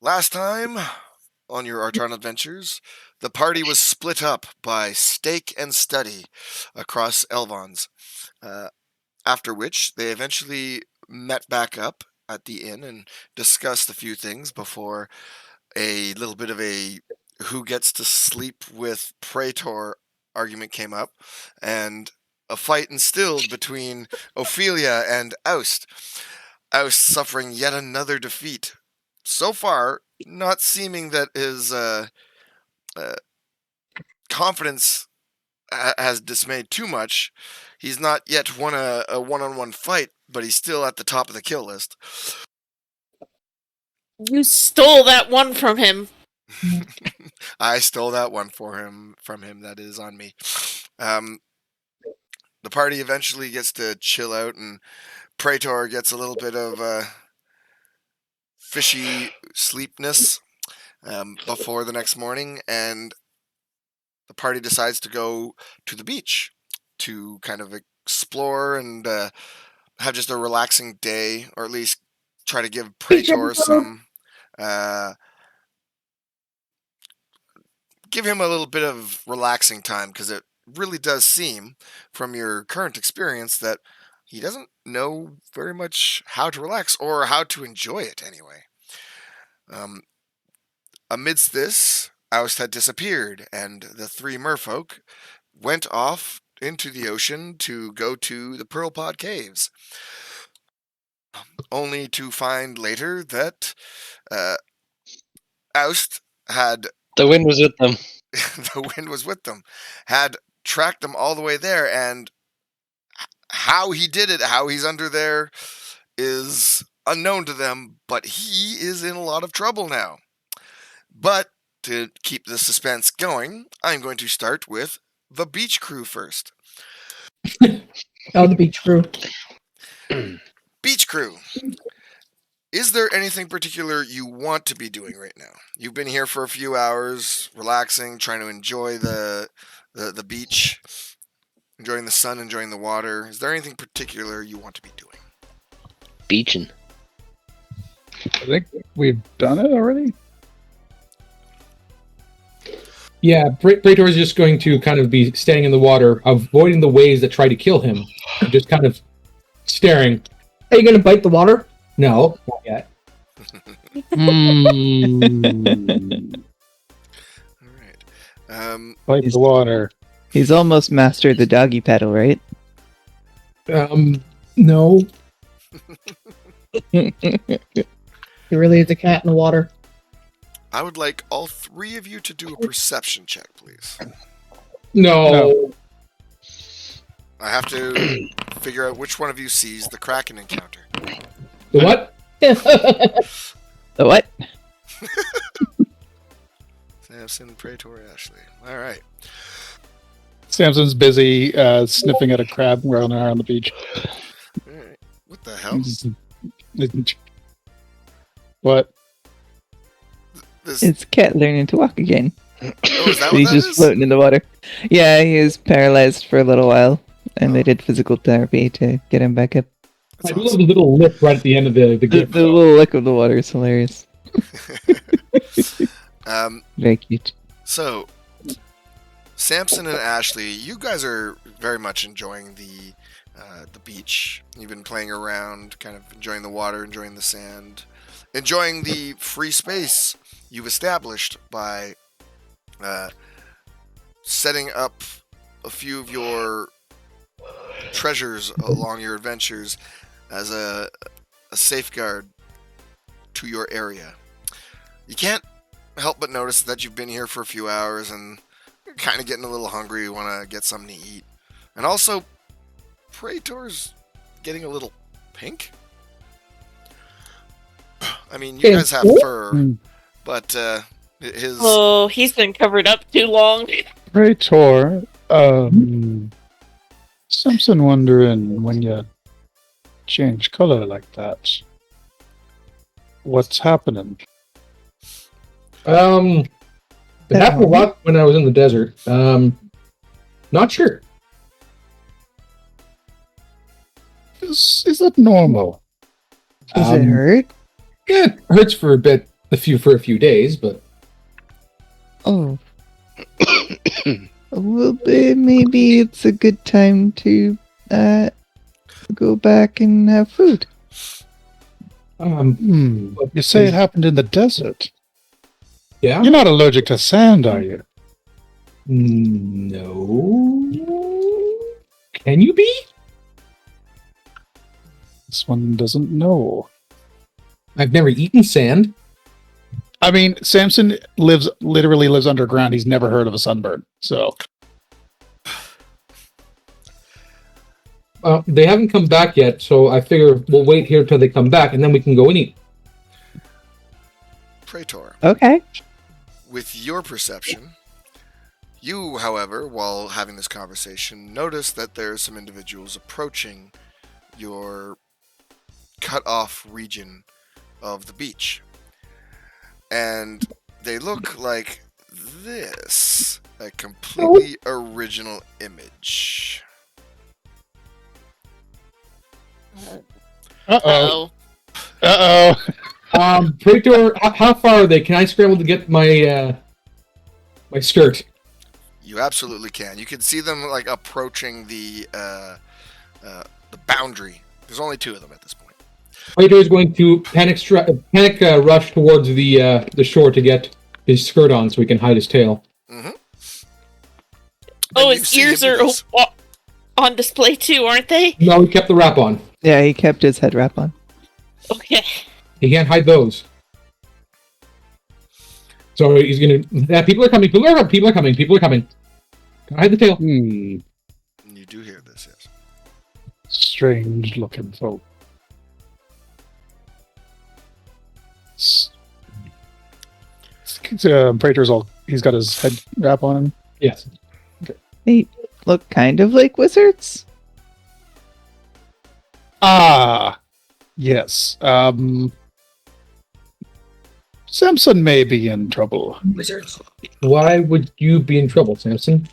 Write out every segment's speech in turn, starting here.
Last time on your Arton adventures, the party was split up by stake and study across Elvons, uh, after which they eventually met back up at the inn and discussed a few things before a little bit of a who gets to sleep with Praetor argument came up, and a fight instilled between Ophelia and Aust. Aust suffering yet another defeat. So far, not seeming that his uh, confidence has dismayed too much. He's not yet won a one-on-one fight, but he's still at the top of the kill list. You stole that one from him. I stole that one from him. That is on me. The party eventually gets to chill out, and Praetor gets a little bit of fishy sleepness before the next morning, and the party decides to go to the beach to kind of explore and have just a relaxing day, or at least try to give Praetor some. Give him a little bit of relaxing time, because it really does seem, from your current experience, that he doesn't know very much how to relax or how to enjoy it anyway. Amidst this, Aust had disappeared, and the three merfolk went off into the ocean to go to the Pearl Pod Caves, only to find later that Aust had The wind was with them. the wind was with them, had tracked them all the way there, and how he did it, how he's under there, is unknown to them, but he is in a lot of trouble now. But to keep the suspense going, I'm going to start with the beach crew first. The beach crew. Beach crew. Is there anything particular you want to be doing right now? You've been here for a few hours, relaxing, trying to enjoy the beach, enjoying the sun, enjoying the water. Is there anything particular you want to be doing? Beaching. I think we've done it already. Yeah, Praetor is just going to kind of be staying in the water, avoiding the waves that try to kill him, just kind of staring. Are you going to bite the water? No, not yet. All right. Bite the water. He's almost mastered the doggy paddle, right? No. He really is a cat in the water. I would like all three of you to do a perception check, please. No. I have to figure out which one of you sees the Kraken encounter. The what? The what? Samson, Praetor, Ashley. All right. Samson's busy sniffing at a crab rolling around the beach. All right. What the hell? What? It's cat learning to walk again. Oh, is that what He's that just is? floating in the water. Yeah, he was paralyzed for a little while, and they did physical therapy to get him back up. That's I do love the little lip right at the end of the The gift. little lick of the water is hilarious. Very cute. So, Samson and Ashley, you guys are very much enjoying the beach. You've been playing around, kind of enjoying the water, enjoying the sand, enjoying the free space you've established by setting up a few of your treasures along your adventures as a safeguard to your area. You can't help but notice that you've been here for a few hours and you're kind of getting a little hungry. You want to get something to eat. And also, Praetor's getting a little pink. I mean, you guys have fur, but his... Oh, he's been covered up too long. Praetor, Samson wondering when you change color like that. What's happening? It happened a lot when I was in the desert. Not sure. Is that normal? Does it hurt? Yeah, it hurts for a bit. for a few days, but Oh. Well, maybe it's a good time to go back and have food. You say it happened in the desert. Yeah. You're not allergic to sand, are you? No. Can you be? This one doesn't know. I've never eaten sand. I mean, Samson literally lives underground. He's never heard of a sunburn. So They haven't come back yet, so I figure we'll wait here till they come back, and then we can go and eat. Praetor, Okay. with your perception, you, however, while having this conversation, notice that there are some individuals approaching your cut-off region of the beach. And they look like this, a completely original image. uh-oh. Oh. Uh-oh. Praetor, how far are they? Can I scramble to get my my skirt? You absolutely can. You can see them like approaching the boundary. There's only two of them at this point. Praetor is going to panic rush towards the shore to get his skirt on so he can hide his tail. Mm-hmm. Oh, his ears are on display too, aren't they? No, he kept the wrap on. Yeah, he kept his head wrap on. Okay. He can't hide those. So he's gonna. Yeah, people are coming. People are coming. People are coming. Can I hide the tail? You do hear this, yes. Strange looking folk. Praetor's he's got his head wrap on him. Yes. They look kind of like wizards. Ah, yes. Samson may be in trouble. Why would you be in trouble, Samson?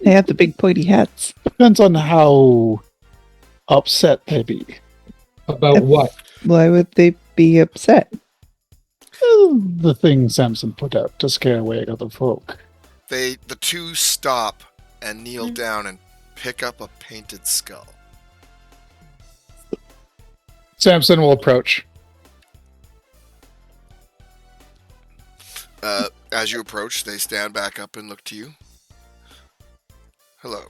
They have the big pointy hats. Depends on how upset they be. About what? Why would they be upset? The thing Samson put out to scare away other folk. The two stop and kneel down and pick up a painted skull. Samson will approach. As you approach, they stand back up and look to you. Hello.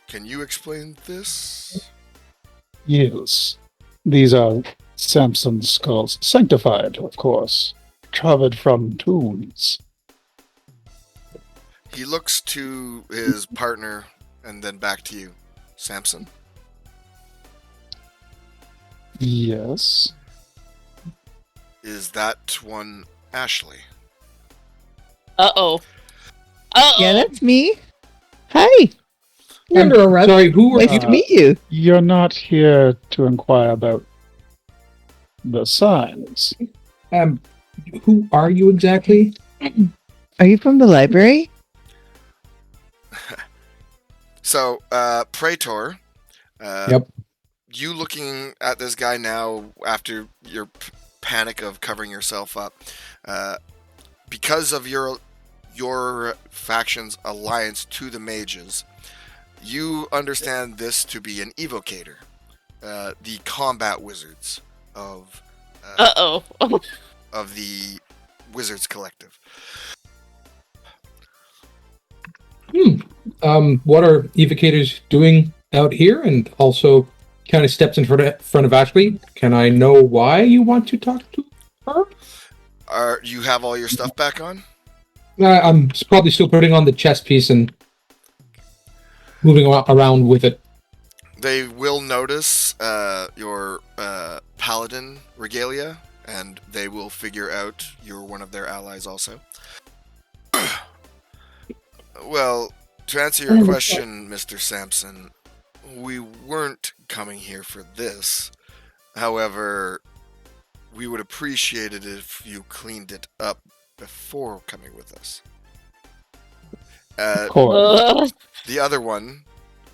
Can you explain this? Yes. These are Samson's skulls. Sanctified, of course. Covered from tombs. He looks to his partner and then back to you. Samson? Yes. Is that one Ashley? Uh-oh. Uh-oh. Yeah, that's me. Hi. You're under arrest. Sorry, who are Nice you? to meet you. You're not here to inquire about the signs. Who are you exactly? Are you from the library? So, Praetor, Yep. you looking at this guy now after your panic of covering yourself up, because of your faction's alliance to the mages, you understand this to be an evocator, the combat wizards of Uh-oh. of the Wizards Collective. What are evocators doing out here? And also kind of steps in front of Ashley. Can I know why you want to talk to her? You have all your stuff back on? I'm probably still putting on the chest piece and moving around with it. They will notice your paladin regalia, and they will figure out you're one of their allies also. Well, to answer your question, Mr. Samson, we weren't coming here for this. However, we would appreciate it if you cleaned it up before coming with us. Of course. The other one,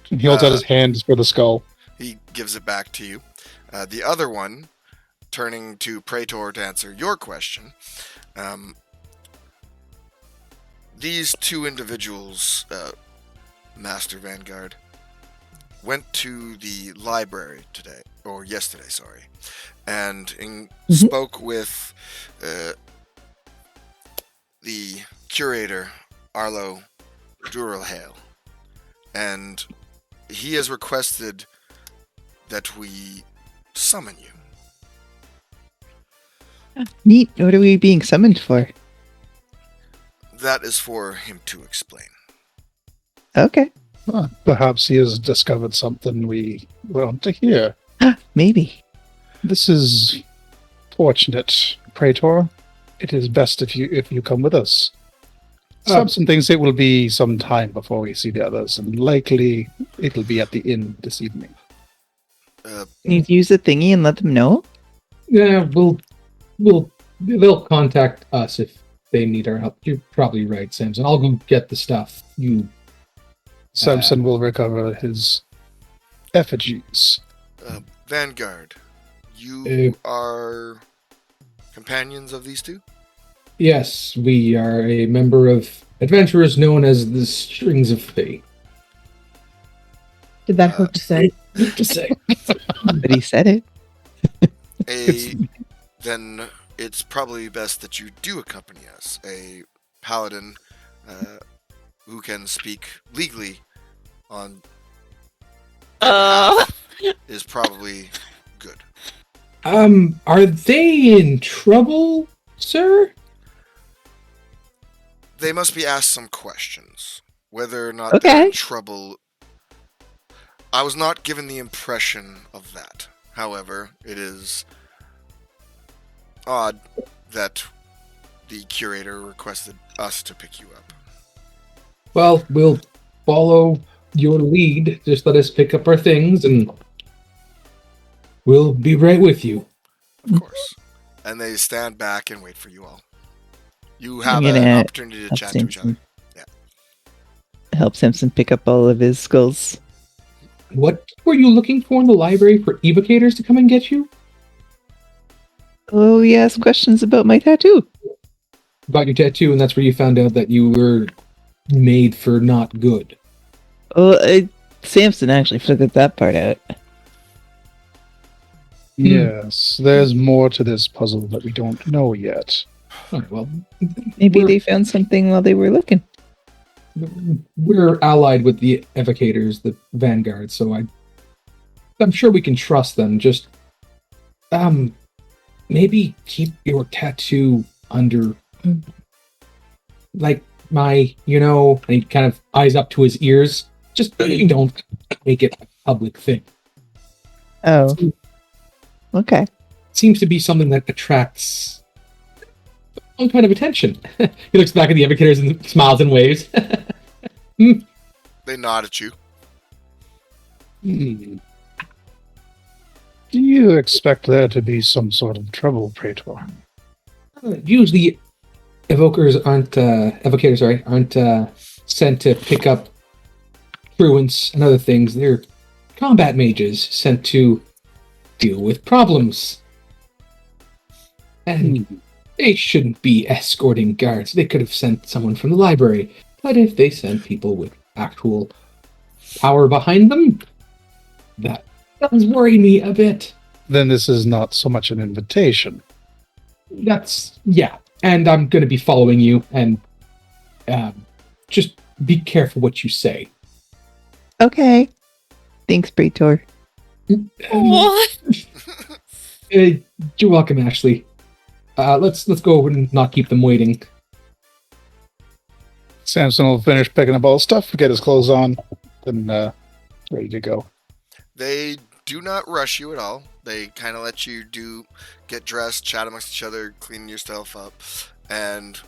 He holds out his hands for the skull. He gives it back to you. The other one, turning to Praetor to answer your question, these two individuals, Master Vanguard, went to the library today, or yesterday, sorry, and spoke with the curator, Arlo Duralhale, and he has requested that we summon you. Neat. What are we being summoned for? That is for him to explain. Okay. Perhaps he has discovered something we want to hear. Maybe. This is fortunate, Praetor. It is best if you come with us. Samson thinks it will be some time before we see the others, and likely it'll be at the inn this evening. Can you use the thingy and let them know? Yeah, they'll contact us if they need our help. You're probably right, Samson. I'll go get the stuff. Samson will recover his effigies. Vanguard, you are companions of these two? Yes, we are a member of adventurers known as the Strings of Fate. Did that hurt to say? To say. But he said it. Then it's probably best that you do accompany us. A paladin who can speak legally on behalf is probably good. Are they in trouble, sir? They must be asked some questions. Whether or not they're in trouble, I was not given the impression of that. However, it is odd that the curator requested us to pick you up. Well, we'll follow your lead. Just let us pick up our things and we'll be right with you. Of course. And they stand back and wait for you all. You have I'm an gonna opportunity to chat to each other. Yeah. Help Samson pick up all of his skulls. What were you looking for in the library for evocators to come and get you? Oh, he asked questions about my tattoo. About your tattoo, and that's where you found out that you were made for not good. Oh, Samson actually figured that part out. Yes, there's more to this puzzle that we don't know yet. All right, well, Maybe they found something while they were looking. we're allied with the evocators, the Vanguard, so I'm sure we can trust them. Just maybe keep your tattoo under, like my, and he kind of eyes up to his ears. Just don't make it a public thing. Oh. Okay. Seems to be something that attracts some kind of attention. He looks back at the evocators and smiles and waves. They nod at you. Do you expect there to be some sort of trouble, Praetor? Usually, evocators aren't sent to pick up truants and other things. They're combat mages sent to deal with problems. And they shouldn't be escorting guards. They could have sent someone from the library. But if they send people with actual power behind them, that does worry me a bit. Then this is not so much an invitation. Yeah. And I'm going to be following you, and just be careful what you say. Okay. Thanks, Praetor. What? You're welcome, Ashley. Let's go and not keep them waiting. Samson will finish picking up all the stuff, get his clothes on, then ready to go. They Do not rush you at all. They kind of let you get dressed, chat amongst each other, clean yourself up, and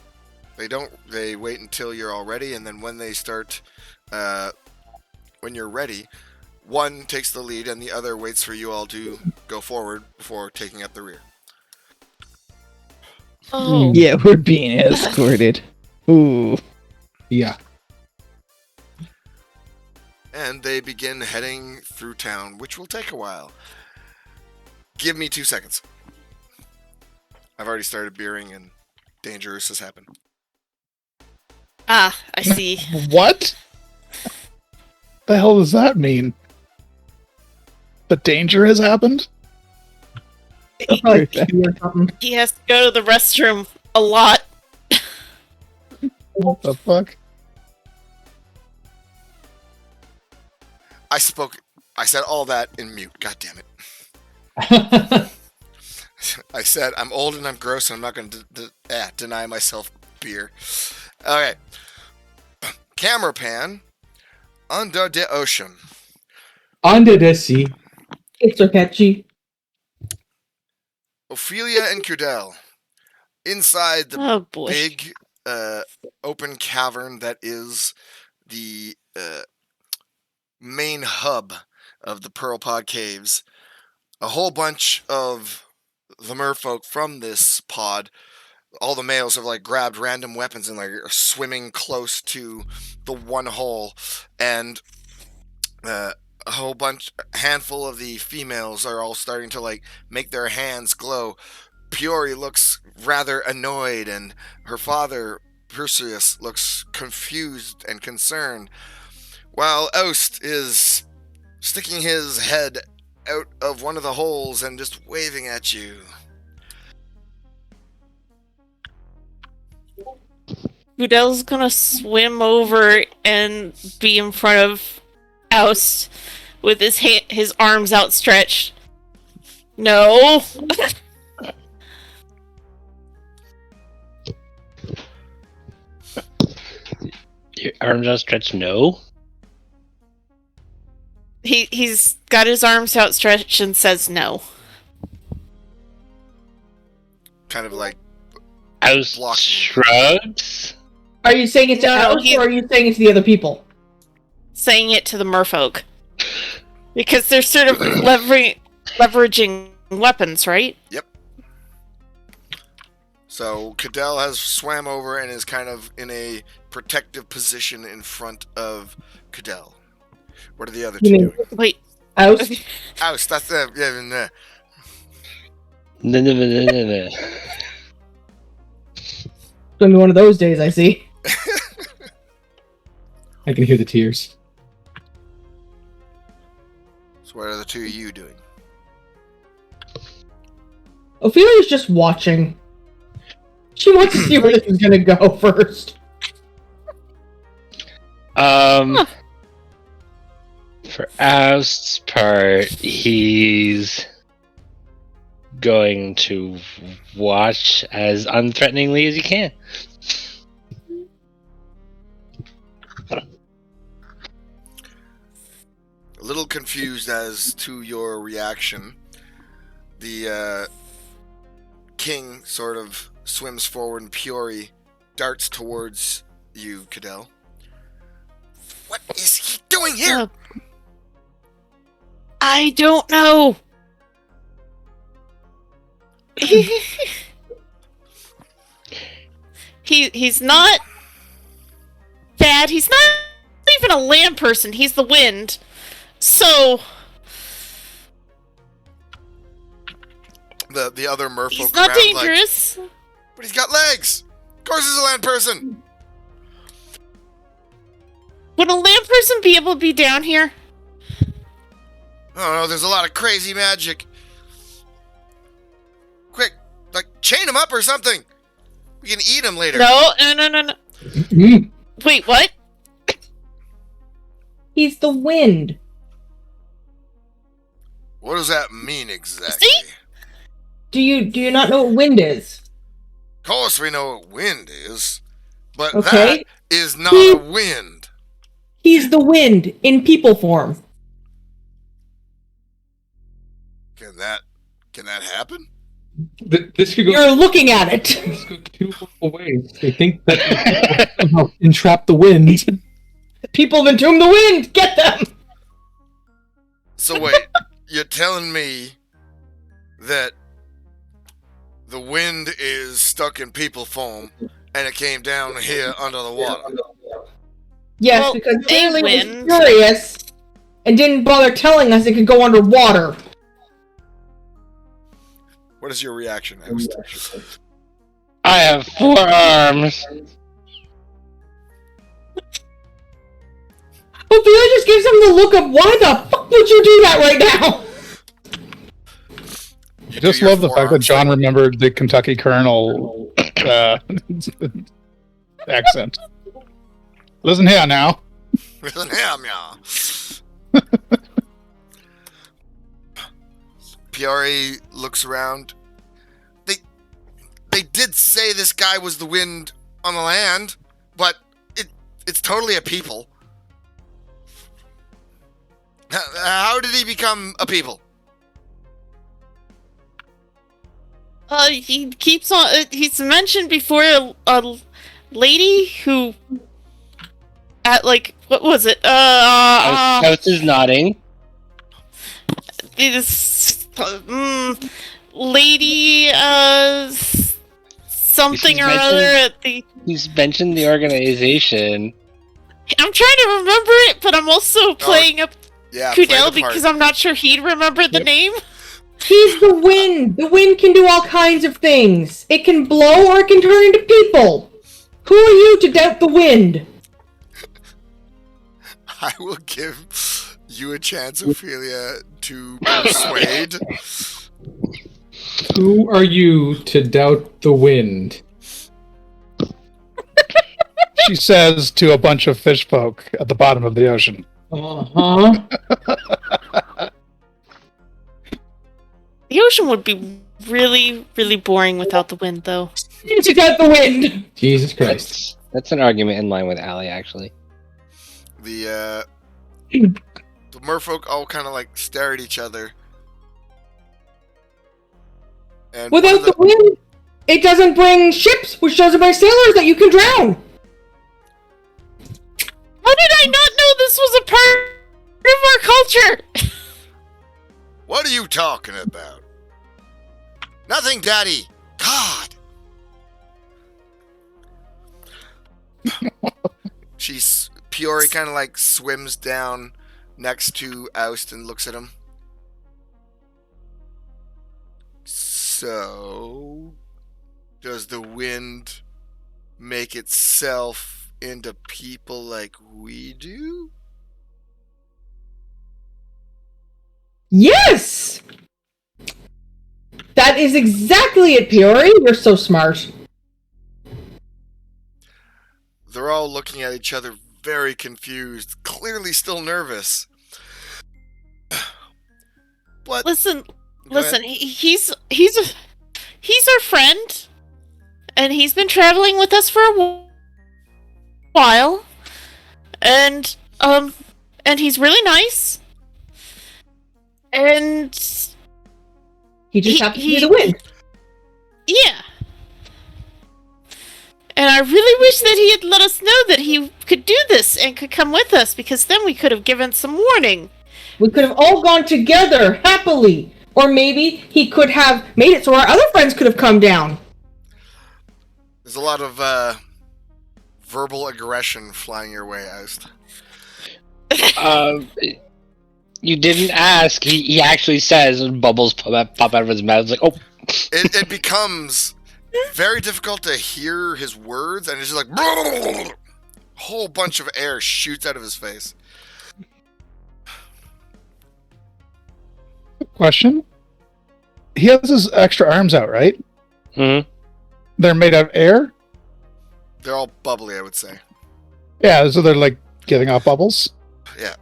they wait until you're all ready, and then when they start, when you're ready, one takes the lead and the other waits for you all to go forward before taking up the rear. Oh. Yeah, we're being escorted. Ooh. Yeah. and they begin heading through town, which will take a while. Give me 2 seconds. I've already started beering, and dangerous has happened. Ah, I see. What? The hell does that mean? The danger has happened? Like, or something. He has to go to the restroom a lot. What the fuck? I said all that in mute. God damn it. I said I'm old and I'm gross and I'm not going to deny myself beer. Okay. Camera pan. Under the ocean. Under the sea. It's so catchy. Ophelia and Cudele. Inside the Oh boy. big open cavern that is the main hub of the Pearl Pod Caves. A whole bunch of the merfolk from this pod, all the males have like grabbed random weapons and like are swimming close to the one hole, and a handful of the females are all starting to like make their hands glow. Peori looks rather annoyed, and her father Perseus looks confused and concerned, while Aust is sticking his head out of one of the holes and just waving at you. Cudele's gonna swim over and be in front of Aust with his arms outstretched. No. Your arms outstretched, no? He's got his arms outstretched and says no. Kind of like House blocking. shrugs? Are you saying it to No, us, he- or are you saying it to the other people? Saying it to the merfolk. Because they're sort of leveraging weapons, right? So Cudele has swam over and is kind of in a protective position in front of Cudele. What are the other two You mean- doing? Wait. Oust? Oust, that's the No, no, no, no, no, no. It's gonna be one of those days, I see. I can hear the tears. So what are the two of you doing? Ophelia's just watching. She wants to see where this is gonna go first. For Oust's part, he's going to watch as unthreateningly as he can. A little confused as to your reaction. The king sort of swims forward and Peori darts towards you, Cudele. What is he doing here? I don't know. He's not bad. He's not even a land person. He's the wind. So The other merfolk he's not around, dangerous. like, but he's got legs. Of course he's a land person. Would a land person be able to be down here? Oh no, there's a lot of crazy magic. Quick, like chain him up or something. We can eat him later. No. Wait, what? He's the wind. What does that mean exactly? See? Do you not know what wind is? Of course we know what wind is, but Okay. that is not a wind. He's the wind in people form. Can that happen? This could go, You're looking at it. this could go two ways. They think that they somehow entrap the wind. People have entombed the wind. Get them. So wait, you're telling me that the wind is stuck in people form and it came down here under the water? Yes, Well, because they Bailey was win. furious and didn't bother telling us it could go underwater. What is your reaction, Aust? I have 4 arms. Ophelia just gives him the look of, why the fuck would you do that right now? I just love the fact that John remembered the Kentucky Colonel accent. Listen here now. Listen here, meow. Piori looks around. They did say this guy was the wind on the land, but it's totally a people. How did he become a people? He keeps on. He's mentioned before a lady who, at like, what was it? House is nodding. This lady, something or other at the. He's mentioned the organization. I'm trying to remember it, but I'm also playing up Cudele because I'm not sure he'd remember the name. He's the wind. The wind can do all kinds of things. It can blow or it can turn into people. Who are you to doubt the wind? I will give you a chance, Ophelia, to persuade. Who are you to doubt the wind? She says to a bunch of fish folk at the bottom of the ocean. Uh-huh. The ocean would be really, really boring without the wind, though. To doubt the wind. Jesus Christ. That's an argument in line with Allie, actually. The merfolk all kind of like stare at each other. And Without the wind, it doesn't bring ships, which doesn't bring sailors that you can drown. How did I not know this was a part of our culture? What are you talking about? Nothing, Daddy. God. Piori kind of like swims down next to Aust and looks at him. So, does the wind make itself into people like we do? Yes! That is exactly it, Piori. You're so smart. They're all looking at each other very confused, clearly still nervous. But Listen, Go ahead. he's our friend, and he's been traveling with us for a while, and he's really nice, and He just happens to be the wind. yeah. And I really wish that he had let us know that he could do this and could come with us, because then we could have given some warning. We could have all gone together, happily. Or maybe he could have made it so our other friends could have come down. There's a lot of verbal aggression flying your way, Aust. You didn't ask. He actually says, and bubbles pop out of his mouth. It's like, oh. It becomes very difficult to hear his words, and it's just like a whole bunch of air shoots out of his face. Question? He has his extra arms out, right? Mm-hmm. They're made out of air? They're all bubbly, I would say. Yeah, so they're like giving off bubbles? Yeah.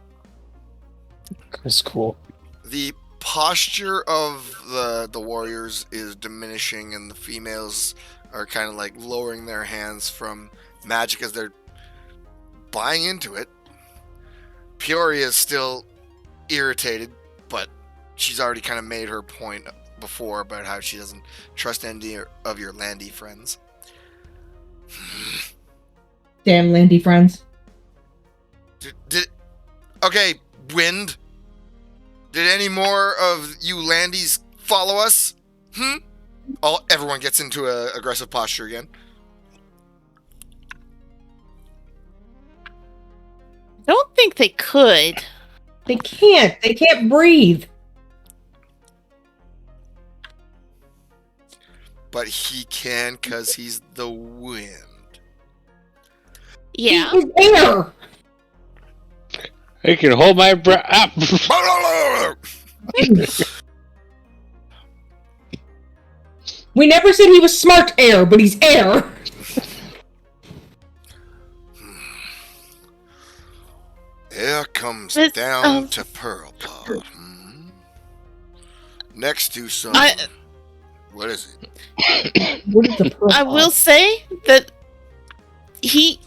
That's cool. The posture of the warriors is diminishing, and the females are kind of like lowering their hands from magic as they're buying into it. Peoria is still irritated, but she's already kind of made her point before about how she doesn't trust any of your landy friends. Damn landy friends. Okay, wind. Did any more of you landies follow us? Everyone gets into a aggressive posture again. I don't think they could. They can't. They can't breathe. But he can because he's the wind. Yeah. He is air. I can hold my breath. We never said he was smart air, but he's air. Air comes But, down to Pearl Pod. Next to some. What is it? What is the I will say that he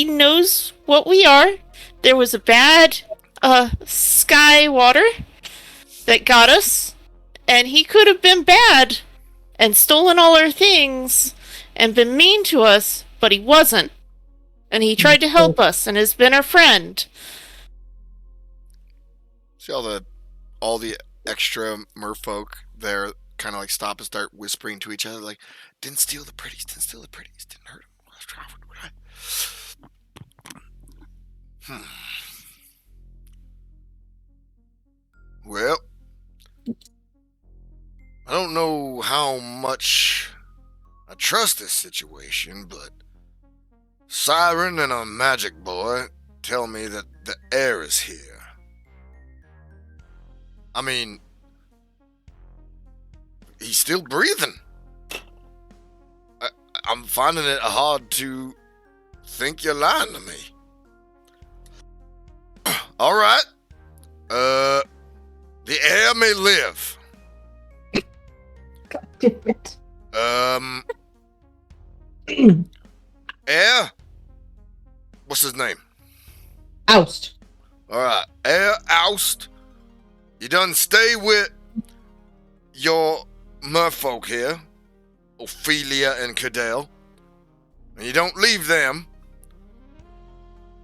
knows what we are. There was a bad sky water that got us, and he could have been bad and stolen all our things and been mean to us, but he wasn't. And he tried to help us and has been our friend. See all the extra merfolk there kind of like stop and start whispering to each other like, didn't steal the pretties, didn't hurt him. Well, I don't know how much I trust this situation, but Siren and a magic boy tell me that the air is here. I mean, he's still breathing. I'm finding it hard to think you're lying to me. All right. The air may live. God damn it. Air? What's his name? Aust. All right. Air Aust. You done stay with your merfolk here, Ophelia and Cudele, and you don't leave them.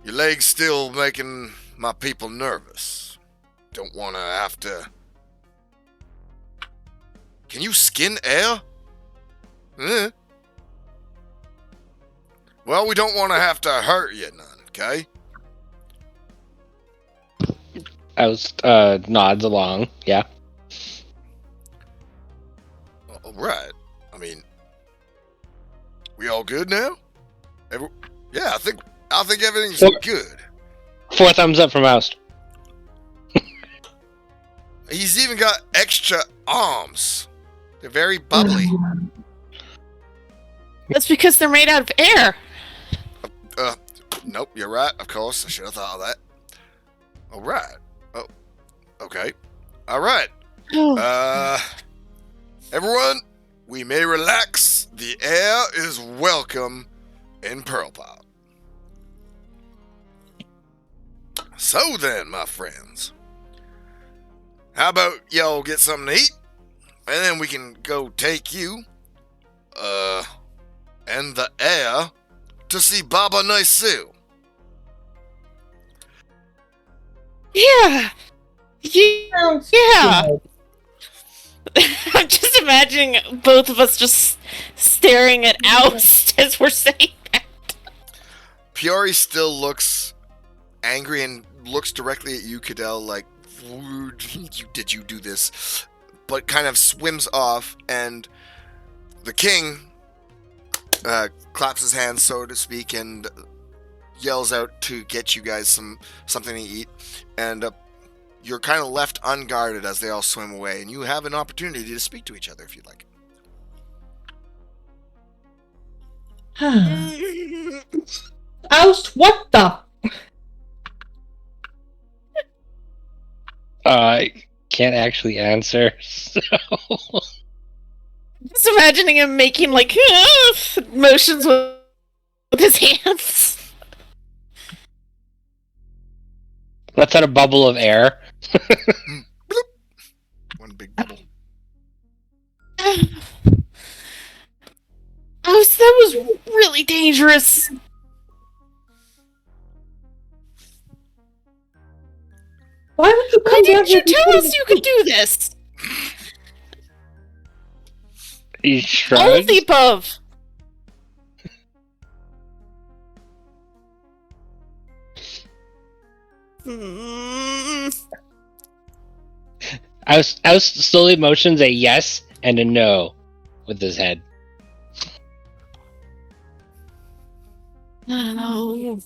Your leg's still making my people nervous. Don't want to have to... Can you skin air? Well, we don't want to have to hurt you none, okay? Aust nods along. Yeah. All right. I mean, we all good now? Yeah, I think everything's good. 4 thumbs up from Aust. He's even got extra arms. They're very bubbly. That's because they're made out of air. Nope, you're right. Of course, I should have thought of that. All right. Oh, okay. All right. Everyone, we may relax. The air is welcome in Pearl Pod. So then, my friends, how about y'all get something to eat, and then we can go take you, and the air to see Baba Naciil. Yeah. Sounds Yeah. good. I'm just imagining both of us just staring at Oust as we're saying that. Piori still looks angry and looks directly at you, Cudele, like, did you do this? But kind of swims off, and the king claps his hands, so to speak, and yells out to get you guys something to eat. And you're kind of left unguarded as they all swim away, and you have an opportunity to speak to each other if you'd like. Aust, what the? I can't actually answer, so... Just imagining him making like motions with his hands. Let's add a bubble of air. One big bubble. Oust, that was really dangerous. Why would you Why come down didn't you here? tell us you could do this? He All of shrugs. the above. Aust slowly motions a yes and a no with his head. Oh.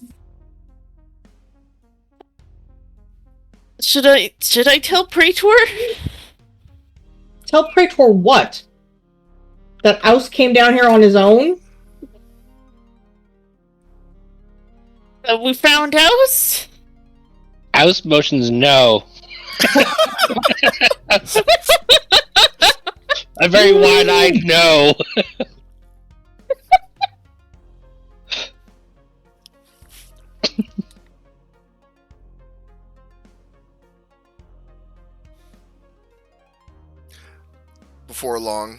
Should I tell Praetor? Tell Praetor what? That Aust came down here on his own? We found Aust? Aust motions no. A very wide-eyed no. Before long,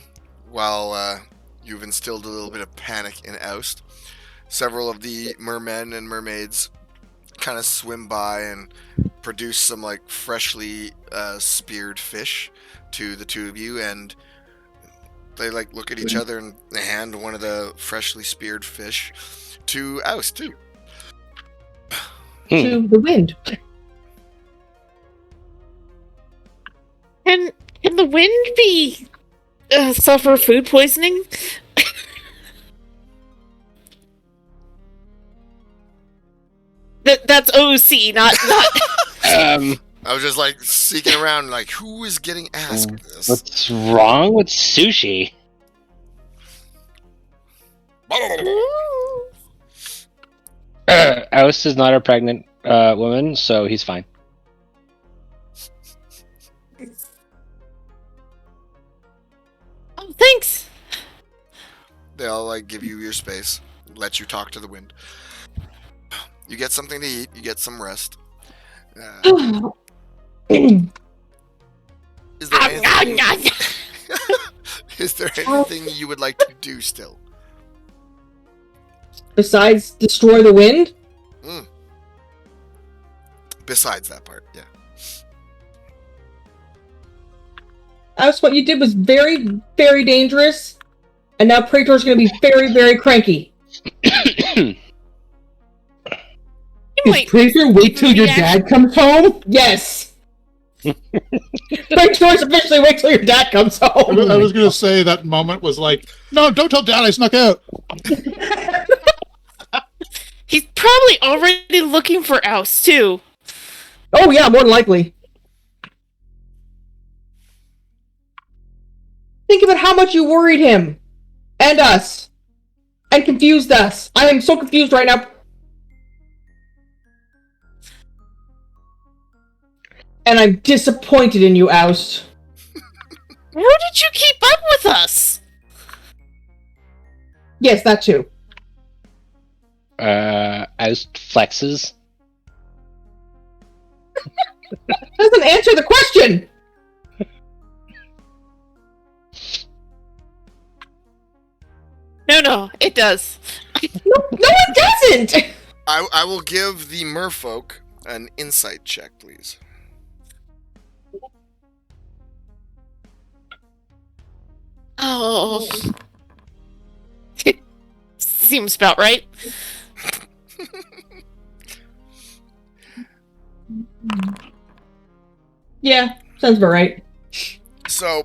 while you've instilled a little bit of panic in Oust, several of the mermen and mermaids kind of swim by and produce some like freshly speared fish to the two of you, and they like look at each other and they hand one of the freshly speared fish to Oust too. To the wind. Can the wind be suffer food poisoning? That's OC, not. Um, I was just like seeking around, like who is getting asked this? what's wrong with sushi? Aust is not a pregnant woman, so he's fine. Oh, thanks. They'll like give you your space, let you talk to the wind. You get something to eat. You get some rest. Is there anything? Is there anything you would like to do still? Besides destroy the wind? Besides that part, yeah. That's what you did was very, very dangerous. And now Praetor's going to be very, very cranky. Wait, Praetor, wait till your dad comes home? Yes. Praetor's officially wait till your dad comes home. I was going to say that moment was like, no, don't tell Dad I snuck out. he's probably already looking for Oust too. Oh yeah, more than likely. Think about how much you worried him. And us. And confused us. I am so confused right now. And I'm disappointed in you, Oust. How did you keep up with us? Yes, that too. Oust flexes. Doesn't answer the question. No, it does. No, it doesn't. I will give the merfolk an insight check, please. Oh. Seems about right. Yeah, sounds about right. So,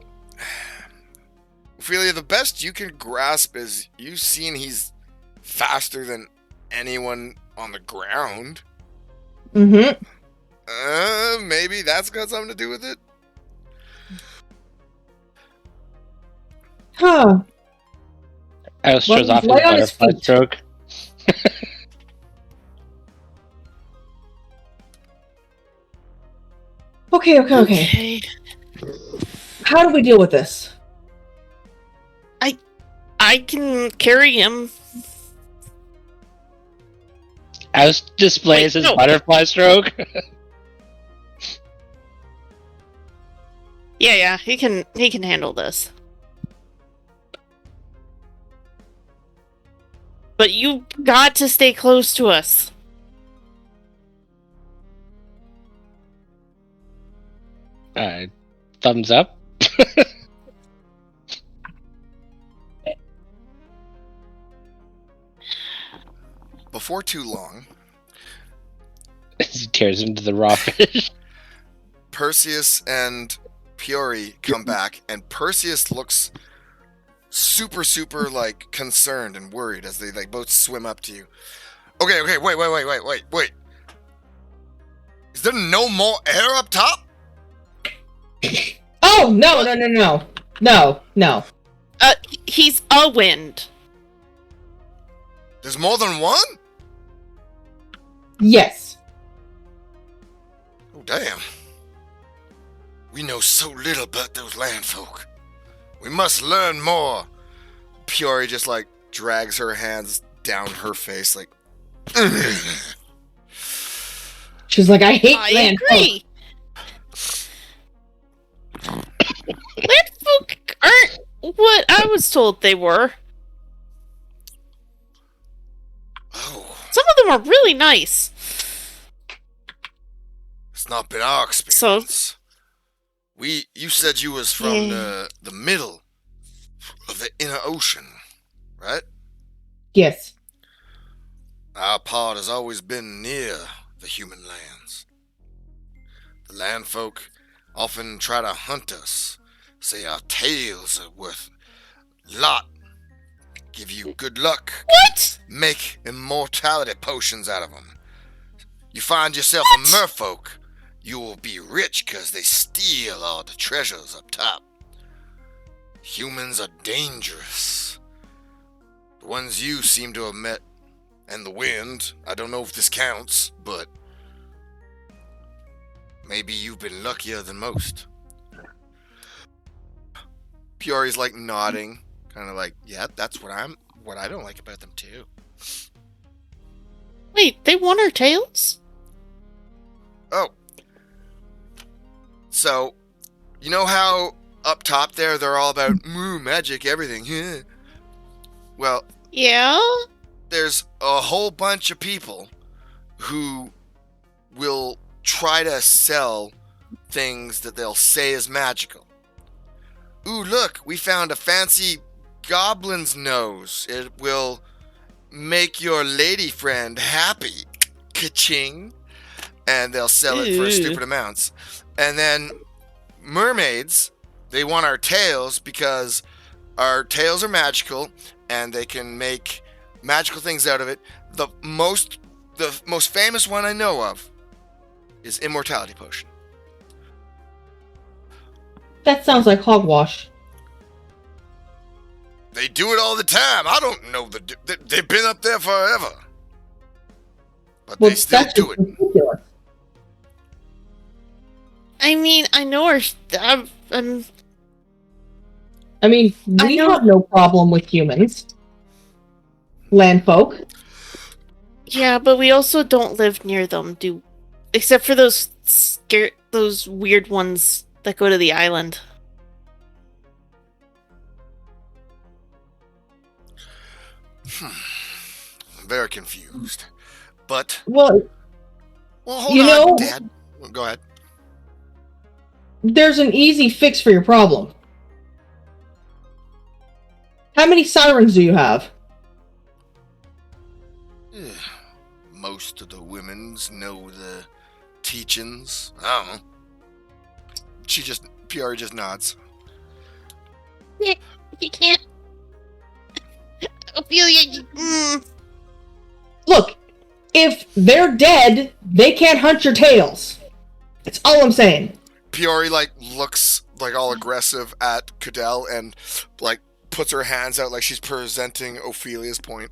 Ophelia, the best you can grasp is you've seen he's faster than anyone on the ground. Mm-hmm. Maybe that's got something to do with it. Huh. Oust Well, shows off his lay on his butterfly feet. stroke. Okay. How do we deal with this? I can carry him. Oust displays Wait, his no. butterfly stroke. Yeah, he can handle this. But you got to stay close to us. Thumbs up. Before too long, As he tears into the raw fish. Perseus and Piori come back, and Perseus looks super like concerned and worried as they like both swim up to you. Okay, wait. Is there no more air up top? Oh, no. He's a wind. There's more than one? Yes. Oh, damn. We know so little about those land folk. We must learn more. Piori just like drags her hands down her face like She's like, I hate I land agree. Land folk aren't what I was told they were. Oh, Some of them are really nice. it's not been our experience. You said you was from Yeah. the middle of the inner ocean, right? Yes. Our part has always been near the human lands. The land folk often try to hunt us, say our tails are worth a lot, give you good luck, What? make immortality potions out of them. You find yourself a merfolk, you will be rich because they steal all the treasures up top. Humans are dangerous. The ones you seem to have met, and the wind, I don't know if this counts, but maybe you've been luckier than most. Piori's like nodding, kind of like, yeah, that's what I don't like about them too. Wait, they want our tails? Oh. So, you know how up top there they're all about magic, everything. Well, Yeah? there's a whole bunch of people who will try to sell things that they'll say is magical. Ooh, look, we found a fancy goblin's nose. It will make your lady friend happy. Ka-ching. And they'll sell it for Ew. stupid amounts. And then mermaids, they want our tails because our tails are magical and they can make magical things out of it. The most famous one I know of is immortality potion. That sounds like hogwash. They do it all the time. I don't know they've been up there forever, but Well, they still that's do just it. ridiculous. I mean, I know our... I mean, we know- have no problem with humans. Land folk. Yeah, but we also don't live near them, except for those weird ones that go to the island. I'm very confused. But Well, hold You on, know- Dad. Go ahead. there's an easy fix for your problem. How many sirens do you have? Most of the women's know the teachings. I don't know. Piori just nods. You can't... Ophelia, Look, if they're dead, they can't hunt your tails. That's all I'm saying. Piori like looks like all aggressive at Cudele and like puts her hands out like she's presenting Ophelia's point.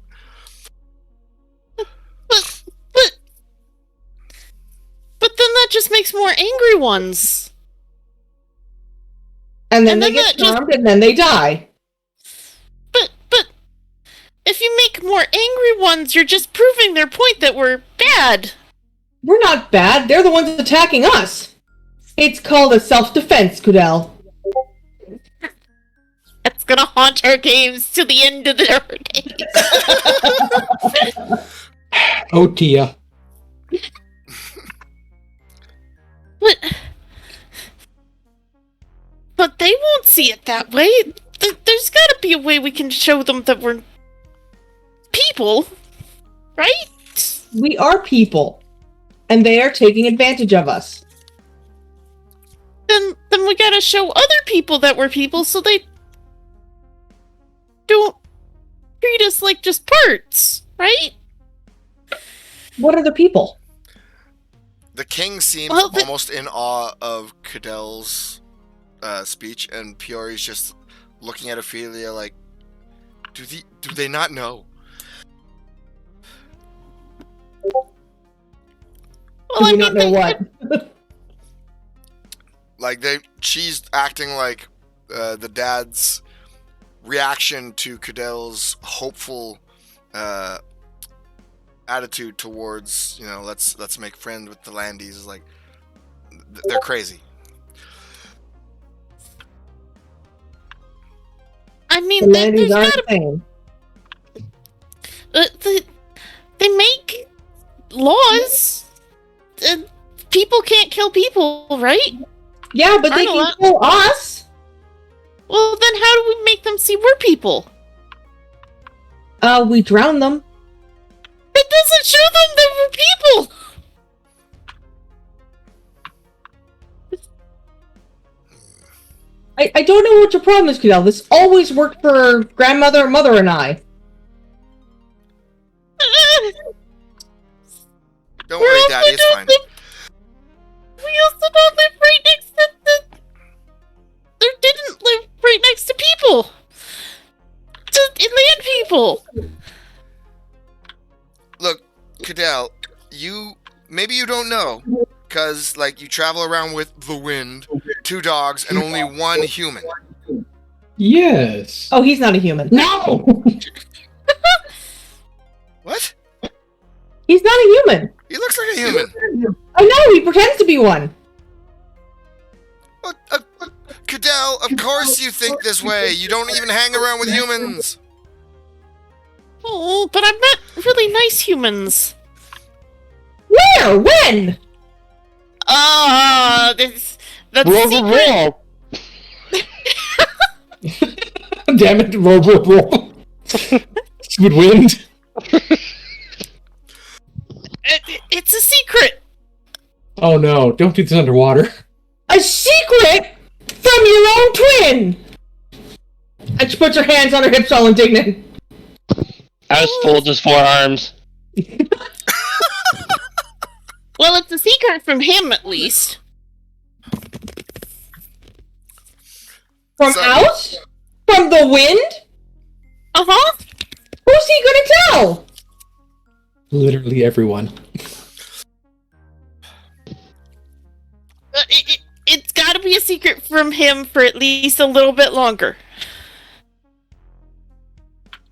But then that just makes more angry ones. And then And they then get that just- charmed and then they die. But if you make more angry ones, you're just proving their point that we're bad. We're not bad. They're the ones attacking us. It's called a self-defense, Cudele. That's gonna haunt our games to the end of our days. Oh, Tia. But they won't see it that way. There's gotta be a way we can show them that we're people, right? We are people. And they are taking advantage of us. Then we gotta show other people that we're people so they don't treat us like just parts, right? What are the people? The king seems Well, almost in awe of Cudele's speech, and Peory's just looking at Ophelia like, do they not know? Well, Do I we not know mean, what? Like she's acting like the dad's reaction to Cudele's hopeful attitude towards, let's make friends with the Landies is like they're crazy. I mean, The there's ladies aren't gotta the same. they make laws. People can't kill people, right? Yeah, but they Aren't can allowed- kill us. Well, then how do we make them see we're people? We drown them. It doesn't show them that we're people! I don't know what your problem is, Cudele. This always worked for grandmother, mother, and I. Don't worry, Daddy, it's fine. We also don't live right next to Or didn't live right next to people! To land people! Look, Cudele, maybe you don't know, because, you travel around with the wind, 2 dogs, and only 1 human. Yes. Oh, he's not a human. No. What? He's not a human. He looks like a human. I know, he pretends to be one. Cudele, of course you think this way. You don't even hang around with humans. Oh, but I'm not really nice humans. Where? When? That's a Roll, secret. roll. Damn it! Roll. With wind. It's a secret. Oh no! Don't do this underwater. A secret from your own twin! And she puts her hands on her hips all indignant. Aust folds his forearms. Well, it's a secret from him, at least. From So- Aust? From the wind? Uh-huh. Who's he gonna tell? Literally everyone. It's gotta be a secret from him for at least a little bit longer.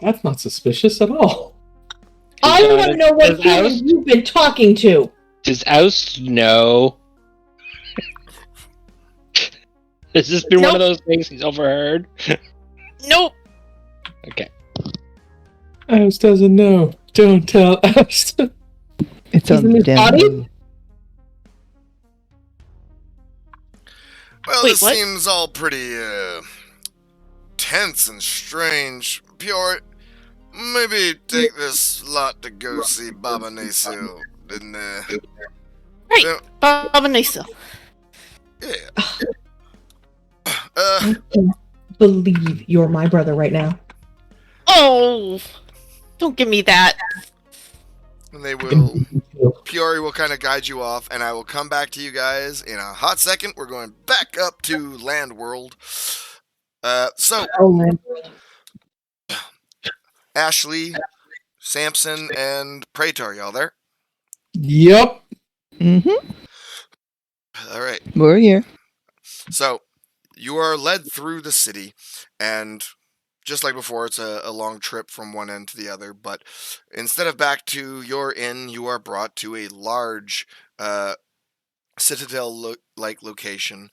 That's not suspicious at all. I Does want to know what Aust- human you've been talking to. Does Aust know? Has this been one of those things he's overheard? Nope. Okay. Aust doesn't know. Don't tell Aust. It's He's on in the his body? demo. Well, Wait, this what? seems all pretty, tense and strange. Pure, maybe take this lot to go see Baba Naciil, didn't Right. Yeah. Baba Naciil. Yeah. I can't believe you're my brother right now. Oh, don't give me that. And they will, Peori will kind of guide you off, and I will come back to you guys in a hot second. We're going back up to Land World. So, Oh, man. Ashley, Samson, and Praetor, y'all there? Yep. Mm-hmm. All right. We're here. So, you are led through the city, and just like before, it's a long trip from one end to the other, but instead of back to your inn, you are brought to a large citadel-like location.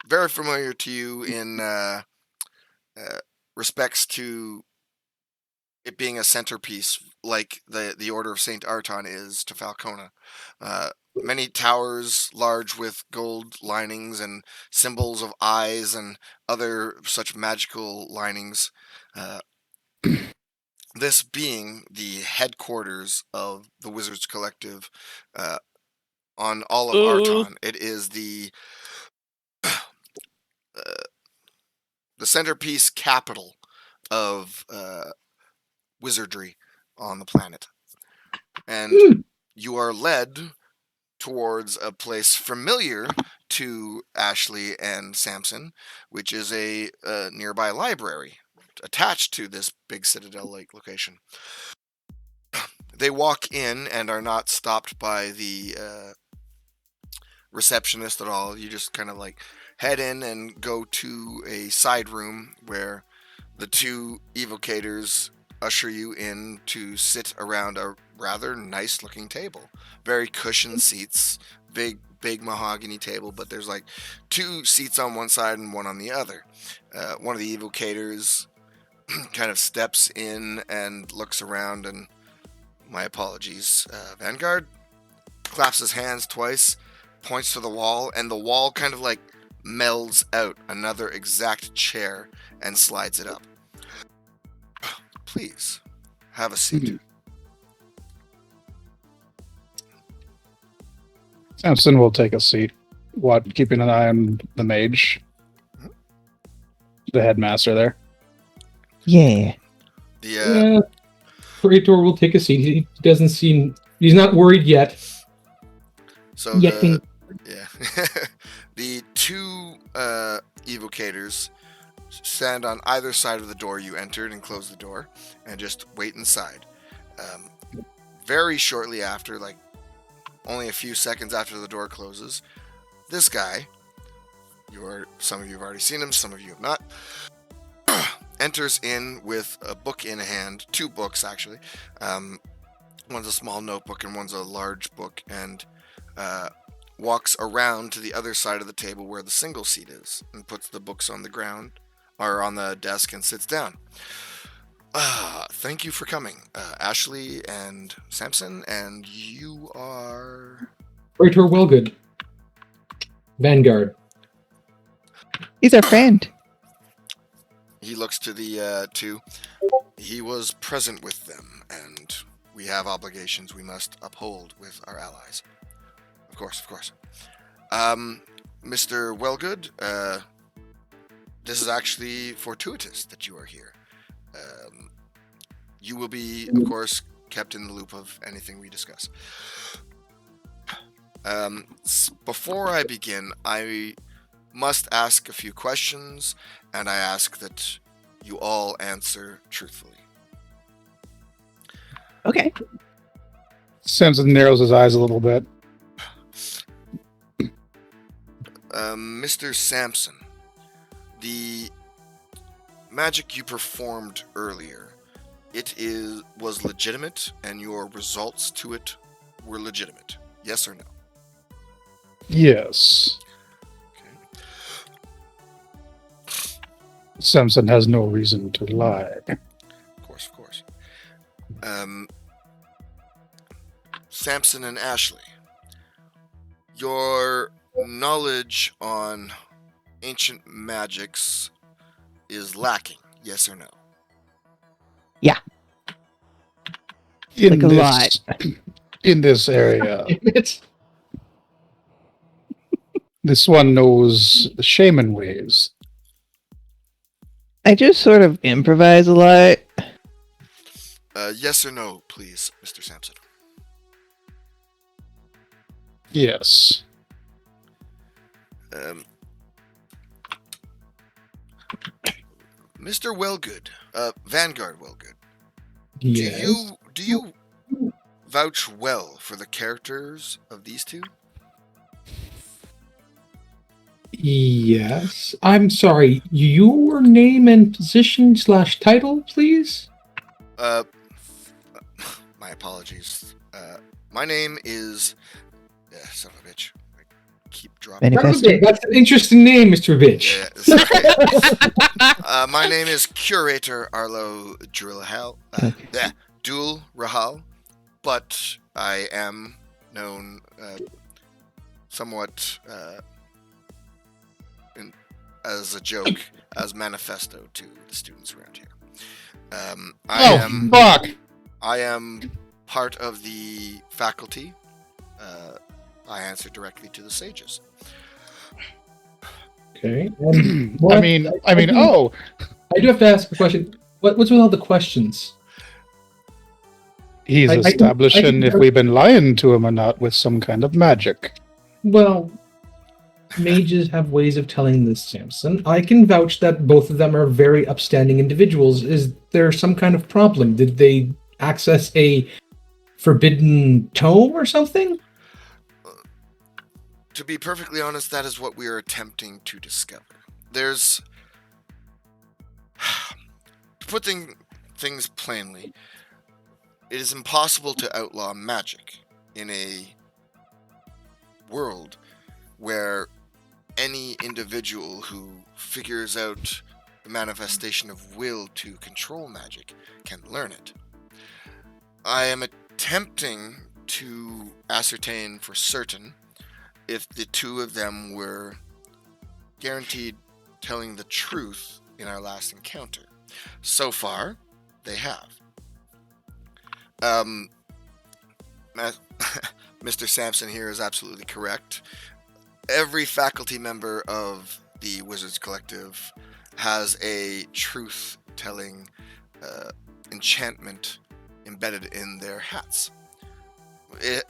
Very familiar to you in respects to it being a centerpiece, like the Order of Saint Arton is to Falcona. Many towers, large with gold linings and symbols of eyes and other such magical linings. This being the headquarters of the Wizards Collective on all of Ooh. Arton. It is the the centerpiece capital of wizardry on the planet. And you are led towards a place familiar to Ashley and Samson, which is a nearby library attached to this big Citadel-like location. They walk in and are not stopped by the receptionist at all. You just kind of like head in and go to a side room where the two evocators usher you in to sit around a rather nice looking table. Very cushioned seats, big mahogany table, but there's like two seats on one side and one on the other. One of the evocators kind of steps in and looks around, and my apologies, Vanguard claps his hands twice, points to the wall, and the wall kind of like melds out another exact chair and slides it up. Please, have a seat. Samson will take a seat, keeping an eye on the mage, the headmaster there. Yeah. The Praetor will take a seat. He doesn't seem... He's not worried yet. so Yet. the two evocators stand on either side of the door you entered and close the door and just wait inside. Very shortly after, like only a few seconds after the door closes, this guy, some of you have already seen him, some of you have not, enters in with a book in hand, two books actually. One's a small notebook and one's a large book, and walks around to the other side of the table where the single seat is and puts the books on the ground or on the desk and sits down. Thank you for coming, Ashley and Samson, and you are... Praetor Wellgood. Vanguard. He's our friend. He looks to the two. He was present with them, and we have obligations we must uphold with our allies. Of course. Mr. Wellgood, this is actually fortuitous that you are here. You will be, of course, kept in the loop of anything we discuss. Before I begin, I must ask a few questions, and I ask that you all answer truthfully. Okay. Samson narrows his eyes a little bit. Mr. Samson, the magic you performed earlier, was legitimate, and your results to it were legitimate. Yes or no? Yes. Okay. Samson has no reason to lie. Of course. Samson and Ashley, your knowledge on ancient magics is lacking. Yes or no? Like a lot. In this area, It's this one knows the shaman ways. I just sort of improvise a lot. Yes or no, please, Mr. Samson. Yes. Mr. Wellgood, Vanguard Wellgood, yes. do you vouch well for the characters of these two? Yes. I'm sorry. Your name and position / title, please? My apologies. My name is... son of a bitch. I keep dropping... Manifesto. That's an interesting name, Mr. Bitch. Yeah, my name is Curator Arlo Drillahal. Dul Rahal. But I am known somewhat as a joke, as Manifesto to the students around here. Fuck! I am part of the faculty. I answer directly to the sages. Okay. I mean, oh, I do have to ask a question. What's with all the questions? he's I can- establishing if we've been lying to him or not with some kind of magic. Well, mages have ways of telling this, Samson. I can vouch that both of them are very upstanding individuals. Is there some kind of problem? Did they access a forbidden tome or something? To be perfectly honest, that is what we are attempting to discover. There's... To put things plainly, it is impossible to outlaw magic in a world where any individual who figures out the manifestation of will to control magic can learn it. I am attempting to ascertain for certain if the two of them were guaranteed telling the truth in our last encounter. So far, they have. Mr. Samson here is absolutely correct. Every faculty member of the Wizards Collective has a truth-telling enchantment embedded in their hats. It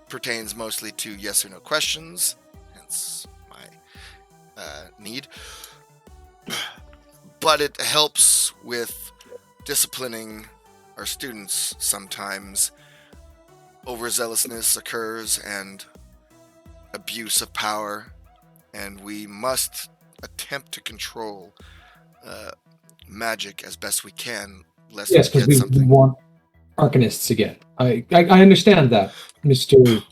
pertains mostly to yes or no questions, hence my need. But it helps with disciplining our students sometimes. Overzealousness occurs and abuse of power, and we must attempt to control magic as best we can, lest Yes, we because get we something. want arcanists again. I understand that, Mr.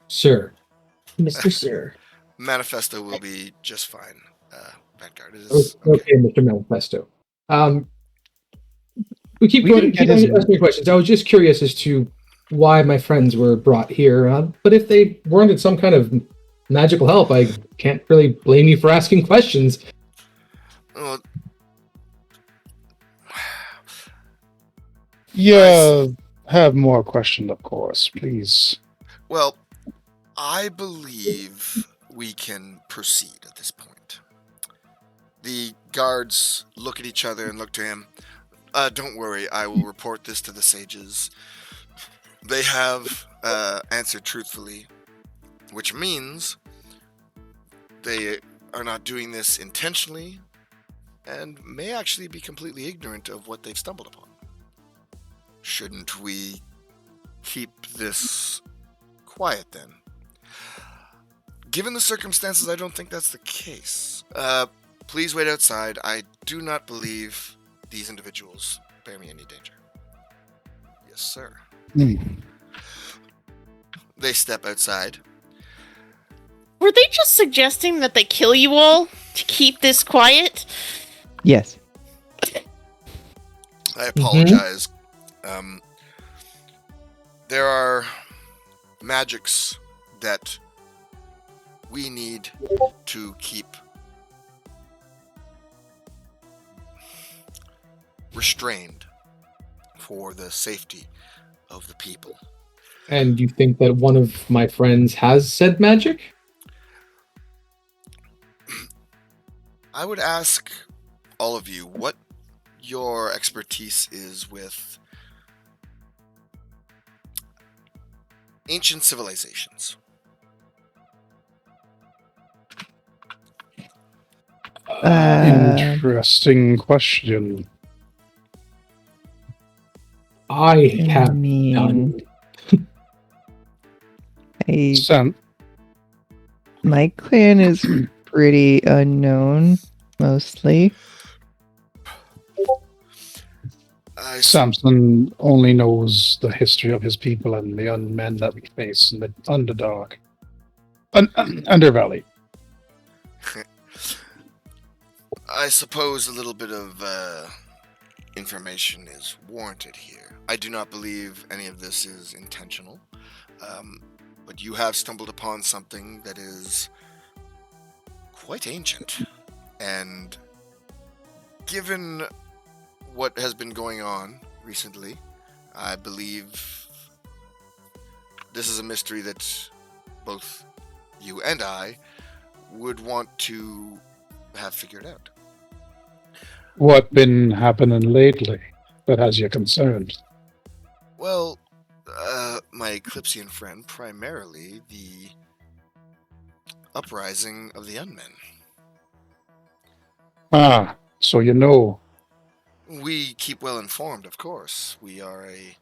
Sir. Mr. Sir. Manifesto will be just fine. Vanguard, it is Okay, Mr. Manifesto. We keep We going. didn't Keep get his- asking questions. I was just curious as to why my friends were brought here. But if they wanted some kind of magical help, I can't really blame you for asking questions. Well, Yeah, have more questions, of course, please. well, I believe we can proceed at this point. The guards look at each other and look to him. Don't worry, I will report this to the sages. They have answered truthfully, which means they are not doing this intentionally and may actually be completely ignorant of what they've stumbled upon. Shouldn't we keep this quiet then? Given the circumstances, I don't think that's the case. Please wait outside. I do not believe these individuals bear me any danger. Yes, sir. They step outside. Were they just suggesting that they kill you all to keep this quiet? Yes. I apologize. There are magics that we need to keep restrained for the safety of the people. And you think that one of my friends has said magic? I would ask all of you what your expertise is with ancient civilizations. Interesting question. I I have mean, Sam, my clan is pretty unknown, mostly. Samson only knows the history of his people and the unmen that we face in the Underdark. Undervalley. I suppose a little bit of information is warranted here. I do not believe any of this is intentional, but you have stumbled upon something that is quite ancient. And given what has been going on recently, I believe this is a mystery that both you and I would want to have figured out. What been happening lately that has you concerned? Well, my Eclipsean friend, primarily the uprising of the Unmen. Ah, so you know. We keep well informed, of course. We are a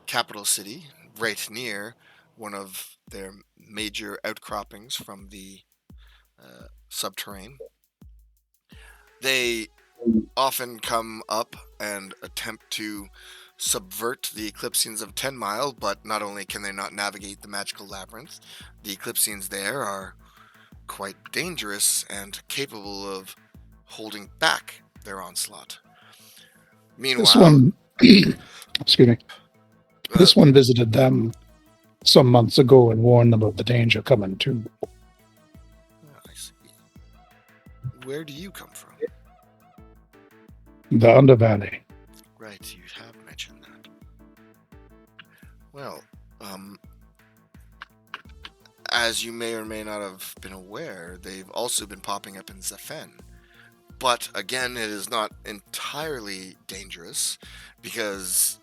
capital city, right near one of their major outcroppings from the subterranean. They often come up and attempt to subvert the Eclipseans of 10 Mile, but not only can they not navigate the magical labyrinth, the Eclipseans there are quite dangerous and capable of holding back their onslaught. This Meanwhile, one, excuse me. This one visited them some months ago and warned them of the danger coming too. I see. Where do you come from? The Undervalley. Right, you have mentioned that. Well, as you may or may not have been aware, they've also been popping up in Zephen. But again, it is not entirely dangerous because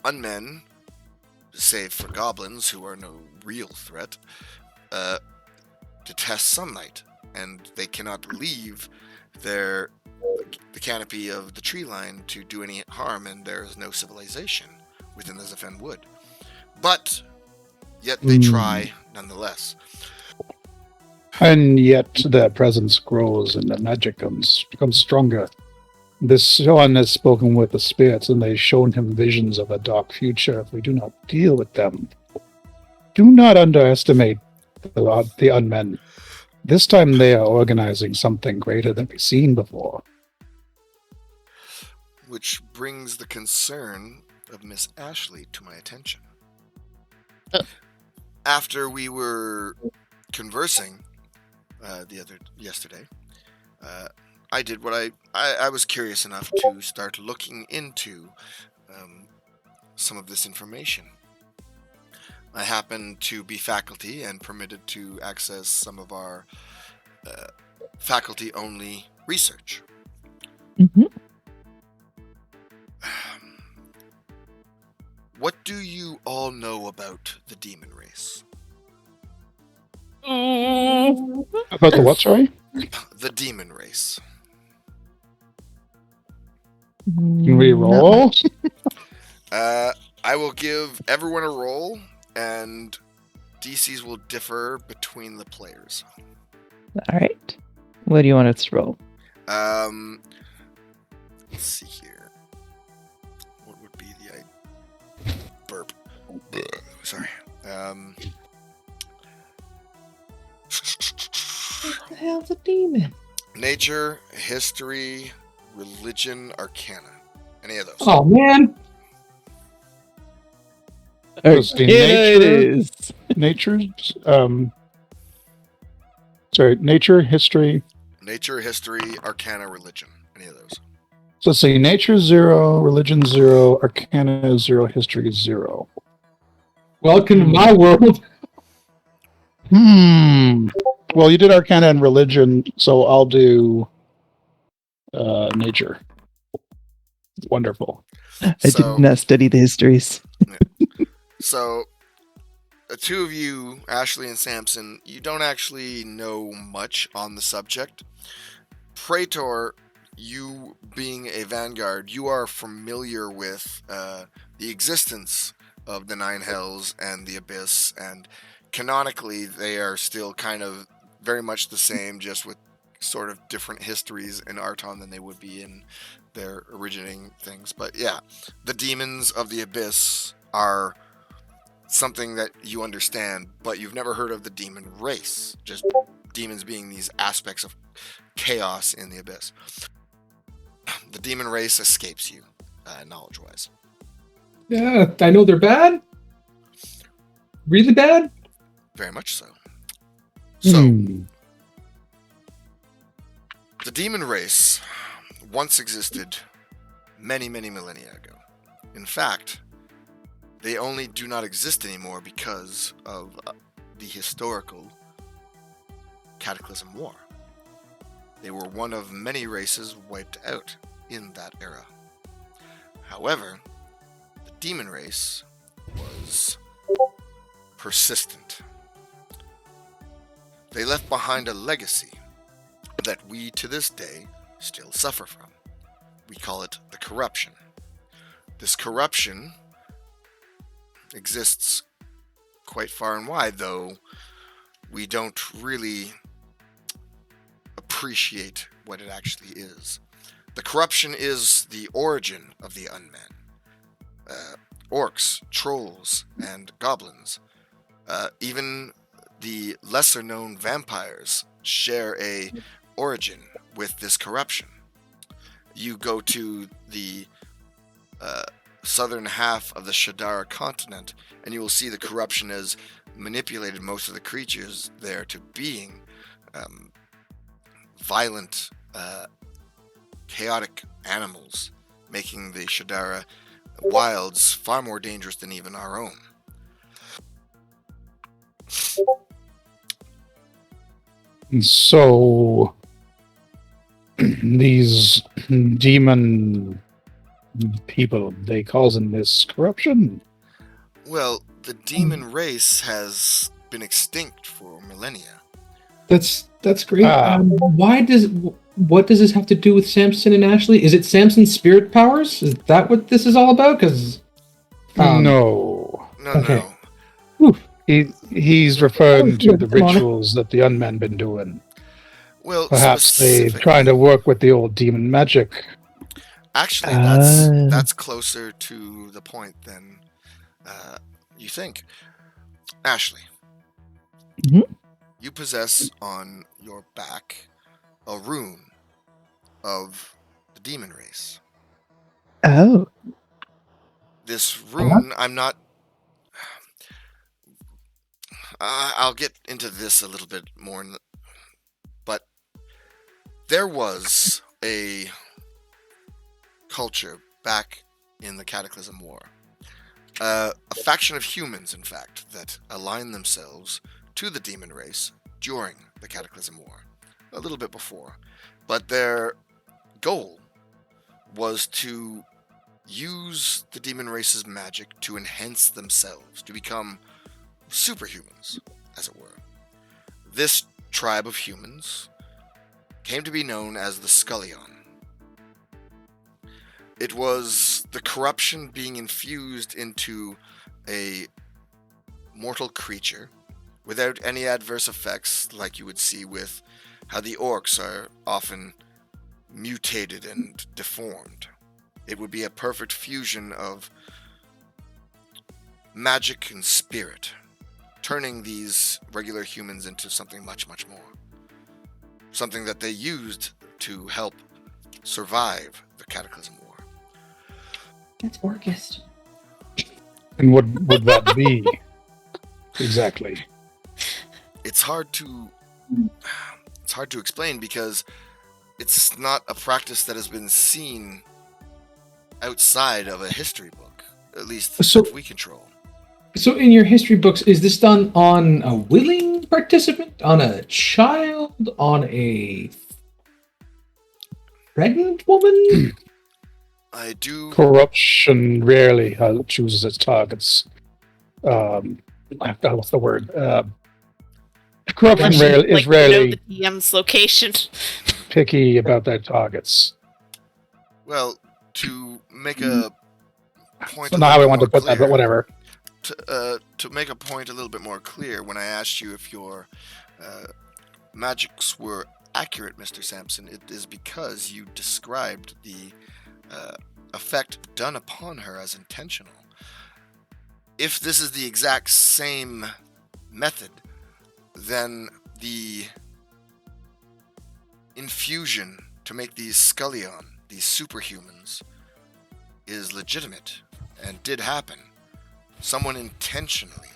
unmen, save for goblins who are no real threat, detest sunlight, and they cannot leave the canopy of the tree line to do any harm, and there is no civilization within the Zephen wood. But yet they try nonetheless. And yet their presence grows and the magic becomes stronger. This one has spoken with the spirits, and they've shown him visions of a dark future if we do not deal with them. Do not underestimate the unmen. This time they are organizing something greater than we've seen before. Which brings the concern of Miss Ashley to my attention. After we were conversing yesterday, I did what I was curious enough to start looking into some of this information. I happen to be faculty and permitted to access some of our faculty-only research. Mm-hmm. What do you all know about the demon race? About the what, sorry? The demon race. Can we Not roll? much. I will give everyone a roll, and DCs will differ between the players. All right. What do you want us to roll? Let's see here. What would be the burp? Sorry. What the hell's a demon? Nature, history, religion, arcana. Any of those? Oh man, Let's see, It is. nature's nature, history. Nature, history, arcana, religion. Any of those? So let's see, nature 0, religion 0, arcana 0, history 0. welcome to my world. Well, you did arcana and religion, so I'll do nature. Wonderful. I So- did not study the histories. So, the two of you, Ashley and Samson, you don't actually know much on the subject. Praetor, you being a vanguard, you are familiar with the existence of the Nine Hells and the Abyss, and canonically they are still kind of very much the same, just with sort of different histories in Arton than they would be in their originating things. But yeah, the demons of the Abyss are something that you understand, but you've never heard of the demon race. Just demons being these aspects of chaos in the Abyss. The demon race escapes you, knowledge-wise. Yeah, I know they're bad. Really bad. Very much so. So, Hmm. the demon race once existed many, many millennia ago. In fact, they only do not exist anymore because of the historical Cataclysm War. They were one of many races wiped out in that era. However, the demon race was persistent. They left behind a legacy that we to this day still suffer from. We call it the corruption. This corruption exists quite far and wide, though we don't really appreciate what it actually is. The corruption is the origin of the unmen. Orcs, trolls, and goblins. Even the lesser-known vampires share a origin with this corruption. You go to the southern half of the Shadara continent, and you will see the corruption has manipulated most of the creatures there to being violent, chaotic animals, making the Shadara wilds far more dangerous than even our own. So, these demon people, they causing this corruption? Well, the demon race has been extinct for millennia. That's great. What does this have to do with Samson and Ashley? Is it Samson's spirit powers? Is that what this is all about? Because No. No. He's referring to the rituals that the unmen been doing. Well, Perhaps they're specifically- trying to work with the old demon magic. Actually, that's closer to the point than you think. Ashley, Mhm. you possess on your back a rune of the demon race. Oh. This rune, I'm not... I'll get into this a little bit more, but there was a culture back in the Cataclysm War. A faction of humans, in fact, that aligned themselves to the demon race during the Cataclysm War. A little bit before. But their goal was to use the demon race's magic to enhance themselves, to become superhumans, as it were. This tribe of humans came to be known as the Scullion. It was the corruption being infused into a mortal creature without any adverse effects like you would see with how the orcs are often mutated and deformed. It would be a perfect fusion of magic and spirit, turning these regular humans into something much, much more. Something that they used to help survive the Cataclysm War. That's Orcust. And what would that be? Exactly. It's hard to explain because it's not a practice that has been seen outside of a history book, at least that we control. So in your history books, is this done on a willing participant, on a child, on a pregnant woman? I do. Corruption rarely chooses its targets. What's the word? Corruption Unless you, is know rarely the DM's location. picky about their targets. Well, to make a point. So now I want to put that, but whatever. To make a point a little bit more clear, when I asked you if your magics were accurate, Mr. Samson, it is because you described the effect done upon her as intentional. If this is the exact same method, then the infusion to make these Scullion, these superhumans, is legitimate and did happen. Someone intentionally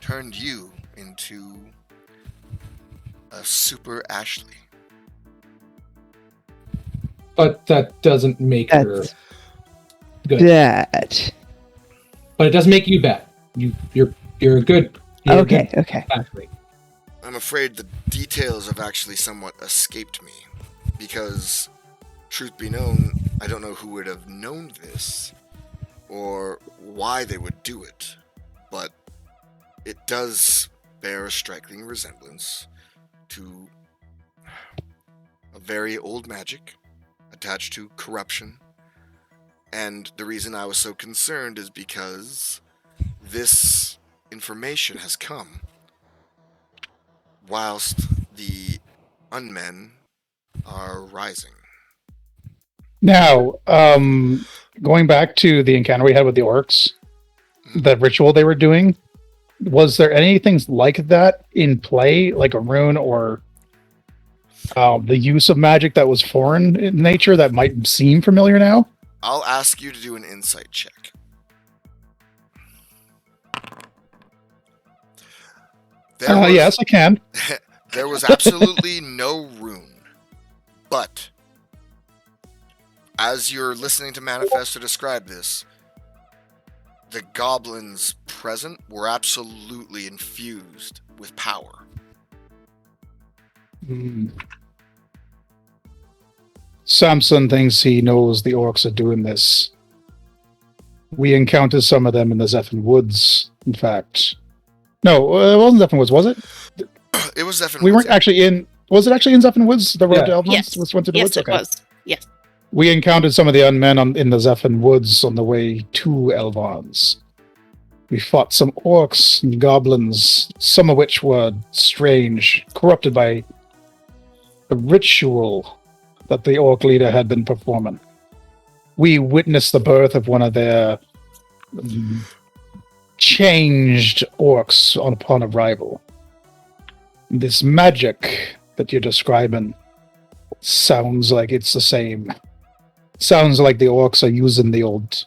turned you into a super Ashley. But that doesn't make her That's good. that. But it does make you bad. You're a good. Okay, okay. Ashley. I'm afraid the details have actually somewhat escaped me, because, truth be known, I don't know who would have known this, or why they would do it, but it does bear a striking resemblance to a very old magic attached to corruption. And the reason I was so concerned is because this information has come whilst the unmen are rising. Now, going back to the encounter we had with the orcs, the ritual they were doing, was there anything like that in play, like a rune or the use of magic that was foreign in nature that might seem familiar now? I'll ask you to do an insight check. Yes, I can. There was absolutely no rune, but as you're listening to Manifesto describe this, the goblins present were absolutely infused with power. Samson thinks he knows the orcs are doing this. We encountered some of them in the Zephyr Woods, in fact. No, it wasn't Zephyr Woods, was it? It was Zephyr We Woods. weren't actually in... Was it actually in Zephyr Woods? The road Yeah. to Elrond? Yes. Went through the Yes, woods? it Okay. was. Yes. We encountered some of the unmen in the Zephyr Woods on the way to Elvons. We fought some orcs and goblins, some of which were strange, corrupted by the ritual that the orc leader had been performing. We witnessed the birth of one of their changed orcs upon arrival. This magic that you're describing sounds like it's the same. Sounds like the orcs are using the old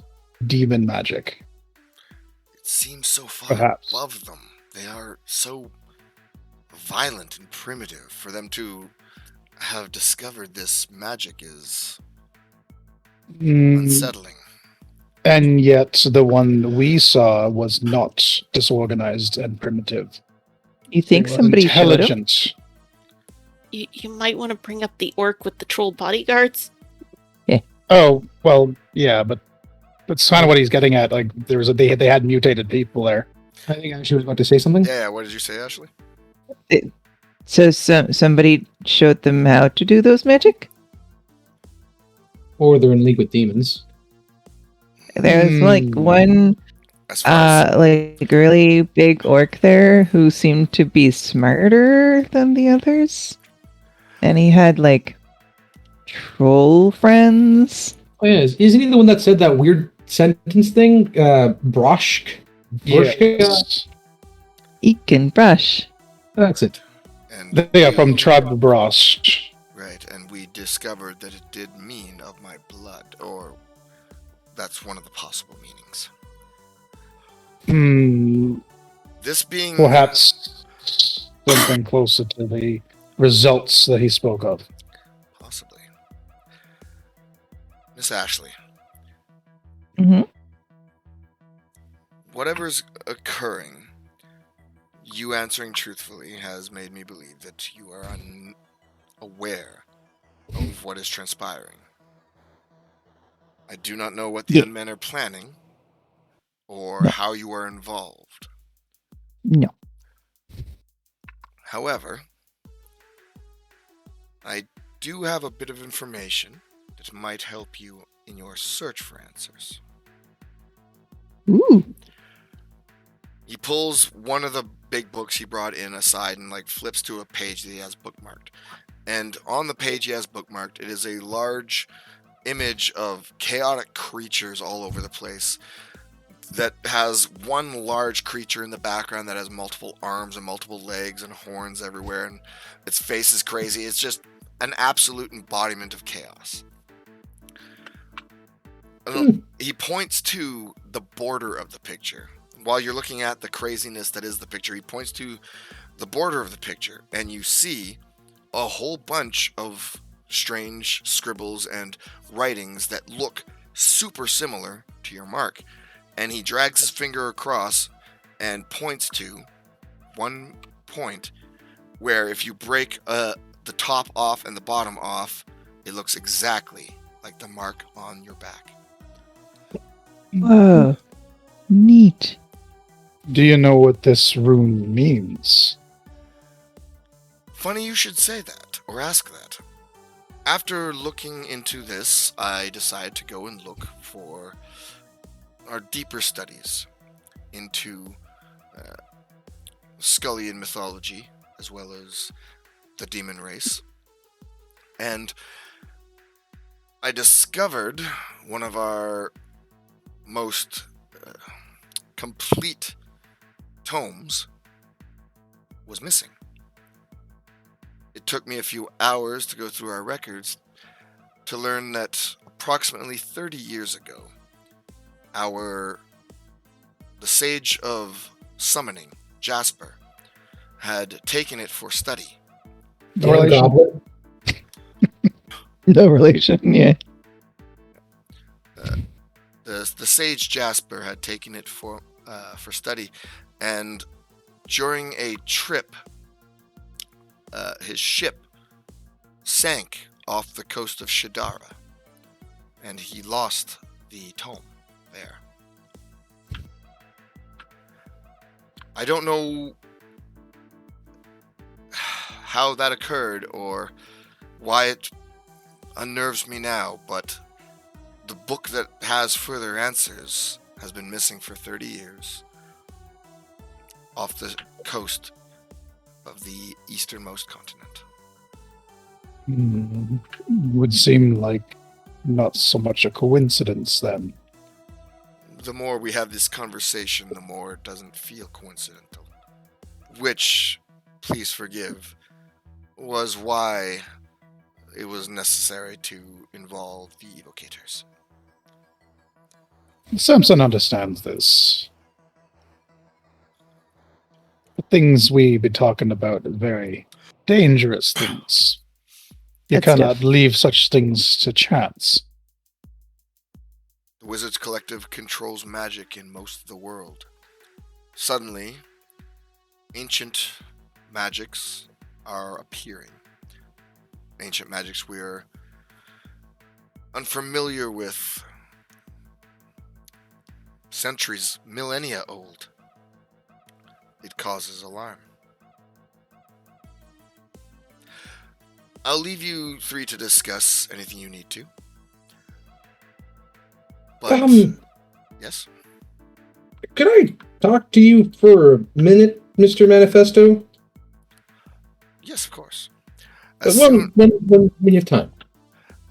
demon magic. It seems so far Perhaps. above them. They are so violent and primitive. For them to have discovered this magic is unsettling. And yet the one we saw was not disorganized and primitive. You think They were somebody showed up? intelligent. You might want to bring up the orc with the troll bodyguards. Oh, well, yeah, but that's kind of what he's getting at. Like, they had mutated people there. I think Ashley was about to say something. Yeah, what did you say, Ashley? So somebody showed them how to do those magic? Or they're in league with demons. There's like one As far as like really big orc there who seemed to be smarter than the others. And he had like troll friends. Oh yeah, isn't he the one that said that weird sentence thing? Broshk? Yes. Eek and brush. That's it. and They are from you- Tribe of Brost. Right, and we discovered that it did mean of my blood, or that's one of the possible meanings. This being Perhaps something closer to the results that he spoke of. possibly. Miss Ashley, Mhm. whatever's occurring, you answering truthfully has made me believe that you are unaware of what is transpiring. I do not know what the Yeah. unmen are planning, or how you are involved. No. However, I do have a bit of information that might help you in your search for answers. Ooh. He pulls one of the big books he brought in aside and like flips to a page that he has bookmarked. And on the page he has bookmarked, it is a large image of chaotic creatures all over the place that has one large creature in the background that has multiple arms and multiple legs and horns everywhere, and its face is crazy. It's just an absolute embodiment of chaos. And he points to the border of the picture. While you're looking at the craziness that is the picture, he points to the border of the picture, and you see a whole bunch of strange scribbles and writings that look super similar to your mark. And he drags his finger across and points to one point where if you break the top off and the bottom off, it looks exactly like the mark on your back. Whoa. Neat. Do you know what this rune means? Funny you should say that, or ask that. After looking into this, I decided to go and look for our deeper studies into Scullian mythology, as well as the demon race. And I discovered one of our most complete tomes was missing. It took me a few hours to go through our records to learn that approximately 30 years ago, the Sage of Summoning, Jasper, had taken it for study. No relation. Goblin. No relation, yeah. The Sage Jasper had taken it for study, and during a trip, his ship sank off the coast of Shadara, and he lost the tome there. I don't know how that occurred or why it unnerves me now, but the book that has further answers has been missing for 30 years off the coast of the easternmost continent. Would seem like not so much a coincidence then. The more we have this conversation, the more it doesn't feel coincidental. Which, please forgive, was why it was necessary to involve the evocators. Samson understands this. The things we be talking about are very dangerous things. You That's cannot def- leave such things to chance. The Wizards Collective controls magic in most of the world. Suddenly, ancient magics are appearing. Ancient magics we're unfamiliar with, centuries, millennia old. It causes alarm. I'll leave you three to discuss anything you need to. But, yes? Could I talk to you for a minute, Mr. Manifesto? Yes, of course. When you have time.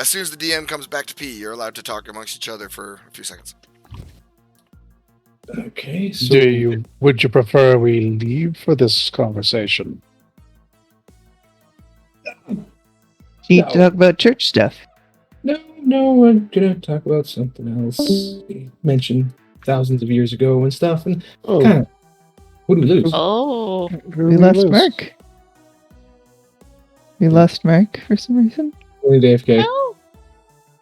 As soon as the DM comes back to P, you're allowed to talk amongst each other for a few seconds. Okay, so... Would you prefer we leave for this conversation? Need to talk about church stuff. No, we're gonna talk about something else. We mentioned thousands of years ago and stuff, and kind of... What did we lose? Oh. We lost Mark. We lost Mark for some reason. Only AFK. No.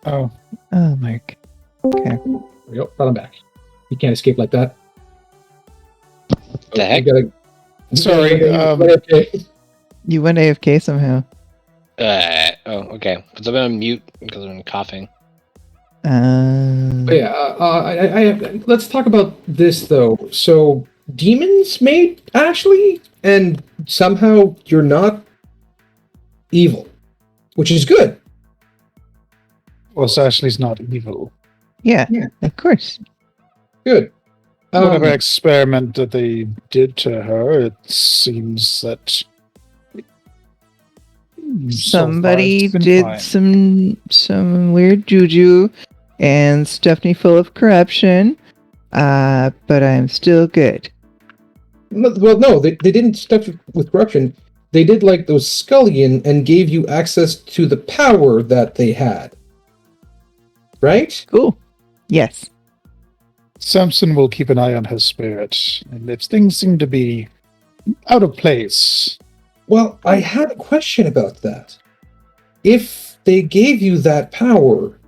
Oh, Oh, Mark. Okay. There we go, brought him back. He can't escape like that. The heck? sorry. AFK. You went AFK somehow. Okay. Because I've been on mute because I've been coughing. But yeah, let's talk about this though. So, demons made Ashley, and somehow you're not evil, which is good. Well, Ashley's not evil. Yeah, of course. Good. Whatever experiment that they did to her, it seems that Somebody so far it's been did fine. some weird juju and stuffed me full of corruption. But I'm still good. Well, no, they didn't stuff you with corruption. They did like those Scullion and gave you access to the power that they had. Right? Cool. Yes. Samson will keep an eye on his spirit, and if things seem to be out of place, Well, I had a question about that. If they gave you that power,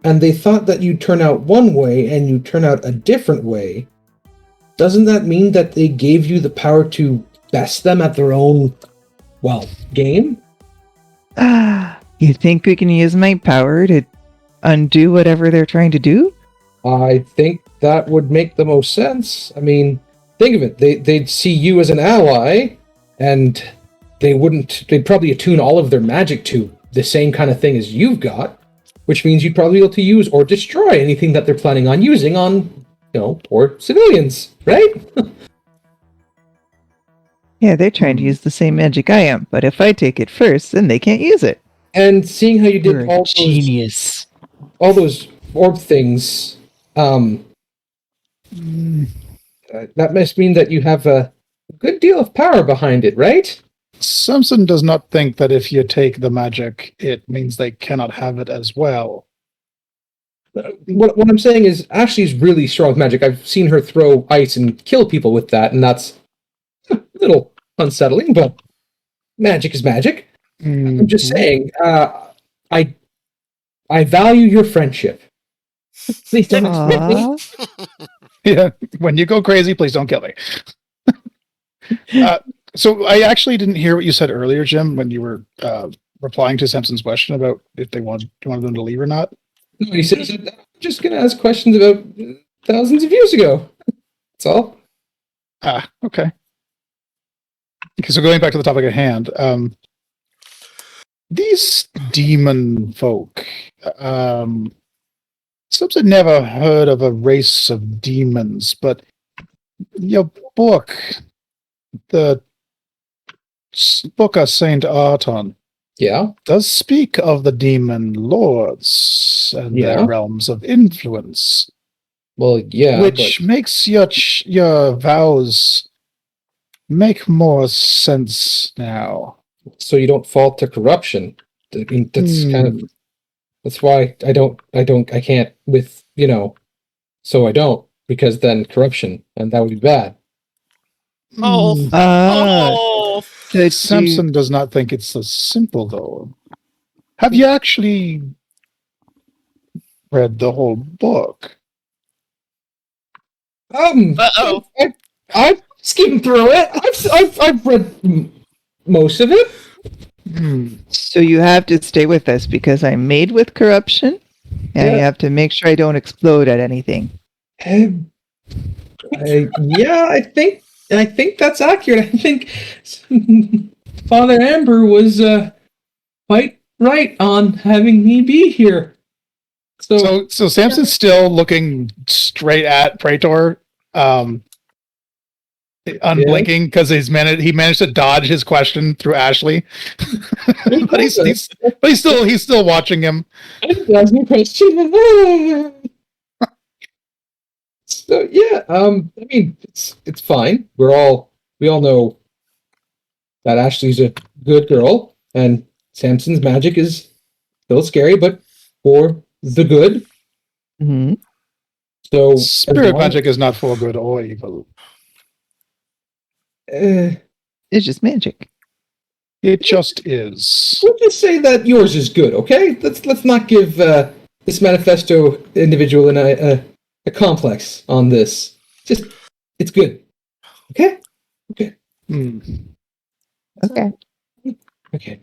and they thought that you'd turn out one way and you turn out a different way, doesn't that mean that they gave you the power to best them at their own game. You think we can use my power to undo whatever they're trying to do? I think that would make the most sense. I mean, think of it. They'd see you as an ally, and they'd probably attune all of their magic to the same kind of thing as you've got, which means you'd probably be able to use or destroy anything that they're planning on using on, poor civilians, right? Yeah, they're trying to use the same magic I am, but if I take it first, then they can't use it. And seeing how you You're did a genius. all those orb things, that must mean that you have a good deal of power behind it, right? Samson does not think that if you take the magic, it means they cannot have it as well. What I'm saying is, Ashley's really strong with magic. I've seen her throw ice and kill people with that, and that's a little unsettling, but magic is magic. I'm just saying, I value your friendship. Please don't expect me. Aw. Yeah, when you go crazy, please don't kill me. So I actually didn't hear what you said earlier, Jim, when you were replying to Samson's question about if they wanted them to leave or not. No, he said, I'm just going to ask questions about thousands of years ago. That's all. Okay. Okay, so going back to the topic at hand, these demon folk, Samson never heard of a race of demons, but your book, the book of Saint Arton, Yeah. does speak of the demon lords and Yeah. their realms of influence, Well, yeah. which makes your vows make more sense now. So you don't fall to corruption. I mean, that's kind of, that's why I can't with, so I don't, because then corruption, and that would be bad. Oh. Oh. So Samson does not think it's so simple, though. Have you actually read the whole book? Uh-oh. I've skimmed through it. I've read most of it. So you have to stay with us because I'm made with corruption, and you Yeah. have to make sure I don't explode at anything. Yeah, I think that's accurate. I think Father Amber was quite right on having me be here. So So Samson's still looking straight at Praetor, unblinking because he managed to dodge his question through Ashley, but he's still watching him. I didn't ask me a question. So yeah, I mean it's fine. We all know that Ashley's a good girl, and Samson's magic is still scary, but for the good. Mm-hmm. So Spirit magic is not for good or evil. It's just magic. It just is. We'll just say that yours is good, okay? Let's not give this manifesto individual a complex on this. Just it's good, okay? Okay. Okay. Okay.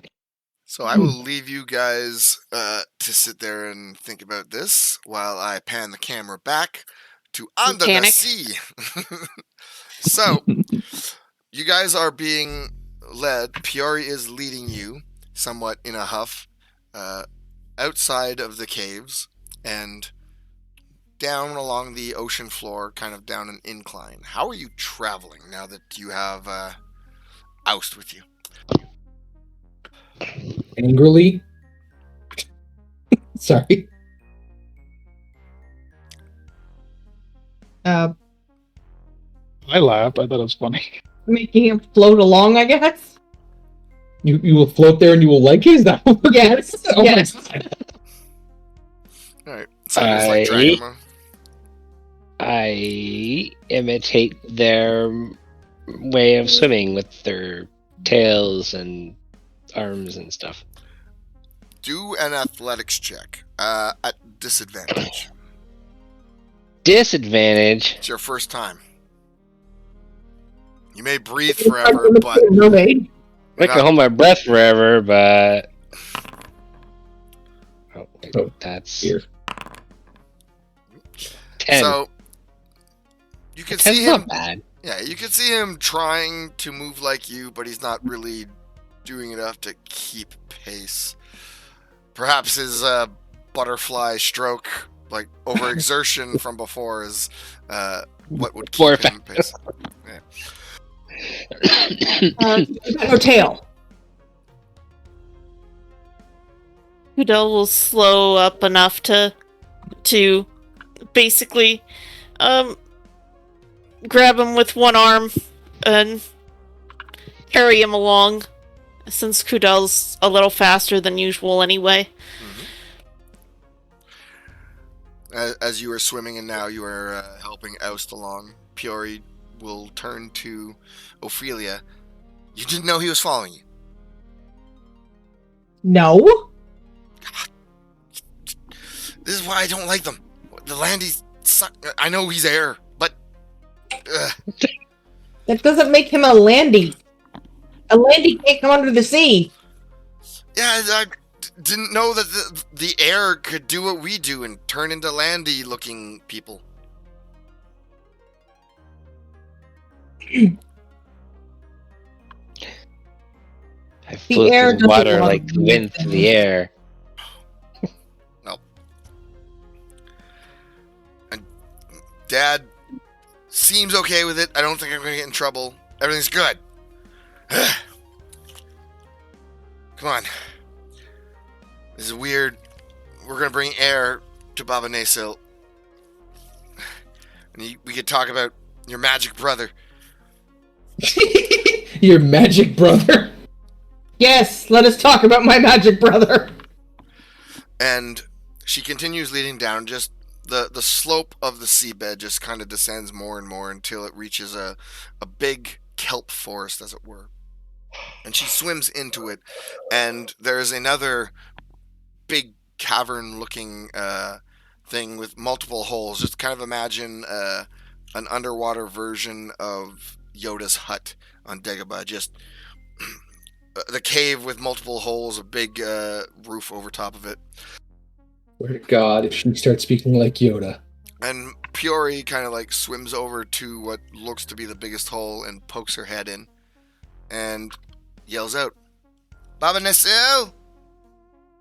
So I will leave you guys to sit there and think about this while I pan the camera back to Under the Mechanic. Sea. So you guys are being led. Piori is leading you, somewhat in a huff, outside of the caves and down along the ocean floor, kind of down an incline. How are you traveling now that you have Aust with you? Angrily. Sorry. Uh, I laughed. I thought it was funny. making him float along, I guess. You will float there and you will like it? Is that what Yes. Oh my Yes. God. Alright, so it's like I- Dragon Ball. I imitate their way of swimming with their tails and arms and stuff. Do an athletics check at disadvantage. Disadvantage. It's your first time. You may breathe forever, but Mermaid. I can hold my breath forever, but that's Here. 10. So you can 10's see him. not bad. Yeah, you can see him trying to move like you, but he's not really doing enough to keep pace. Perhaps his butterfly stroke, like overexertion from before, is what would keep him pace. You got no tail. Cudele will slow up enough to basically grab him with one arm and carry him along, since Cudele's a little faster than usual anyway. As you are swimming and now you are helping Aust along, Piori will turn to Ophelia. You didn't know he was following you? No. This is why I don't like them. The landies suck. I know he's air, but... That doesn't make him a landy. A landy can't come under the sea. Yeah, I didn't know that the air could do what we do and turn into landy-looking people. I float air through the doesn't water want like the wind through the air. No. And Dad seems okay with it. I don't think I'm going to get in trouble. Everything's good. Come on. This is weird. We're going to bring air to Baba Naciil. And we could talk about your magic brother. Your magic brother? Yes, let us talk about my magic brother. And she continues leading down. Just the slope of the seabed just kind of descends more and more until it reaches a big kelp forest, as it were. And she swims into it, and there's another big cavern-looking thing with multiple holes. Just kind of imagine an underwater version of Yoda's hut on Dagobah. Just the cave with multiple holes, a big roof over top of it. Swear to God, if she starts speaking like Yoda. And Piori kind of like swims over to what looks to be the biggest hole and pokes her head in and yells out, "Baba Naciil!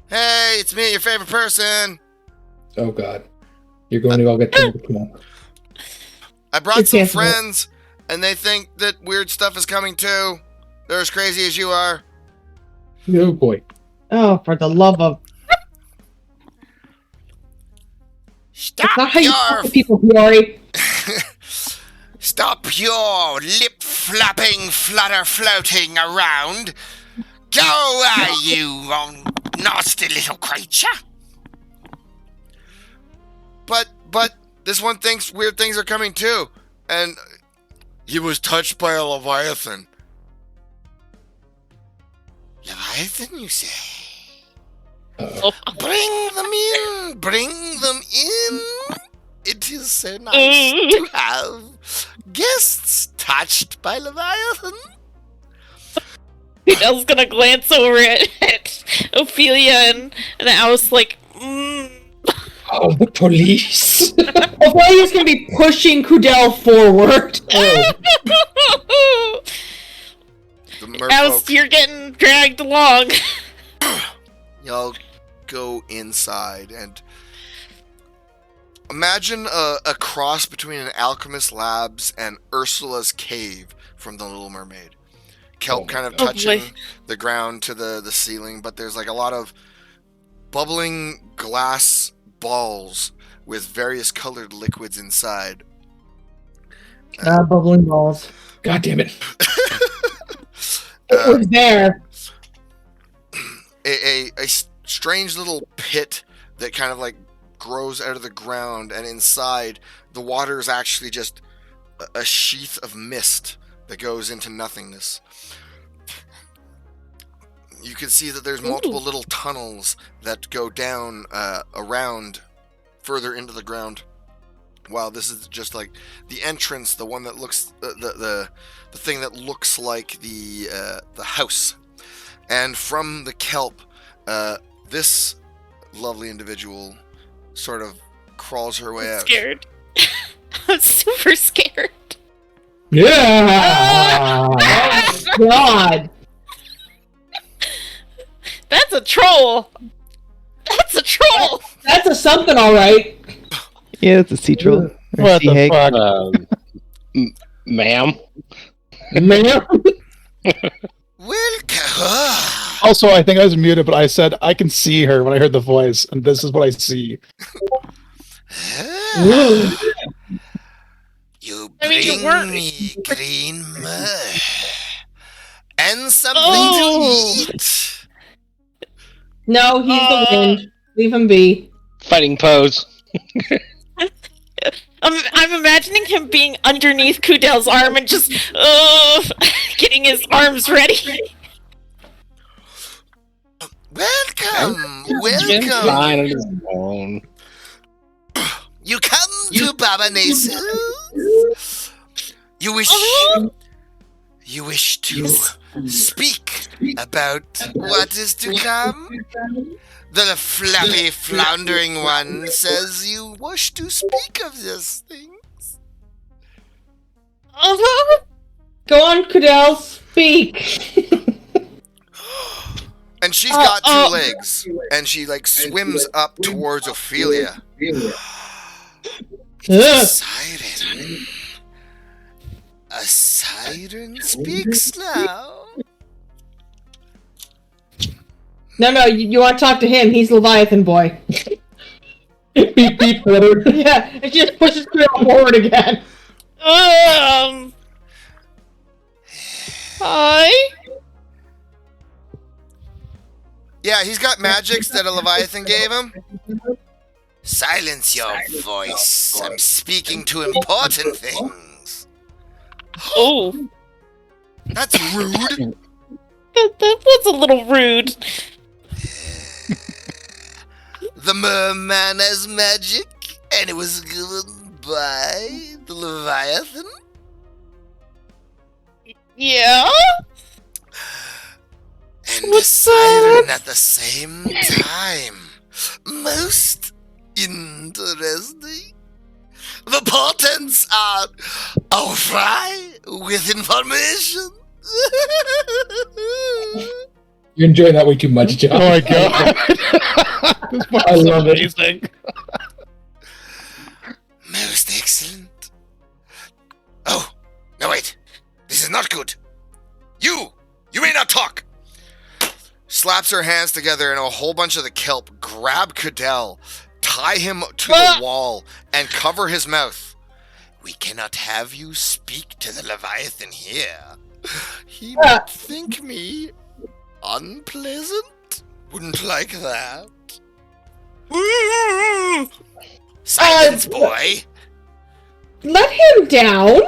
Hey, it's me, your favorite person! Oh God. You're going to all get turned to I brought It's some Anthony. friends, and they think that weird stuff is coming too. They're as crazy as you are." Oh boy. Oh, for the love of... Stop That's not how you talk your to people, Fiore. Stop your lip flapping, flutter floating around. Go away, you nasty little creature. But this one thinks weird things are coming too, and he was touched by a Leviathan. Leviathan, you say? Oh. Bring them in, bring them in. It is so nice to have guests touched by Leviathan. Cudele's gonna glance over at Ophelia and Aust like, Oh, the police. Ophelia's gonna be pushing Cudele forward. Oh. The Aust, merfolk, you're getting dragged along. y'all go inside and imagine a cross between an alchemist labs and Ursula's cave from The Little Mermaid. Kelp Oh my kind of God. touching boy. the ground to the ceiling, but there's like a lot of bubbling glass balls with various colored liquids inside. Bubbling balls. God damn it. It was there. A strange little pit that kind of like grows out of the ground, and inside the water is actually just a sheath of mist that goes into nothingness. You can see that there's multiple little tunnels that go down around further into the ground, while this is just like the entrance, the one that looks the thing that looks like the house And from the kelp, this lovely individual sort of crawls her way I'm out. scared. I'm super scared. Yeah. Oh, God. That's a troll. That's a troll. That's a something, all right. Yeah, it's a sea troll. Or What sea the hag. fuck? Ma'am. Man. Welcome. Also, I think I was muted, but I said I can see her when I heard the voice, and this is what I see. You I mean, you bring weren't- me green mud and something Oh. to eat. No, he's the wind. Leave him be. Fighting pose. I'm imagining him being underneath Cudele's arm and just getting his arms ready. Welcome, Jim's welcome. fine on his own. You come to Baba Naciil. You wish to speak about what is to come. The flappy, floundering one says you wish to speak of this thing. Go on, Cudele, speak. And she's got two legs, and she like swims up towards Ophelia. Ugh. Siren. A siren speaks now. No, you want to talk to him. He's Leviathan boy. Beep beep water. Yeah, it just pushes Cudele forward again. Hi. Yeah, he's got magics that a Leviathan gave him. Silence your voice. I'm speaking to important things. Oh, That's rude. that was a little rude. The merman has magic, and it was given by the Leviathan. Yeah. And the What's siren that? at the same time. Most interesting. The portents are fry with information. You're enjoying that way too much, John. Oh my god! This part I is love it. amazing. Most excellent. Oh, no wait. This is not good. You may not talk. Slaps her hands together and a whole bunch of the kelp grab Cudele, tie him to the wall, and cover his mouth. We cannot have you speak to the Leviathan here. He might think me unpleasant. Wouldn't like that. Silence, boy. Let him down.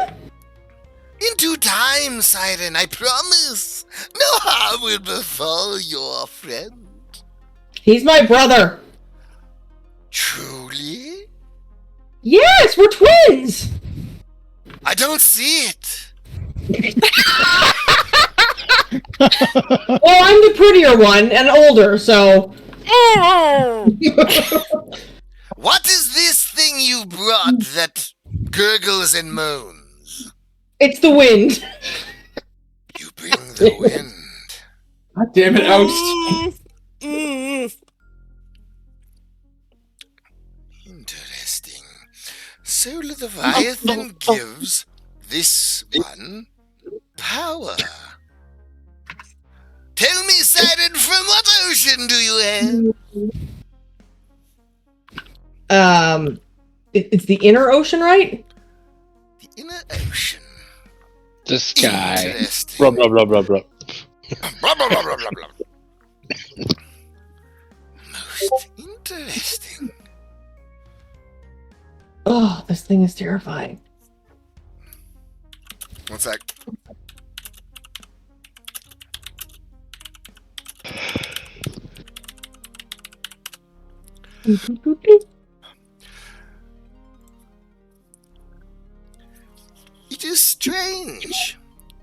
In due time, Siren, I promise. No harm will befall your friend. He's my brother. Truly? Yes, we're twins. I don't see it. Well, I'm the prettier one and older, so. What is this thing you brought that gurgles and moans? It's the wind. You bring the wind. God damn it, Aust. Interesting. So the Leviathan gives this one power. Tell me, Siren, from what ocean do you hail? It's the inner ocean, right? The inner ocean. The sky. Interesting. Blah blah blah blah blah. Blah, blah, blah, blah, blah, blah. Most interesting. Oh, this thing is terrifying. One sec. It is strange.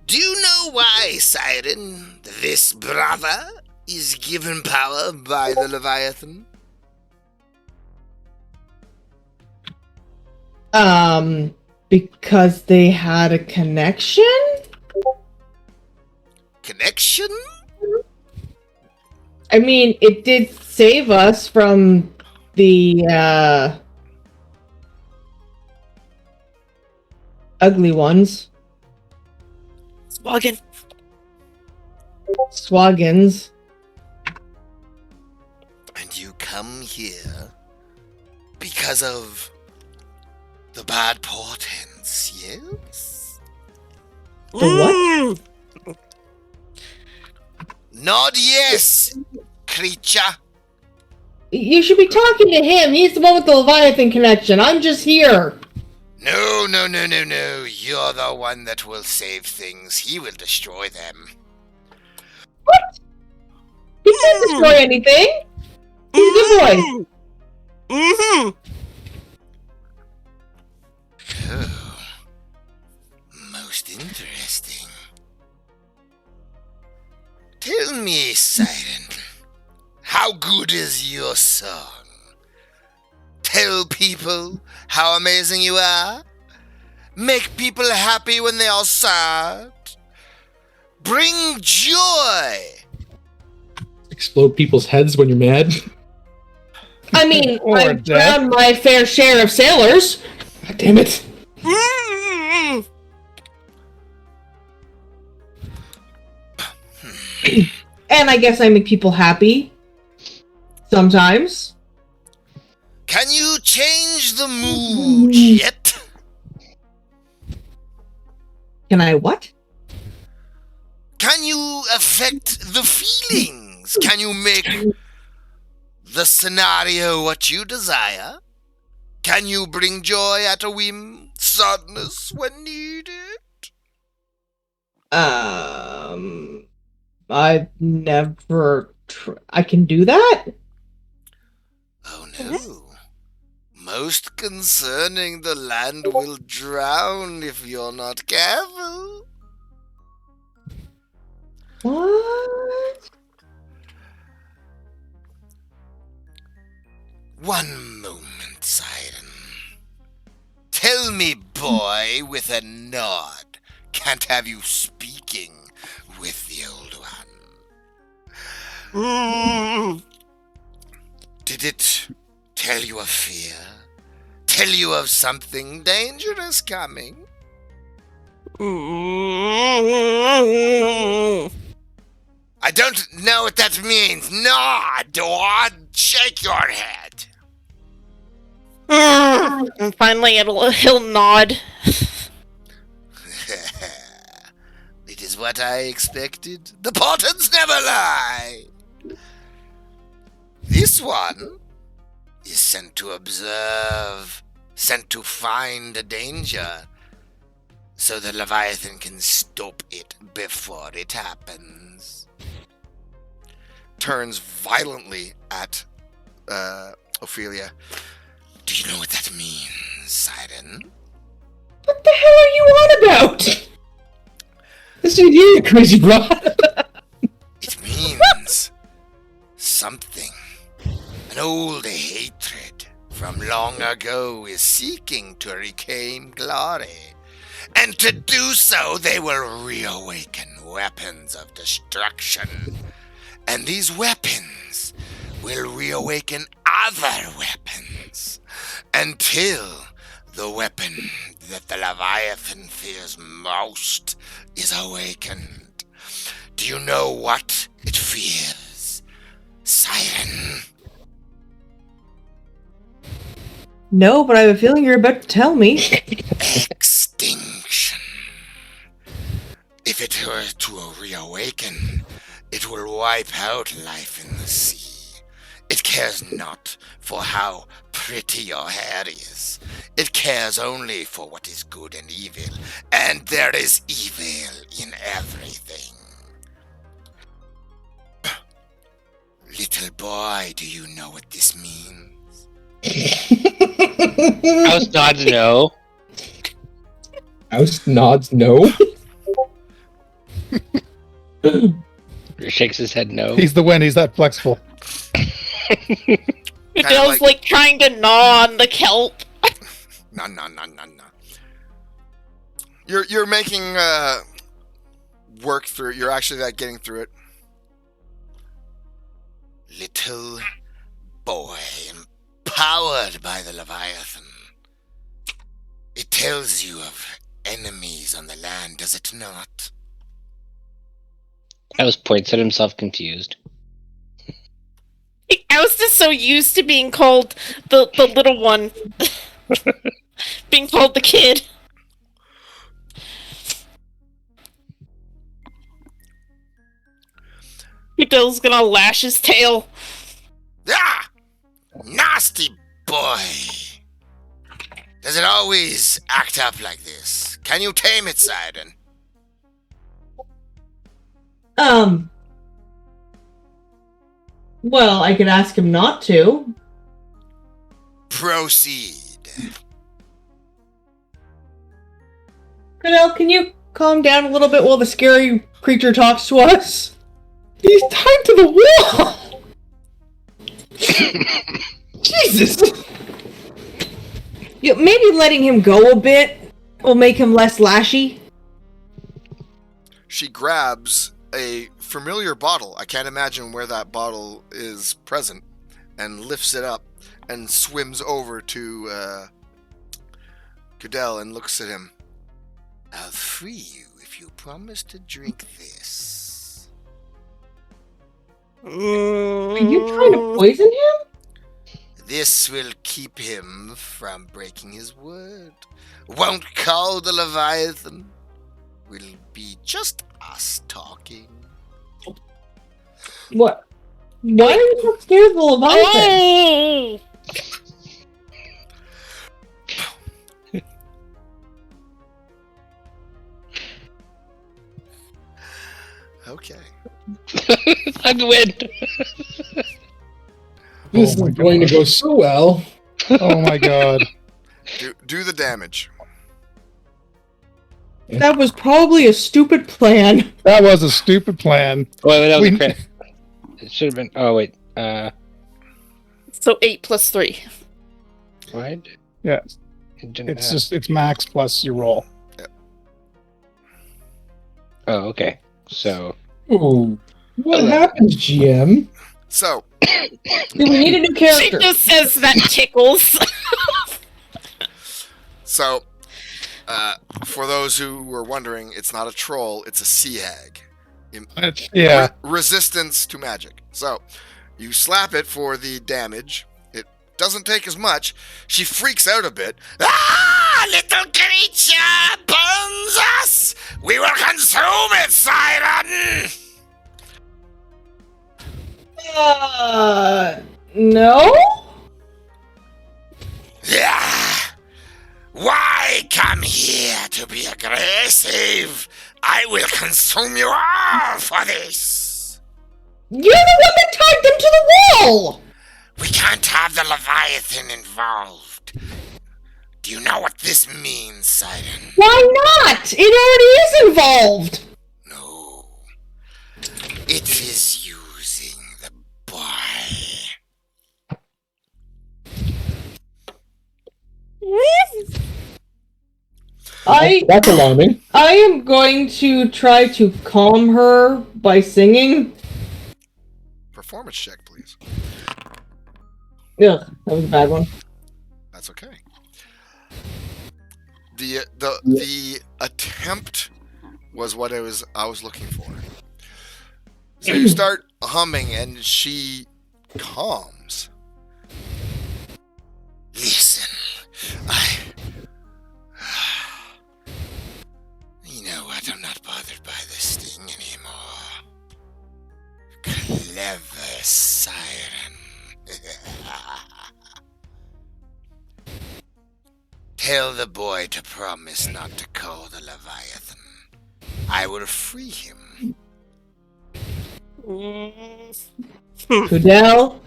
Do you know why, Siren, the This brother is given power by the Leviathan. Because they had a connection? Connection? I mean, it did save us from the, ugly ones. Swaggins. And you come here because of the bad portents, yes? The what? Nod yes, creature. You should be talking to him. He's the one with the Leviathan connection. I'm just here. No, no, no, no, no. You're the one that will save things. He will destroy them. What? He can't destroy anything. He's a good boy. Oh, most interesting. Tell me, Siren, how good is your song? Tell people how amazing you are? Make people happy when they are sad? Bring joy! Explode people's heads when you're mad. I mean, Or I've death. drowned my fair share of sailors. God damn it. And I guess I make people happy. Sometimes. Can you change the mood yet? Can I what? Can you affect the feelings? Can you make the scenario what you desire? Can you bring joy at a whim, sadness when needed? I've never. I can do that? Oh no. Most concerning, the land will drown if you're not careful. What? One moment, Siren. Tell me, boy, with a nod. Can't have you speaking with the old one. Did it tell you of fear? Tell you of something dangerous coming? I don't know what that means. Nod or shake your head. And finally, he'll nod. It is what I expected. The Portents never lie. This one is sent to observe, sent to find a danger, so the Leviathan can stop it before it happens. Turns violently at Ophelia. Do you know what that means, Siren? What the hell are you on about? Listen to you, crazy bro. It means something. An old hatred from long ago is seeking to reclaim glory. And to do so, they will reawaken weapons of destruction. And these weapons will reawaken other weapons until the weapon that the Leviathan fears most is awakened. Do you know what it fears, Siren? No, but I have a feeling you're about to tell me. Extinction. If it were to reawaken, it will wipe out life in the sea. It cares not for how pretty your hair is. It cares only for what is good and evil, and there is evil in everything. Little boy, do you know what this means? House nods no. House nods no. Shakes his head no. He's the wind. He's that flexible. Cudel's like trying to gnaw on the kelp. No. You're making work through. You're actually getting through it. Little boy, empowered by the Leviathan. It tells you of enemies on the land, does it not? Aust points at himself, confused. Aust is so used to being called the little one. Being called the kid. Cudel's gonna lash his tail. Ah! Nasty boy! Does it always act up like this? Can you tame it, Sidon? Well, I could ask him not to. Proceed. Cudele, can you calm down a little bit while the scary creature talks to us? He's tied to the wall! Jesus! Yeah, maybe letting him go a bit will make him less lashy. She grabs a familiar bottle. I can't imagine where that bottle is present, and lifts it up and swims over to Cudele and looks at him. I'll free you if you promise to drink this. Are you trying to poison him? This will keep him from breaking his word. Won't call the Leviathan. Will be just us talking. What? Why are you so scared of the Leviathan? Okay. I'm the wind. This isn't going to go so well. Oh my god. Do the damage. That was probably a stupid plan. That was a stupid plan. Wait, that was We- a crit. It should have been. Oh wait. So 8 plus 3. What? Yeah. It didn't It's have- just it's max plus your roll. Oh, okay. So Ooh. What happens, GM? So, We need a new She character. just says that tickles. So, for those who were wondering, it's not a troll, it's a Sea Hag. Yeah. Resistance to magic. So, you slap it for the damage. It doesn't take as much. She freaks out a bit. Ah! Little creature burns us! We will consume it, Siren! No? Yeah. Why come here to be aggressive? I will consume you all for this. You're the one that tied them to the wall! We can't have the Leviathan involved. Do you know what this means, Sidon? Why not? It already is involved! No. It is using the boy. That's alarming. I am going to try to calm her by singing. Performance check, please. Ugh, that was a bad one. That's okay. The attempt was what I was looking for. So you start humming and she calms. Listen, you know what, I'm not bothered by this thing anymore. Clever siren. Tell the boy to promise not to call the Leviathan. I will free him. Cudele,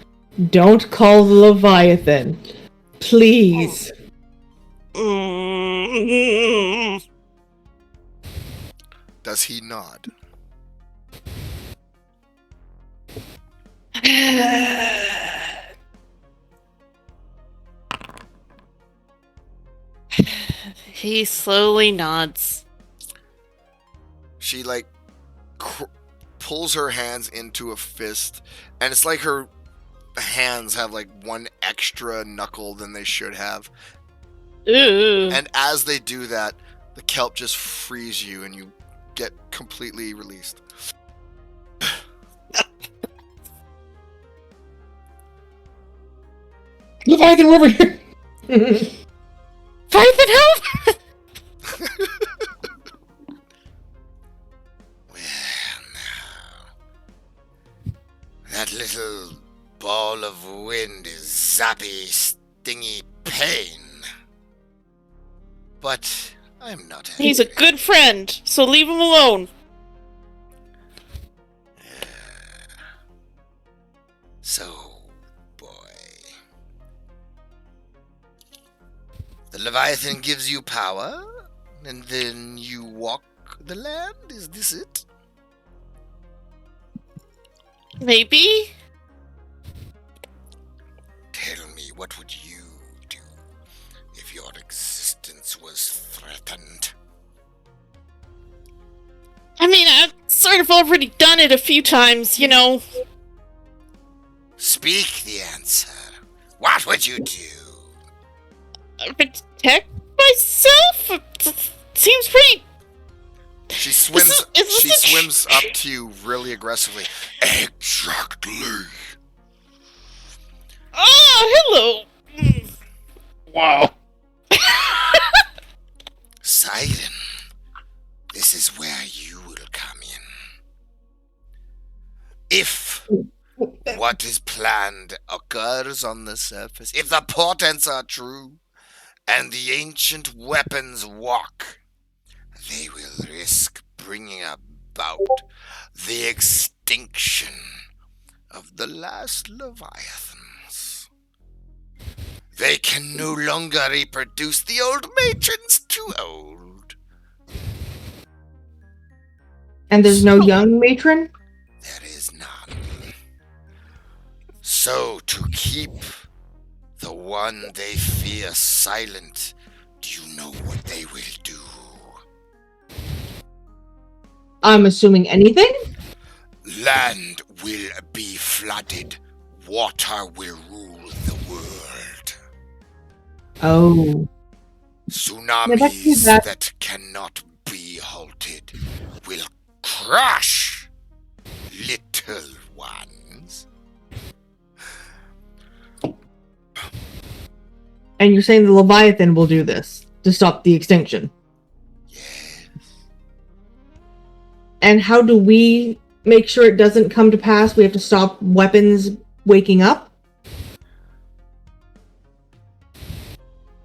don't call the Leviathan. Please. Does he nod? He slowly nods. She like pulls her hands into a fist, and it's like her hands have like one extra knuckle than they should have. Ooh. And as they do that, the kelp just frees you and you get completely released. Leviathan, we're over here! Python, help! Well, now. That little ball of wind is zappy, stingy pain. But I'm not angry. He's a good friend, so leave him alone. So, boy. The Leviathan gives you power, and then you walk the land? Is this it? Maybe? Tell me, what would you do if your existence was threatened? I mean, I've sort of already done it a few times, you know. Speak the answer. What would you do? Protect myself? Seems pretty... She swims. Is this She a swims up to you really aggressively. Exactly. Oh, hello. Wow. Sidon, this is where you will come in. If what is planned occurs on the surface, if the portents are true, and the ancient weapons walk, they will risk bringing about the extinction of the last Leviathans. They can no longer reproduce. The old matron's too old. And there's no young matron? There is none. So, to keep the one they fear silent, do you know what they will do? I'm assuming anything? Land will be flooded. Water will rule the world. Oh. Tsunamis that- that cannot be halted will crush little ones. And you're saying the Leviathan will do this to stop the extinction? Yes. And how do we make sure it doesn't come to pass? We have to stop weapons waking up?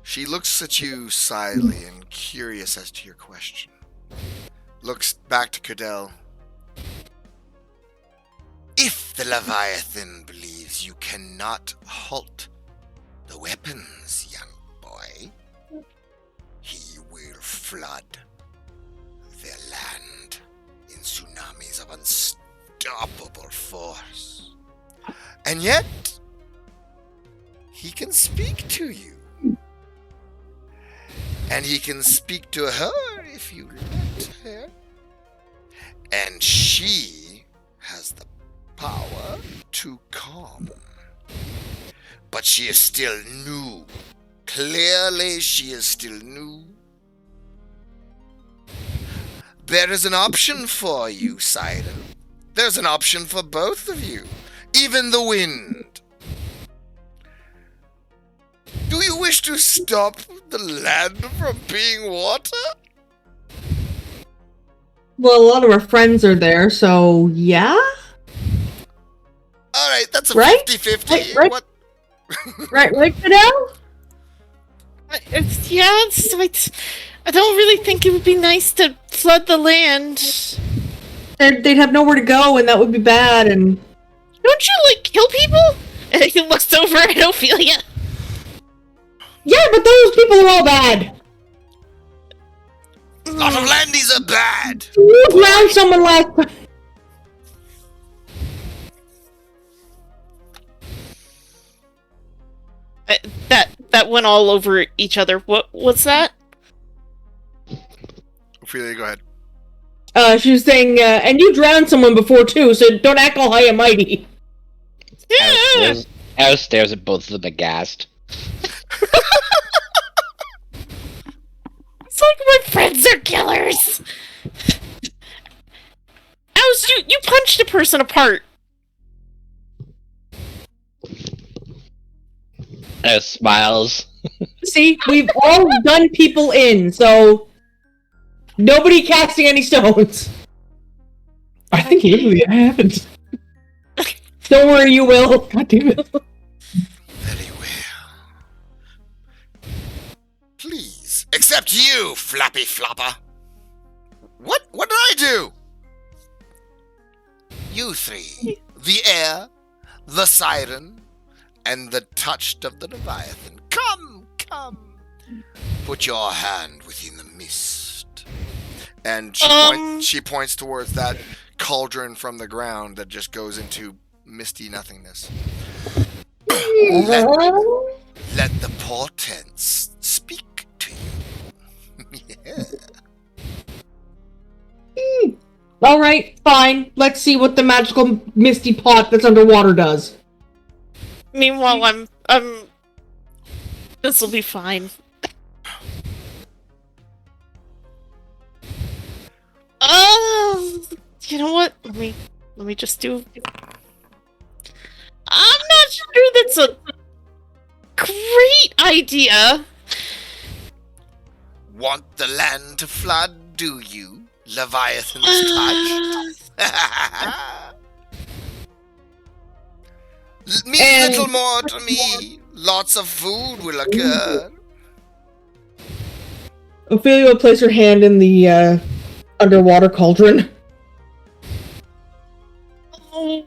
She looks at you slyly and curious as to your question. Looks back to Cudele. If the Leviathan believes you cannot halt the weapons, young boy, he will flood their land in tsunamis of unstoppable force. And yet, he can speak to you. And he can speak to her if you let her. And she has the power to calm. But she is still new. Clearly, she is still new. There is an option for you, Sidon. There's an option for both of you. Even the wind. Do you wish to stop the land from being water? Well, a lot of our friends are there, so yeah? Alright, that's a Right? 50-50. Right. What? Right, Fidel? I don't really think it would be nice to flood the land. They'd have nowhere to go, and that would be bad, and... Don't you, like, kill people? And he looks over at Ophelia. Yeah, but those people are all bad! A lot of landies are bad. You drowned someone last time! That went all over each other. What was that? Ophelia, go ahead. She was saying, and you drowned someone before too, so don't act all high and mighty. Alice stares at both of them aghast. It's like my friends are killers. Oust, you punched a person apart. Alice smiles. See, we've all done people in, so nobody casting any stones. I think literally I haven't. Don't worry, you will. God damn it. Very well. Please, except you, Flappy Flopper. What did I do? You three, the air, the siren, and the touch of the Leviathan. Come. Put your hand within the mist. And she points towards that cauldron from the ground that just goes into misty nothingness. Let the portents speak to you. Yeah. Alright, fine. Let's see what the magical misty pot that's underwater does. Meanwhile, this'll be fine. You know what? Let me just do. I'm not sure that's a great idea. Want the land to flood, do you? Leviathan's touch? Mean little more to me. Lots of food will occur. Ophelia will place her hand in the underwater cauldron. Oh.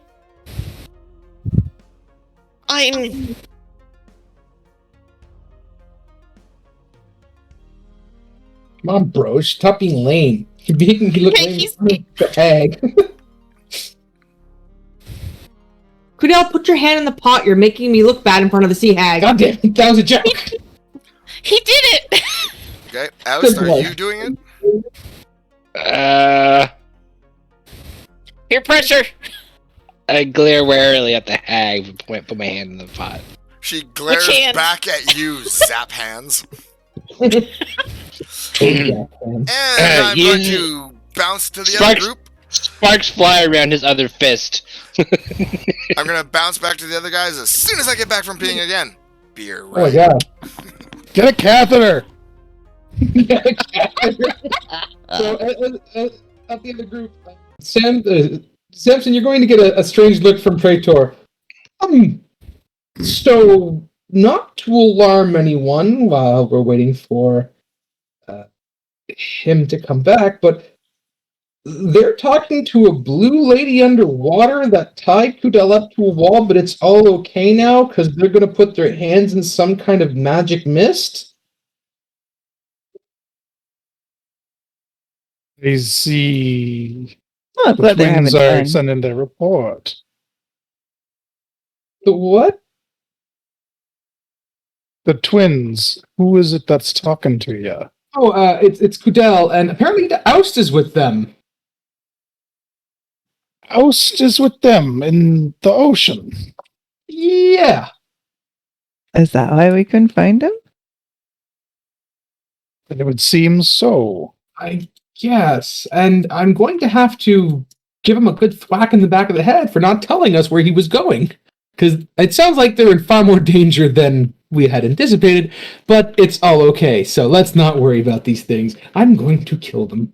Come on, bro. Stop being lame. You're making me look lame. The egg. Cudele, put your hand in the pot. You're making me look bad in front of the Sea Hag. God damn it. That was a joke. He did it! Okay, Aust, are you doing it? Peer pressure! I glare warily at the hag, but put my hand in the pot. She glares back at you, Zap Hands. Yeah, And I'm going to bounce to the other group. Sparks fly around his other fist. I'm going to bounce back to the other guys as soon as I get back from peeing again. Beer, Oh my right? god. Get a catheter! So, at the other group, Samson, you're going to get a strange look from Praetor. So, not to alarm anyone while we're waiting for him to come back, but they're talking to a blue lady underwater that tied Cudele up to a wall, but it's all okay now because they're going to put their hands in some kind of magic mist. I see. Oh, The glad they're having twins are fun. sending their report. The what? The twins. Who is it that's talking to you? Oh, it's Cudele, and apparently the Aust is with them. Oust is with them in the ocean. Yeah. Is that why we couldn't find him? And it would seem so. I guess. And I'm going to have to give him a good thwack in the back of the head for not telling us where he was going. Because it sounds like they're in far more danger than we had anticipated, but it's all okay. So let's not worry about these things. I'm going to kill them.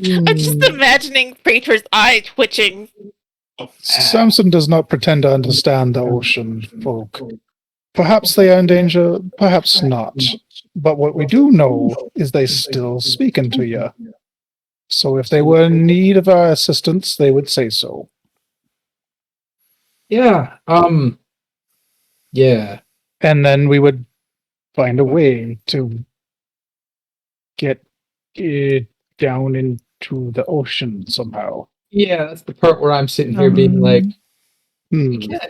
I'm just imagining Praetor's eye twitching. Samson does not pretend to understand the ocean folk. Perhaps they are in danger, perhaps not. But what we do know is they still speaking to you. So if they were in need of our assistance, they would say so. Yeah. Yeah. And then we would find a way to get it down into the ocean somehow. Yeah, that's the part where I'm sitting here being like, Hmm. okay.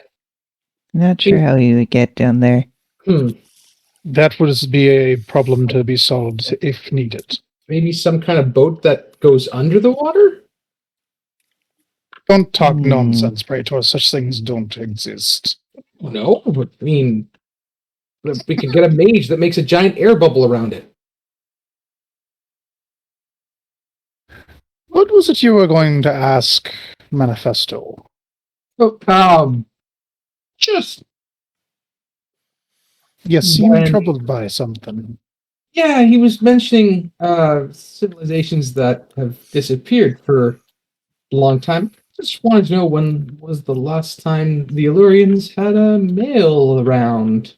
Not sure how you would get down there. That would be a problem to be solved if needed. Maybe some kind of boat that goes under the water? Don't talk Hmm. nonsense, Praetor. Such things don't exist. No, but I mean, we could get a mage that makes a giant air bubble around it. What was it you were going to ask Manifesto? Oh, just You seem When- troubled by something. yeah, he was mentioning civilizations that have disappeared for a long time. Just wanted to know when was the last time the Illurians had a male around.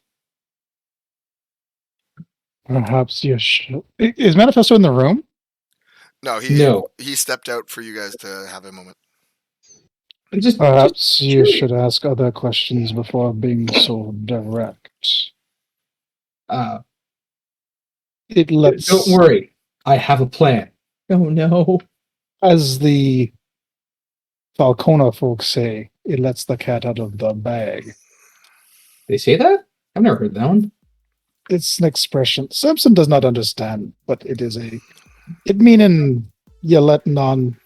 Perhaps you should. Is Manifesto in the room? No, No. he stepped out for you guys to have a moment. Just Perhaps you curious. should ask other questions before being so direct. It lets, Don't worry, I have a plan. Oh no. as the Falcona folks say, it lets the cat out of the bag. They say that? I've never heard that one. It's an expression Samson does not understand, but it is it meaning you're letting on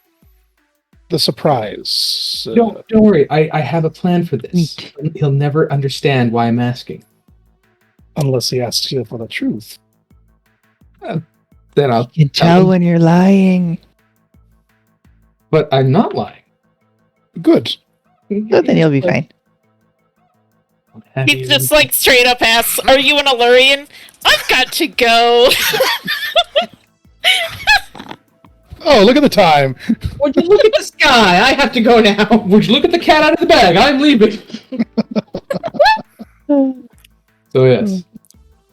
the surprise. Don't worry, I have a plan for this. He'll never understand why I'm asking. Unless he asks you for the truth. Then I'll You can tell when you're lying. But I'm not lying. Good. So then you'll be fine. He just like straight up asks, "Are you an Illurian?" I've got to go. Oh, look at the time. Would you look at the sky? I have to go now. Would you look at the cat out of the bag? I'm leaving. So yes.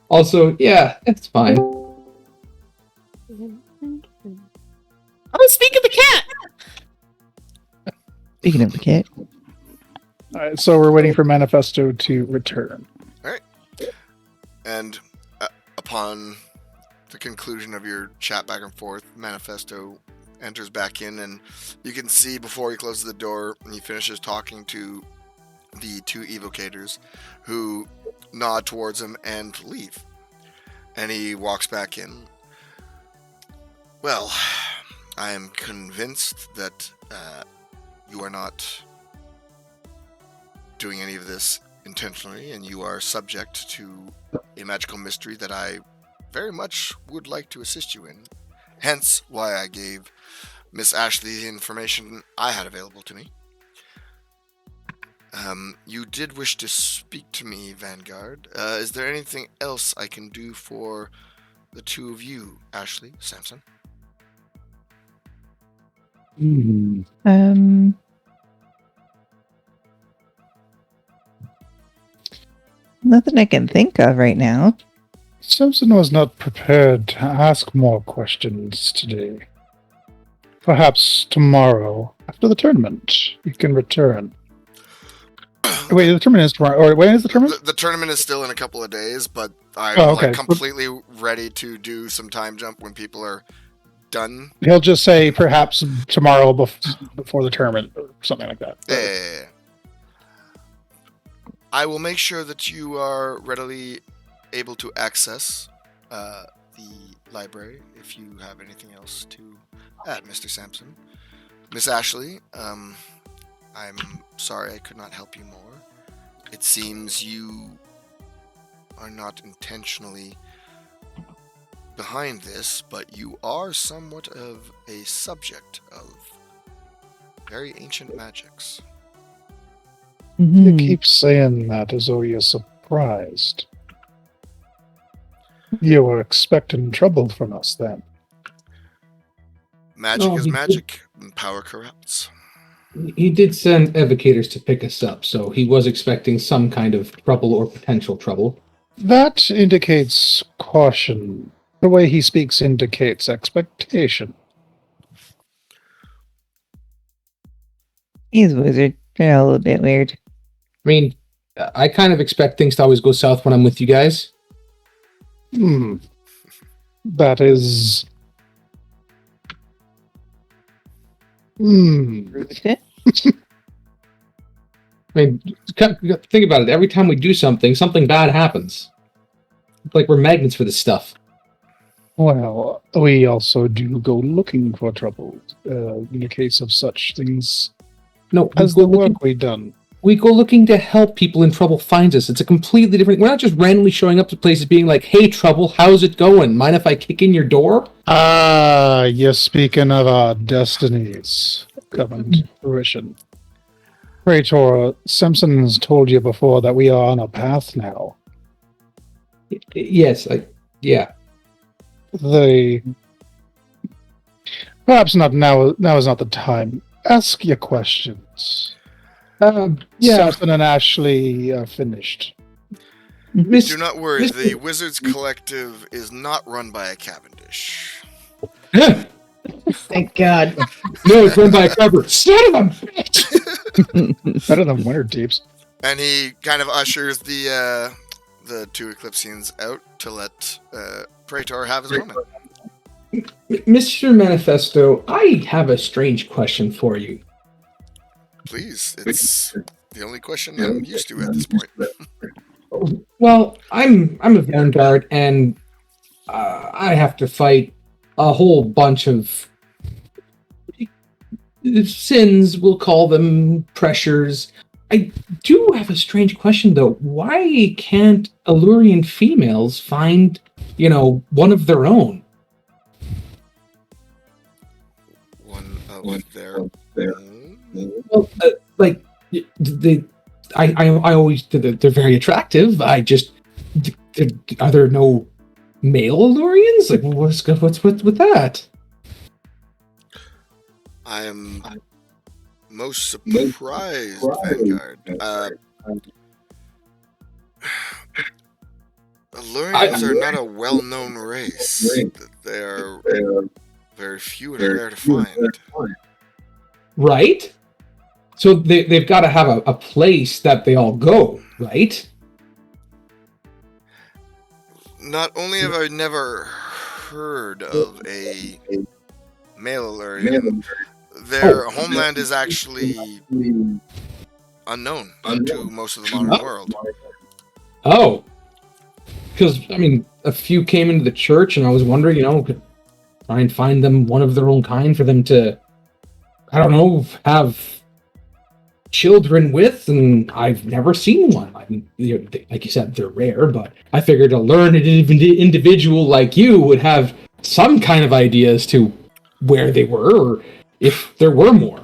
Also, yeah, it's fine. Oh, speak of the cat. Speaking of the cat. All right, so we're waiting for Manifesto to return. And upon the conclusion of your chat back and forth, Manifesto enters back in, and you can see before he closes the door, and he finishes talking to the two evocators, who nod towards him and leave. And he walks back in. Well, I am convinced that you are not doing any of this intentionally, and you are subject to a magical mystery that I very much would like to assist you in. Hence why I gave Miss Ashley the information I had available to me. You did wish to speak to me, Vanguard. Is there anything else I can do for the two of you, Ashley, Samson? Nothing I can think of right now. Samson was not prepared to ask more questions today. Perhaps tomorrow, after the tournament, you can return. Wait, the tournament is tomorrow. Or when is the tournament? The tournament is still in a couple of days, but I'm like completely ready to do some time jump when people are done. He'll just say perhaps tomorrow before the tournament or something like that. Yeah. I will make sure that you are readily able to access the library if you have anything else to add, Mr. Samson. Miss Ashley, I'm sorry I could not help you more. It seems you are not intentionally behind this, but you are somewhat of a subject of very ancient magics. You keep saying that as though you're surprised. You were expecting trouble from us then. Magic No, is he magic, and power corrupts. He did send evocators to pick us up, so he was expecting some kind of trouble or potential trouble. That indicates caution. The way he speaks indicates expectation. He's a wizard. They're a little bit weird. I mean, I kind of expect things to always go south when I'm with you guys. That is... I mean, think about it. Every time we do something, something bad happens. It's like we're magnets for this stuff. Well, we also do go looking for trouble in the case of such things No, as the work we've done. we go looking to help people in trouble find us. It's a completely different. We're not just randomly showing up to places being like, "Hey, trouble, how's it going? Mind if I kick in your door?" Ah, you're speaking of our destinies coming to fruition. Praetor, Samson has told you before that we are on a path now. Yes, yeah. Perhaps not now. Now is not the time. Ask your questions. Yeah. Samson and Ashley are finished. Do not worry, the Wizards Collective is not run by a Cavendish. Thank God. No, it's run by a cover. Son of a bitch! Better than Winter Deeps. And he kind of ushers the two Eclipsians out to let Praetor have his moment. Mr. Manifesto, I have a strange question for you. Please, it's the only question I'm used to at this point. Well, I'm a vanguard, and I have to fight a whole bunch of sins, we'll call them, pressures. I do have a strange question, though. Why can't Allurian females find, one of their own? One of their own? Well, I always, they're very attractive. Are there no male Allurians? Like, what's with that? I am most surprised, Vanguard. Allurians are not a well-known race. They are very few and rare to find. Right? So they've got to have a place that they all go, right? Not only have I never heard of a male Allurian, their homeland is actually unknown to most of the modern world. Oh. Because, a few came into the church, and I was wondering, could try and find them one of their own kind for them to, I don't know, have children with, and I've never seen one. Like you said, they're rare, but I figured a learned individual like you would have some kind of idea as to where they were, or if there were more.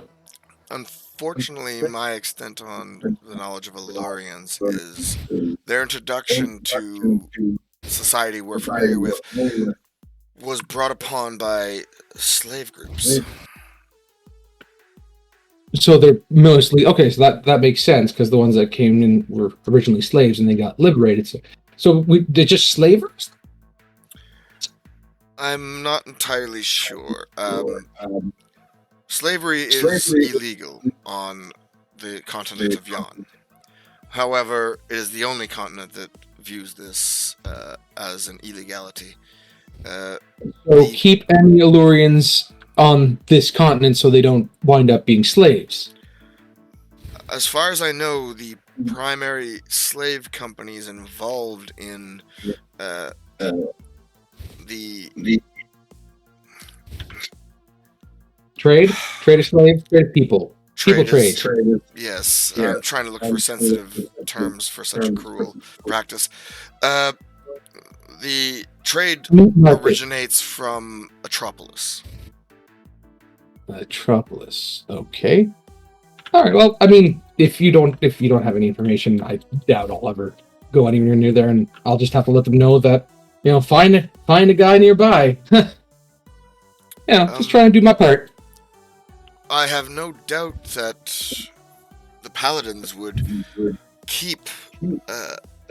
Unfortunately, my extent on the knowledge of Allurians is their introduction to society we're familiar with was brought upon by slave groups. So they're mostly okay. So that makes sense, because the ones that came in were originally slaves and they got liberated. So they're just slavers. I'm not entirely sure. Slavery is illegal on the continent of Yon. However, it is the only continent that views this as an illegality. So keep any Allurians on this continent so they don't wind up being slaves. As far as I know, the primary slave companies involved in the Trade of slaves, trade of people. People trade. Yes, I'm trying to look for sensitive terms for such a cruel practice. The trade originates from Atropolis. Atropolis. Okay. All right. Well, if you don't have any information, I doubt I'll ever go anywhere near there, and I'll just have to let them know that find a guy nearby. Just trying to do my part. I have no doubt that the Paladins would keep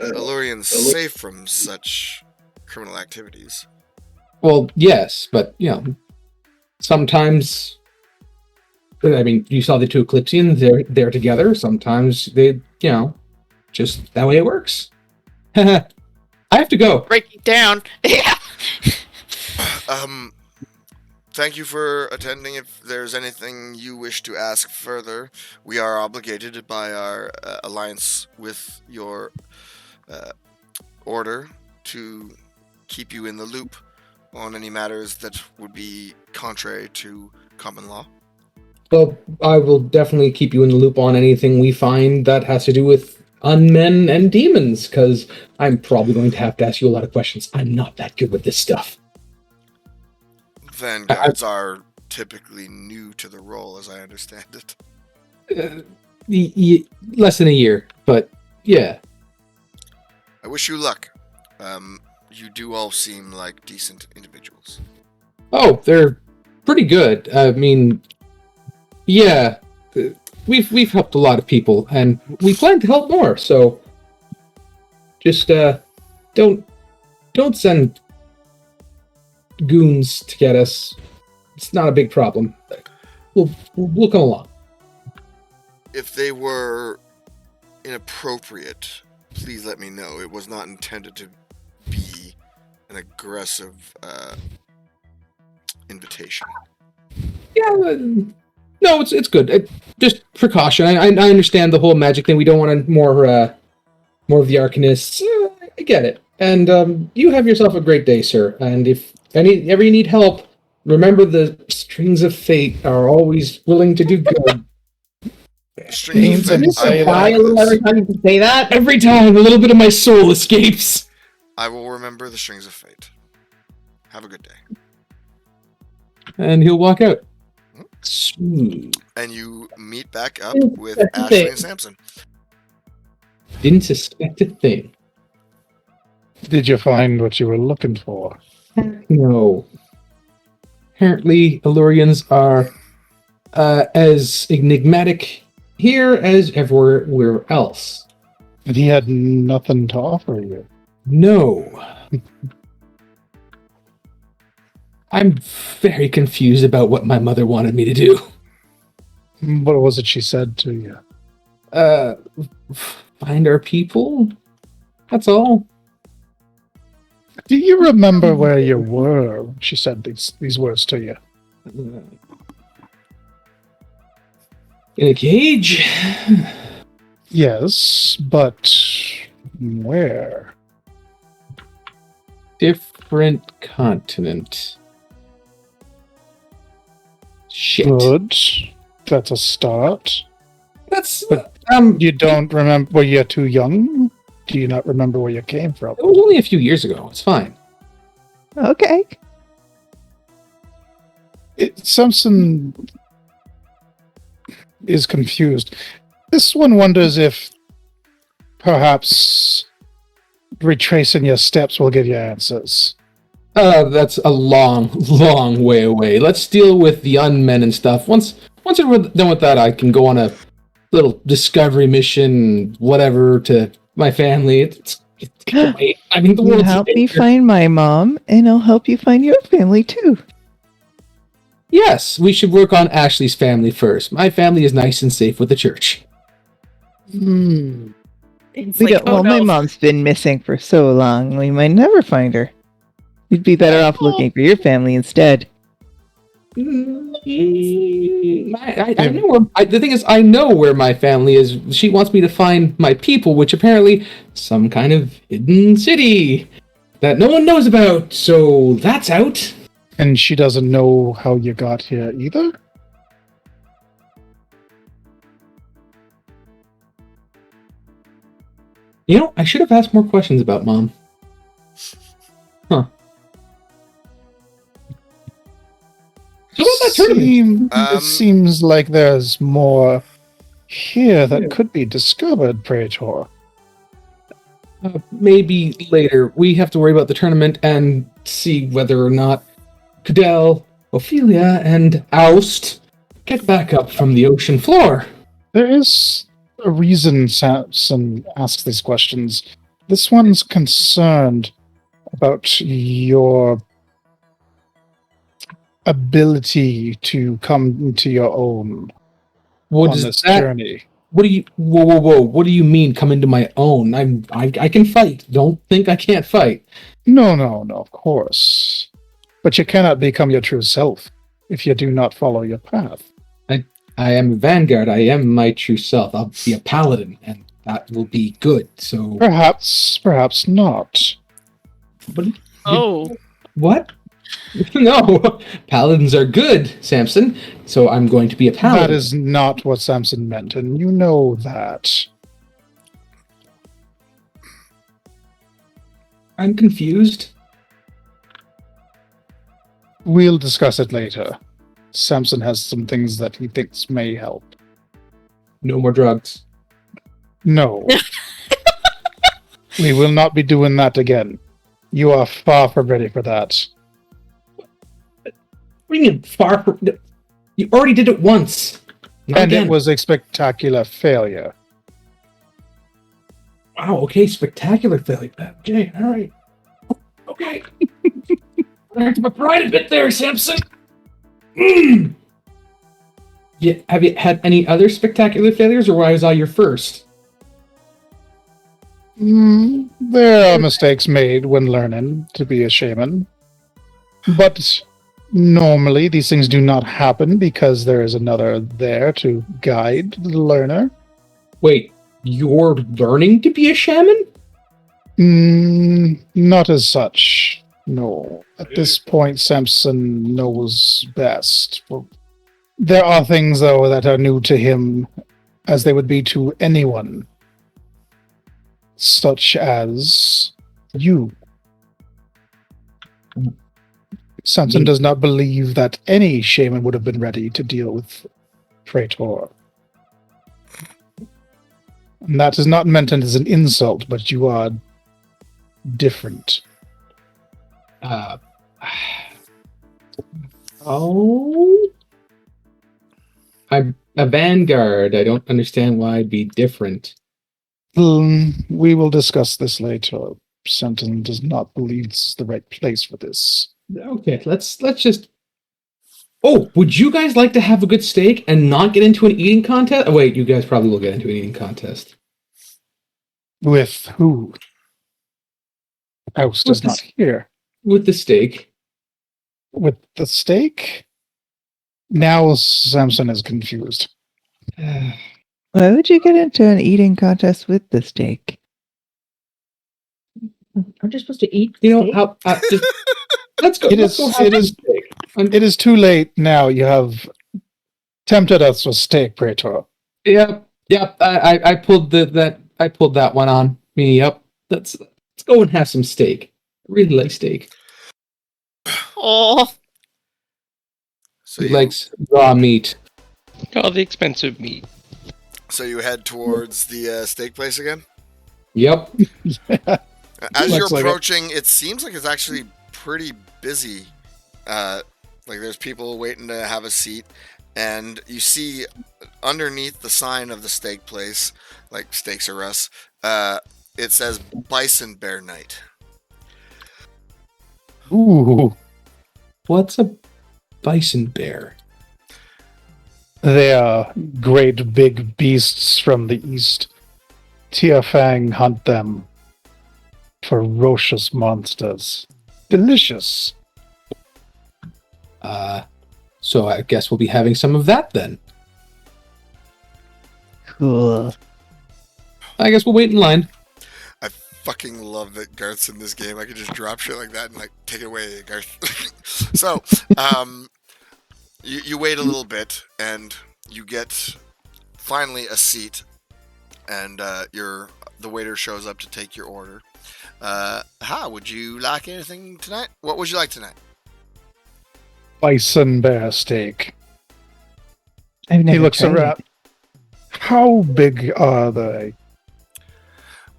Allurians safe from such criminal activities. Well, yes, but sometimes. You saw the two Eclipsians. They're together. Sometimes they, just that way it works. I have to go. Breaking down. Yeah. thank you for attending. If there's anything you wish to ask further, we are obligated by our alliance with your order to keep you in the loop on any matters that would be contrary to common law. Well, I will definitely keep you in the loop on anything we find that has to do with unmen and demons, because I'm probably going to have to ask you a lot of questions. I'm not that good with this stuff. Vanguards are typically new to the role, as I understand it. Less than a year, but yeah. I wish you luck. You do all seem like decent individuals. Oh, they're pretty good. I mean, yeah, we've helped a lot of people, and we plan to help more. So, just don't send goons to get us. It's not a big problem. We'll come along. If they were inappropriate, please let me know. It was not intended to be an aggressive invitation. Yeah, no, it's good. Just precaution. I understand the whole magic thing. We don't want more of the arcanists. I get it. And you have yourself a great day, sir. And if ever you need help, remember the strings of fate are always willing to do good. Strings of James, fate. I I will will remember remember Every time you say that, Every time, a little bit of my soul escapes. I will remember the strings of fate. Have a good day. And he'll walk out. Smooth. And you meet back up Didn't with suspect a Ashley thing. and Samson. Didn't suspect a thing. Did you find what you were looking for? No. Apparently, Allurians are as enigmatic here as everywhere else. And he had nothing to offer you. No. I'm very confused about what my mother wanted me to do. What was it she said to you? Find our people? That's all. Do you remember where you were when she said these words to you? In a cage? Yes, but where? Different continent. Shit. Good. That's a start. That's But you don't remember? Were you too young? Do you not remember where you came from? it was only a few years ago. It's fine. Okay. Samson is confused. This one wonders if perhaps retracing your steps will give you answers. That's a long, long way away. Let's deal with the unmen and stuff. Once we're done with that, I can go on a little discovery mission, whatever, to my family. It's great. I mean, the You world's help me bigger. find my mom, and I'll help you find your family too. Yes, we should work on Ashley's family first. My family is nice and safe with the church. Hmm. It's We like, don't. oh Well, my no. mom's been missing for so long, we might never find her. You'd be better off looking for your family instead. I know where. The thing is, I know where my family is. She wants me to find my people, which apparently some kind of hidden city that no one knows about. So that's out. And she doesn't know how you got here either? You know, I should have asked more questions about Mom. Huh. So about that tournament. It seems like there's more here that could be discovered, Praetor. Maybe later. We have to worry about the tournament and see whether or not Cudele, Ophelia, and Aust get back up from the ocean floor. There is a reason Samson asks these questions. This one's concerned about your ability to come to your own What on does this that? journey. What do you? Whoa! What do you mean? Come into my own? I can fight. Don't think I can't fight. No, of course. But you cannot become your true self. if you do not follow your path. I am a vanguard. I am my true self. I'll be a paladin, and that will be good. So Perhaps not. But Oh. what? No, paladins are good, Samson. So I'm going to be a paladin. That is not what Samson meant, and you know that. I'm confused. We'll discuss it later. Samson has some things that he thinks may help. No more drugs. No. We will not be doing that again. You are far from ready for that. What do you mean far from? You already did it once. Not And again. it was a spectacular failure. Wow. Okay. Spectacular failure. Okay. All right. Okay. Back to my pride a bit there, Samson. Yeah. Have you had any other spectacular failures, or was I your first? There are mistakes made when learning to be a shaman. But normally these things do not happen because there is another there to guide the learner. Wait, you're learning to be a shaman? Not as such. No. At this point, Samson knows best. There are things, though, that are new to him, as they would be to anyone. Such as you. Samson does not believe that any shaman would have been ready to deal with Praetor. And that is not meant as an insult, but you are different. Oh, I'm a vanguard. I don't understand why I'd be different. We will discuss this later. Samson does not believe this is the right place for this. Okay, let's just. Oh, would you guys like to have a good steak and not get into an eating contest? Oh, wait, you guys probably will get into an eating contest. With who? Aust is not here. With the steak. With the steak? Now Samson is confused. Why would you get into an eating contest with the steak? Aren't you supposed to eat? You know how? Just, let's go. It let's is- go have it a is- steak. It is too late now. You have tempted us with steak, Praetor. Yep. I pulled I pulled that one on me. Yep. Let's go and have some steak. I really like steak. Oh. So He you, likes raw meat. All the expensive meat. so you head towards the steak place again? Yep. As you're Looks like it. approaching, it seems like it's actually pretty busy. Like there's people waiting to have a seat, and you see underneath the sign of the steak place, like Steaks R Us, it says Bison Bear Night. Ooh. What's a bison bear? They are great big beasts from the east. Tiafang hunt them. Ferocious monsters. Delicious. So I guess we'll be having some of that then. Cool. I guess we'll wait in line. I fucking love that Garth's in this game. I could just drop shit like that and like take it away, Garth. So, you wait a little bit and you get finally a seat, and the waiter shows up to take your order. Would you like anything tonight? What would you like tonight? Bison bear steak. I've never He looks tried around. it. How big are they?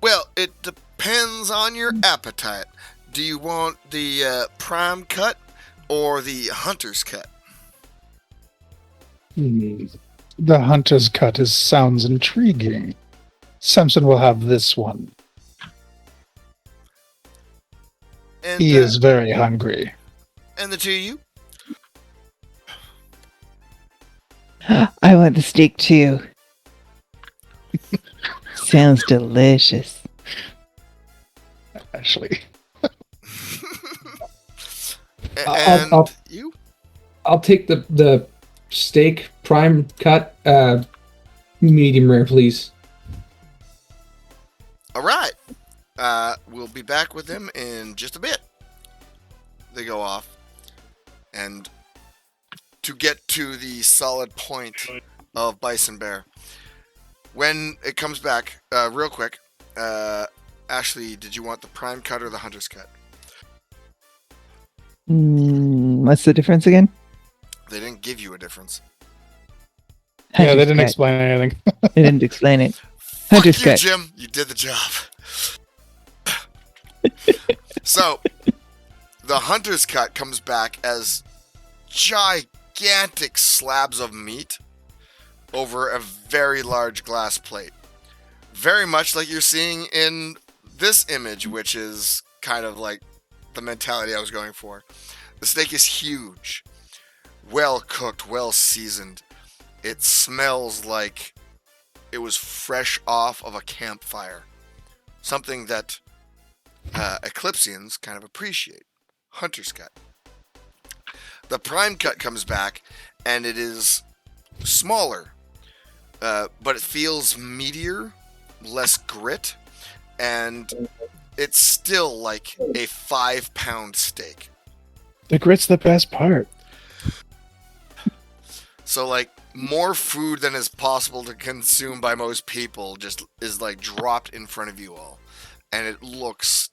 Well, it depends on your appetite. Do you want the prime cut or the hunter's cut? The hunter's cut sounds intriguing. Samson will have this one. And, He is very hungry. And the two of you? I want the steak too. Sounds delicious. Actually, And I'll- you? I'll take the steak prime cut, medium rare, please. All right. We'll be back with them in just a bit. They go off. And to get to the solid point of Bison Bear, when it comes back, real quick, Ashley, did you want the prime cut or the hunter's cut? What's the difference again? They didn't give you a difference. Yeah, they Hunter's didn't cut. explain anything. They didn't explain it. Fuck Hunter's you, cut. Jim. You did the job. So, the hunter's cut comes back as gigantic slabs of meat over a very large glass plate. Very much like you're seeing in this image, which is kind of like the mentality I was going for. The steak is huge, well cooked, well seasoned. It smells like it was fresh off of a campfire. Something that Eclipsians kind of appreciate. Hunter's cut. The prime cut comes back, and it is smaller, but it feels meatier, less grit, and it's still like a 5-pound steak. The grit's the best part. So like more food than is possible to consume by most people just is like dropped in front of you all, and it looks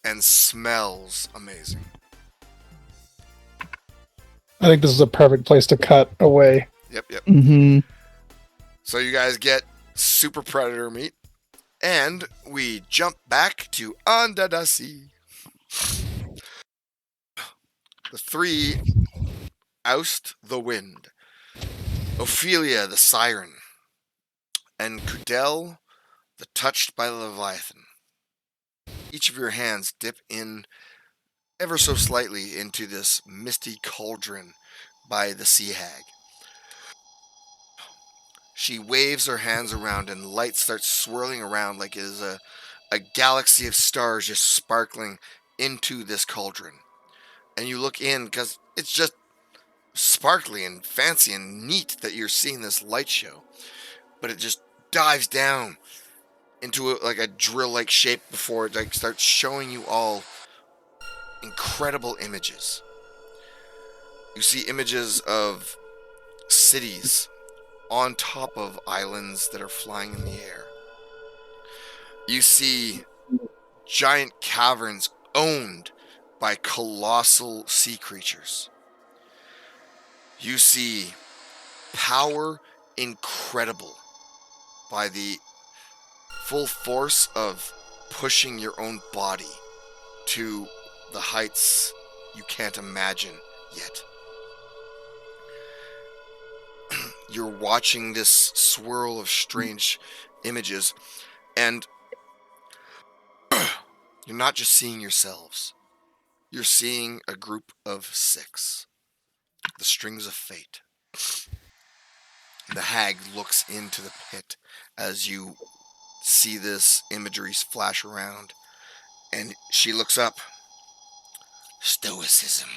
and smells amazing. I think this is a perfect place to cut away. Yep. Mm-hmm. So you guys get super predator meat, and we jump back to Under the Sea. The three oust the wind, Ophelia the siren, and Cudele the touched by the Leviathan. Each of your hands dip in ever so slightly into this misty cauldron by the Sea Hag. She waves her hands around and light starts swirling around like it is a galaxy of stars just sparkling into this cauldron. And you look in because it's just sparkly and fancy and neat that you're seeing this light show. But it just dives down into like a drill-like shape before it like starts showing you all incredible images. You see images of cities on top of islands that are flying in the air. You see giant caverns owned by colossal sea creatures. You see power incredible by the full force of pushing your own body to the heights you can't imagine yet. You're watching this swirl of strange images, and you're not just seeing yourselves. You're seeing a group of 6. The strings of fate. The hag looks into the pit as you see this imagery flash around, and she looks up. Stoicism,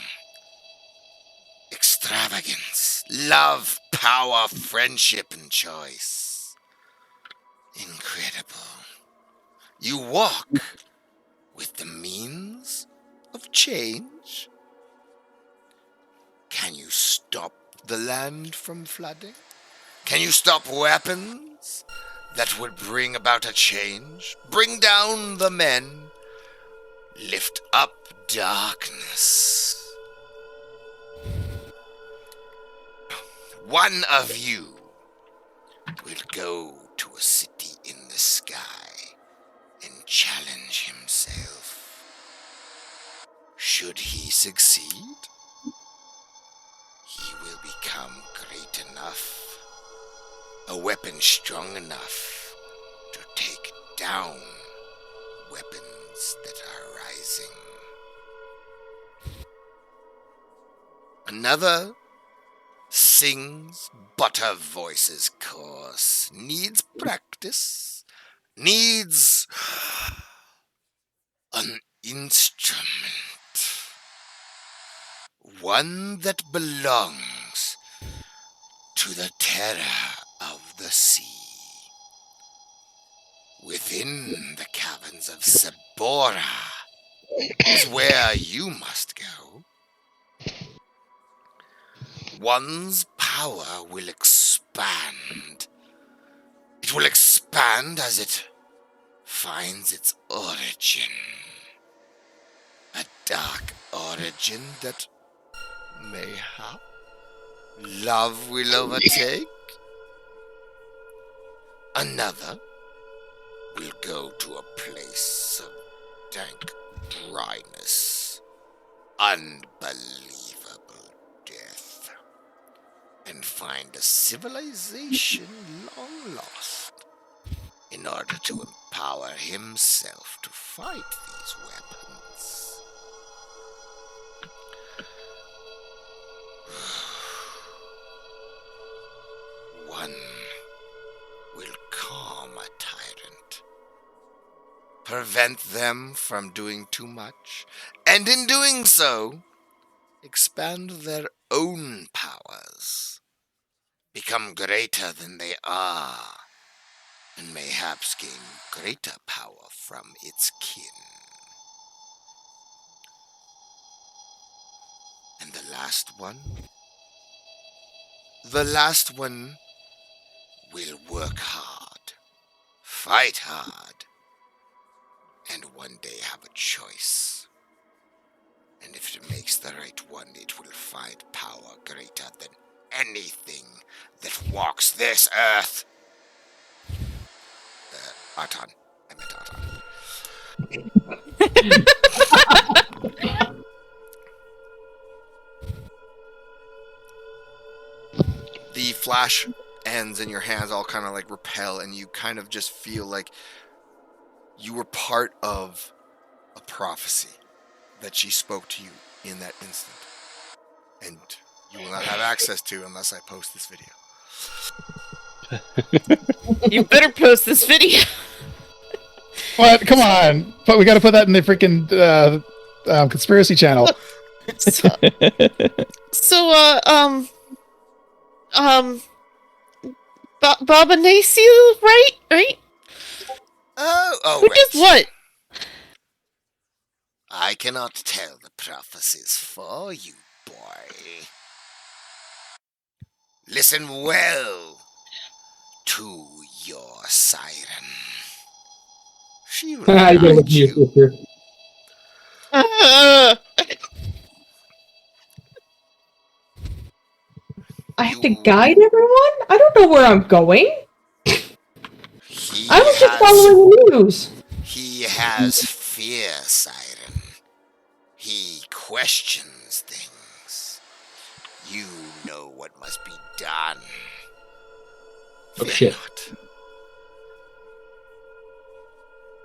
extravagance, love, power, friendship, and choice. Incredible. You walk with the means of change. Can you stop the land from flooding? Can you stop weapons that would bring about a change? Bring down the men. Lift up darkness. One of you will go to a city in the sky and challenge himself. Should he succeed, he will become great enough, a weapon strong enough to take down weapons that are rising. Another sings butter voices coarse, needs practice, needs an instrument. one that belongs to the terror of the sea. Within the caverns of Sabora is where you must go. One's power will expand. It will expand as it finds its origin. A dark origin that mayhap love will overtake. Another will go to a place of dank dryness, unbelievable death, and find a civilization long lost in order to empower himself to fight these weapons. One will calm a tyrant, prevent them from doing too much, and in doing so, expand their own powers, become greater than they are, and mayhaps gain greater power from its kin. And the last one will work hard, fight hard, and one day have a choice. And if it makes the right one, it will find power greater than anything that walks this earth. Arton. I meant Arton. The flash ends and your hands all kind of like repel, and you kind of just feel like you were part of a prophecy that she spoke to you in that instant. And you will not have access to unless I post this video. You better post this video. What? Come on! But we got to put that in the freaking conspiracy channel. So, Baba Naciil, right? Oh, Who right. does what? I cannot tell the prophecies for you, boy. Listen well to your siren. She will I don't guide you, you. sister. I have to guide everyone? I don't know where I'm going. I was just following the news. He has fear, siren. He questions things. You know what must be done. Oh, Fear shit. not.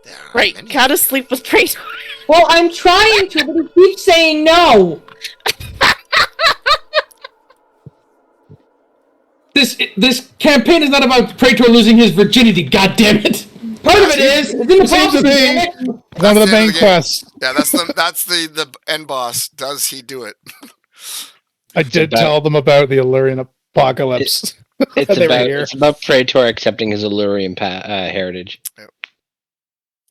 There are Right, many gotta sleep with Praetor. Well, I'm trying to, but he keeps saying no. This campaign is not about Praetor losing his virginity. God damn it! Part of it is. It's in the Seems to prophecy, be damn it. one of the That's the main end of the game. quests. Yeah, that's the end boss. Does he do it? I did about- tell them about the Illyrian apocalypse. They were here. It's about Praetor accepting his Illyrian heritage.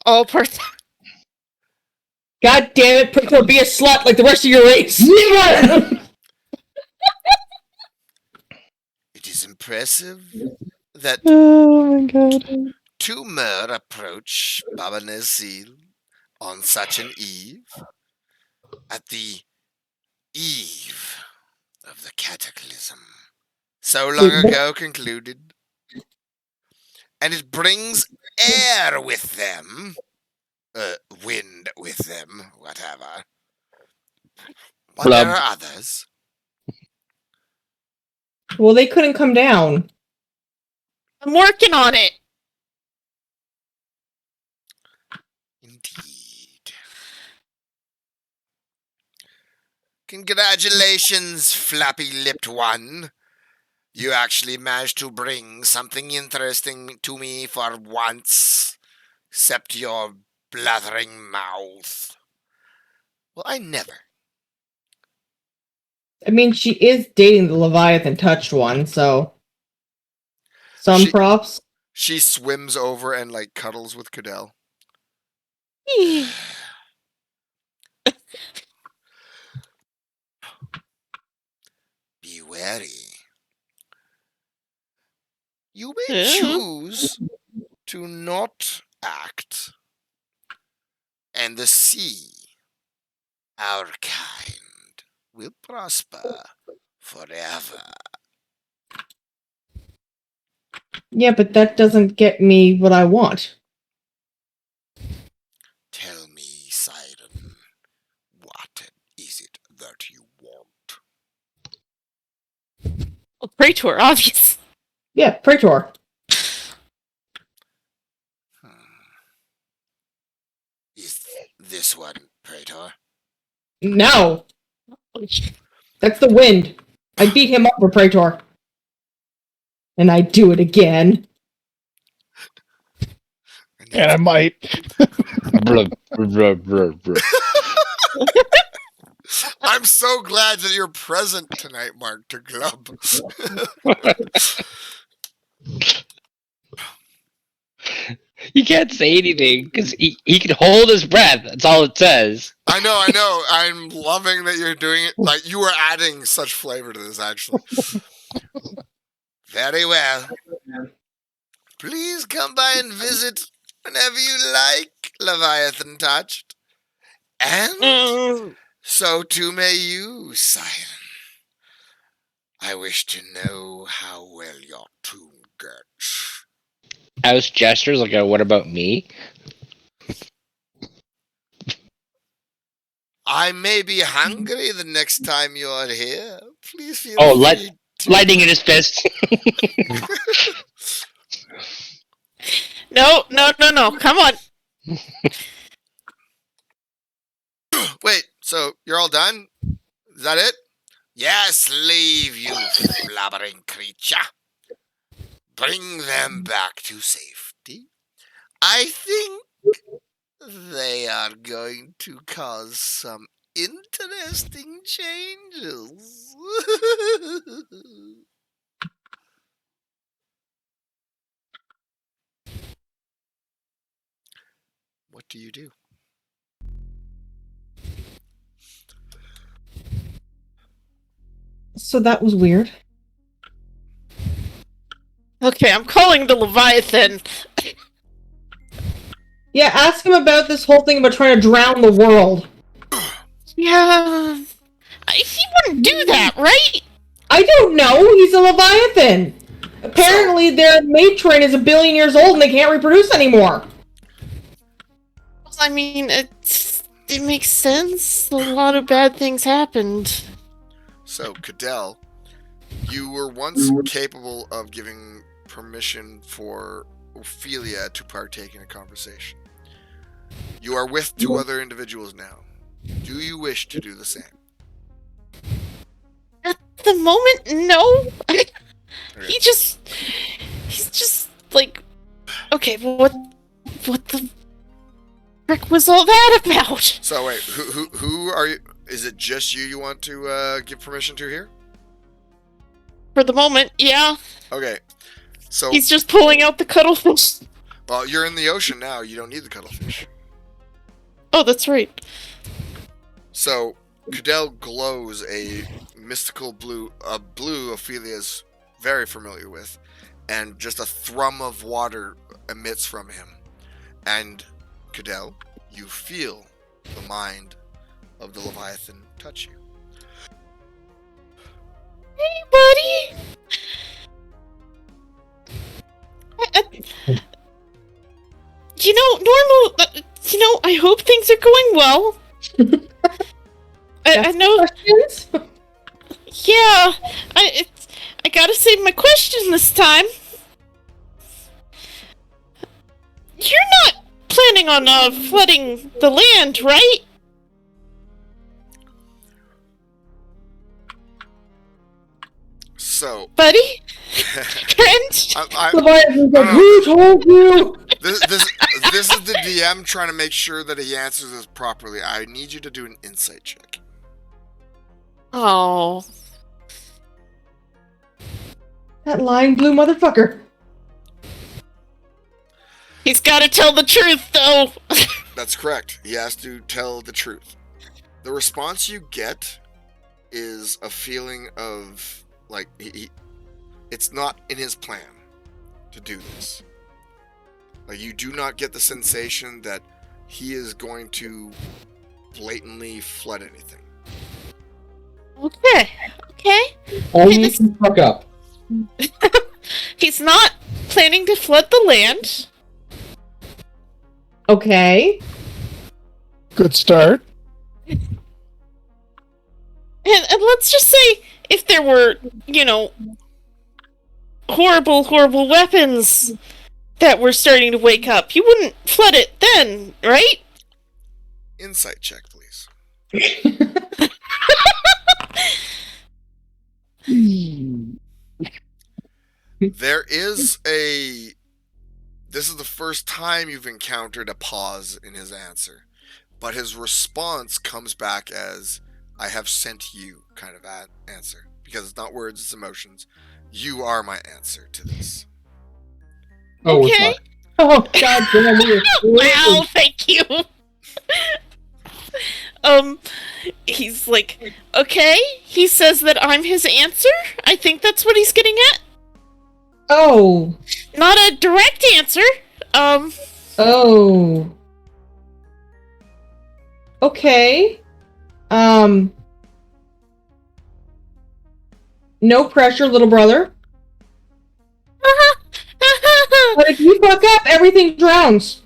All parts. God damn it, Praetor, be a slut like the rest of your race. Never! It is impressive that Oh my god. two mer approach Baba Naciil on such an eve, at the eve of the cataclysm, so long ago concluded, and it brings air with them, wind with them, whatever. But Blub. there are others. Well, they couldn't come down. I'm working on it. Indeed. Congratulations, flappy-lipped one. You actually managed to bring something interesting to me for once, except your blathering mouth. Well, I never I mean, she is dating the Leviathan touched one, so some She- props. She swims over and like cuddles with Cudele. Be wary. You may Yeah. choose to not act, and the sea, our kind, will prosper forever. Yeah, but that doesn't get me what I want. Tell me, Siren, what is it that you want? Praetor, obvious. Yeah, Praetor. Is this one, Praetor? No! That's the wind. I beat him up for Praetor. And I do it again. And I might. Bruh, bruh, bruh, bruh. I'm so glad that you're present tonight, Mark de Glub. You can't say anything because he can hold his breath. That's all it says. I know. I'm loving that you're doing it. Like, you are adding such flavor to this, actually. Very well. Please come by and visit whenever you like, Leviathan Touched. And so too may you, Siren. I wish to know how well your tune gets. House gestures like a what about me? I may be hungry the next time you're here. Please feel Oh, free to... lightning in his fist. No. Come on. Wait, so you're all done? Is that it? Yes, leave, you flabbering creature. Bring them back to safety. I think they are going to cause some interesting changes. What do you do? So that was weird. Okay, I'm calling the Leviathan. Yeah, ask him about this whole thing about trying to drown the world. Yeah. He wouldn't do that, right? I don't know. He's a Leviathan. Apparently, their matron is 1 billion years old and they can't reproduce anymore. I mean, it makes sense. A lot of bad things happened. So, Cudele, you were once capable of giving permission for Ophelia to partake in a conversation. You are with 2 other individuals now. Do you wish to do the same? At the moment, no. Okay. He's just like, okay, what the frick was all that about? So wait, who are you? Is it just you want to give permission to here? For the moment, yeah. Okay, so He's just pulling out the cuttlefish. well, you're in the ocean now. You don't need the cuttlefish. Oh, that's right. So Cudele glows a mystical blue, a blue Ophelia's very familiar with, and just a thrum of water emits from him. And Cudele, you feel the mind of the Leviathan touch you. Hey, buddy. I hope things are going well. I know. Questions? Yeah, I gotta save my question this time. You're not planning on flooding the land, right? So, Buddy? Friend? Leviathan's like, who told you? this is the DM trying to make sure that he answers this properly. I need you to do an insight check. Oh. That lying blue motherfucker. He's gotta tell the truth, though! That's correct. He has to tell the truth. The response you get is a feeling of, like, it's not in his plan to do this. Like, you do not get the sensation that he is going to blatantly flood anything. Okay. Only if you fuck up. He's not planning to flood the land. Okay. Good start. And let's just say, if there were, horrible weapons that were starting to wake up, you wouldn't flood it then, right? Insight check, please. There is a... This is the first time you've encountered a pause in his answer. But his response comes back as, I have sent you, kind of answer. Because it's not words, it's emotions. You are my answer to this. Oh, Okay. we're fucked. Oh, god damn it. Wow, thank you. He's like, okay, he says that I'm his answer? I think that's what he's getting at. Oh. Not a direct answer. Oh. Okay. No pressure, little brother. But if you fuck up, everything drowns.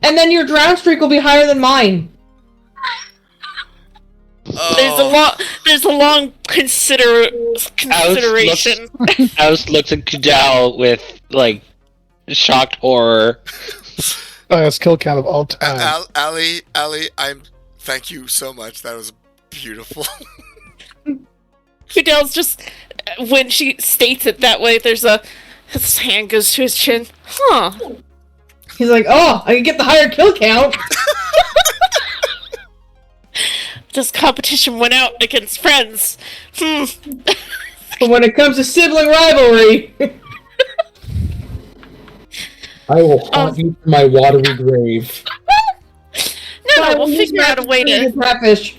And then your drown streak will be higher than mine. There's a long consideration. Aust looks at Cudele with, like, shocked horror. Highest kill count of all time. Ali, thank you so much. That was beautiful. Cudele's just, when she states it that way, his hand goes to his chin. Huh. He's like, oh, I can get the higher kill count. This competition went out against friends. But when it comes to sibling rivalry, I will haunt you from my watery grave. No, we'll figure out a way to. Catfish.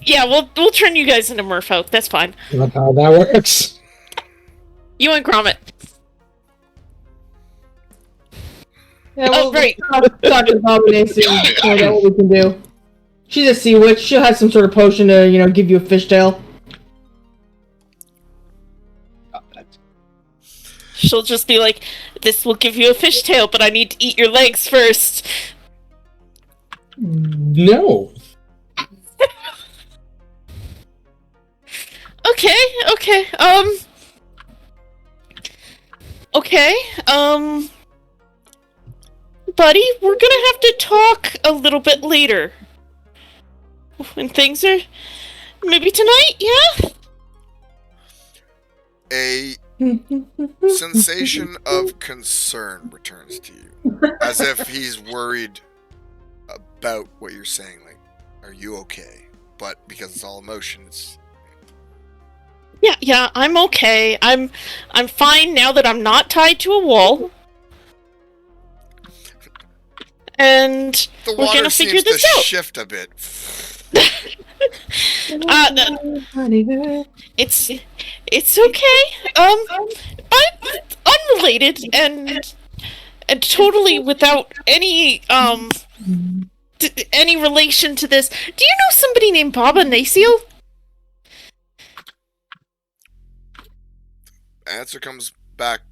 Yeah, we'll turn you guys into merfolk. That's fine. That's how that works. You and Gromit. Yeah, Oh, right. Talk to Baba Naciil, find out what we can do. She's a sea witch. She'll have some sort of potion to, give you a fishtail. She'll just be like, this will give you a fishtail, but I need to eat your legs first. No. Okay. Buddy, we're gonna have to talk a little bit later. When things are... Maybe tonight, yeah? A sensation of concern returns to you. As if he's worried about what you're saying. Like, are you okay? But because it's all emotion, it's... Yeah, I'm okay. I'm fine now that I'm not tied to a wall. And The we're water gonna figure seems to this out. shift a bit. It's okay. I'm unrelated and totally without any any relation to this. Do you know somebody named Baba Naciil? Answer comes back,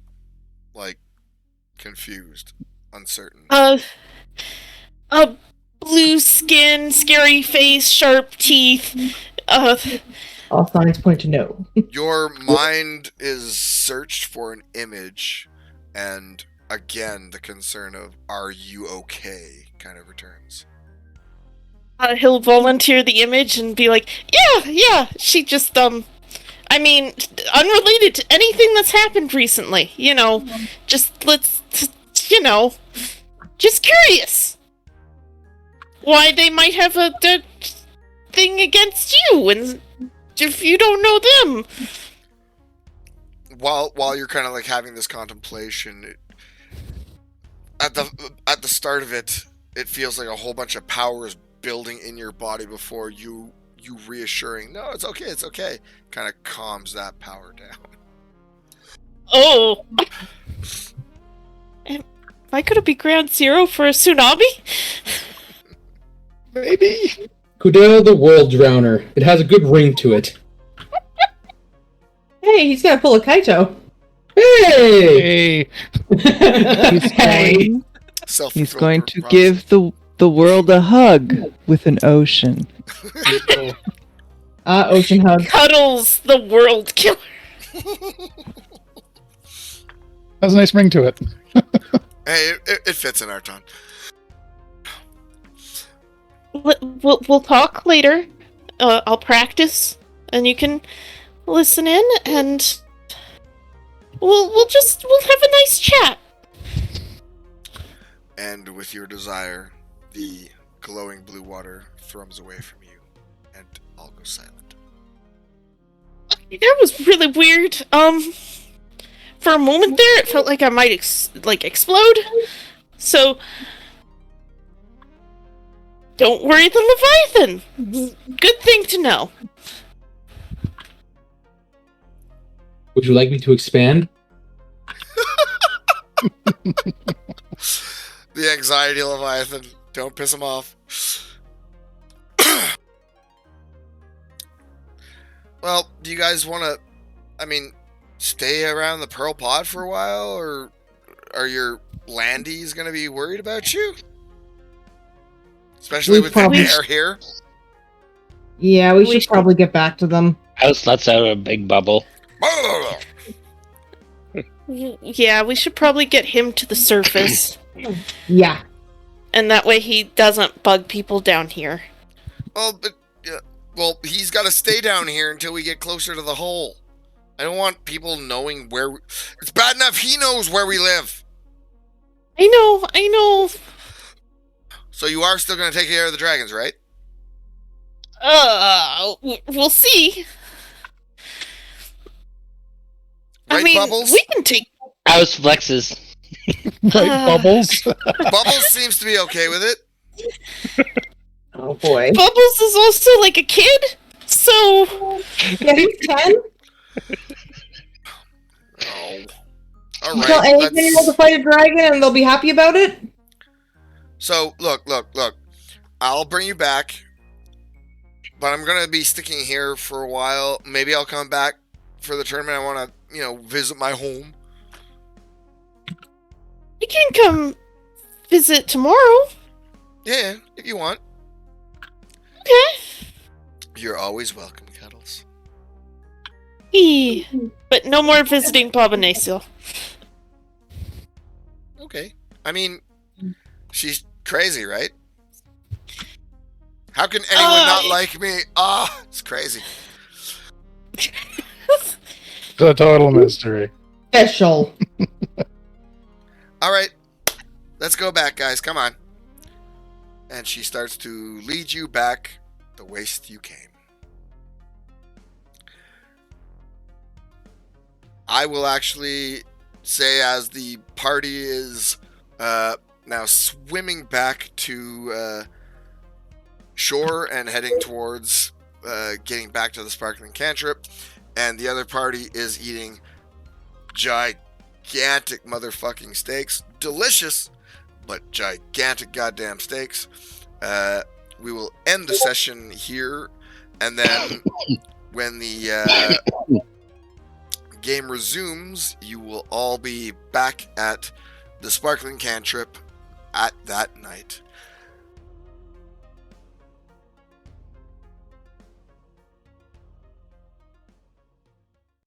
like, confused, uncertain. Blue skin, scary face, sharp teeth. All signs point to no. Your mind is searched for an image, and again, the concern of, are you okay, kind of returns. He'll volunteer the image and be like, yeah, she just, I mean, unrelated to anything that's happened recently, just just curious. Why they might have thing against you, and if you don't know them. While you're kind of like having this contemplation, at the start of it, it feels like a whole bunch of power is building in your body before you reassuring, no, it's okay, kind of calms that power down. Oh. Am I gonna be ground zero for a tsunami? Maybe. Cudele the World Drowner. It has a good ring to it. Hey, he's gonna pull a Kaito. Hey! Hey. He's going to give the world a hug with an ocean. Ocean hug. Cuddles the world killer. Has a nice ring to it. Hey, it fits in Arton. We'll talk later. I'll practice, and you can listen in, and we'll have a nice chat. And with your desire, the glowing blue water thrums away from you, and all goes silent. That was really weird. For a moment there, it felt like I might explode. So, don't worry, the Leviathan. Good thing to know. Would you like me to expand? The anxiety Leviathan. Don't piss him off. Well, do you guys want to, stay around the Pearl Pod for a while, or are your landies going to be worried about you? Especially with the air here. Yeah, we should probably get back to them. House lets out a big bubble. Yeah, we should probably get him to the surface. Yeah. And that way he doesn't bug people down here. Oh, but he's got to stay down here until we get closer to the hole. I don't want people knowing where. It's bad enough he knows where we live. I know. So you are still going to take care of the dragons, right? We'll see. Right, Bubbles? we can take. House flexes. Right, Bubbles? Bubbles seems to be okay with it. Oh boy. Bubbles is also like a kid, so. Yeah, he's 10. Oh. All You tell right. anything able to fight a dragon and they'll be happy about it? So, look. I'll bring you back, but I'm going to be sticking here for a while. Maybe I'll come back for the tournament. I want to, visit my home. You can come visit tomorrow. Yeah, if you want. Okay. You're always welcome, Cuddles. But no more visiting Baba Naciil. Okay. She's crazy, right? How can anyone not like me? It's crazy. It's a total mystery. Special. All right. Let's go back, guys. Come on. And she starts to lead you back the waste you came. I will actually say, as the party is now swimming back to shore and heading towards getting back to the sparkling cantrip, and the other party is eating gigantic motherfucking steaks. Delicious, but gigantic goddamn steaks. We will end the session here, and then when the game resumes, you will all be back at the sparkling cantrip at that night.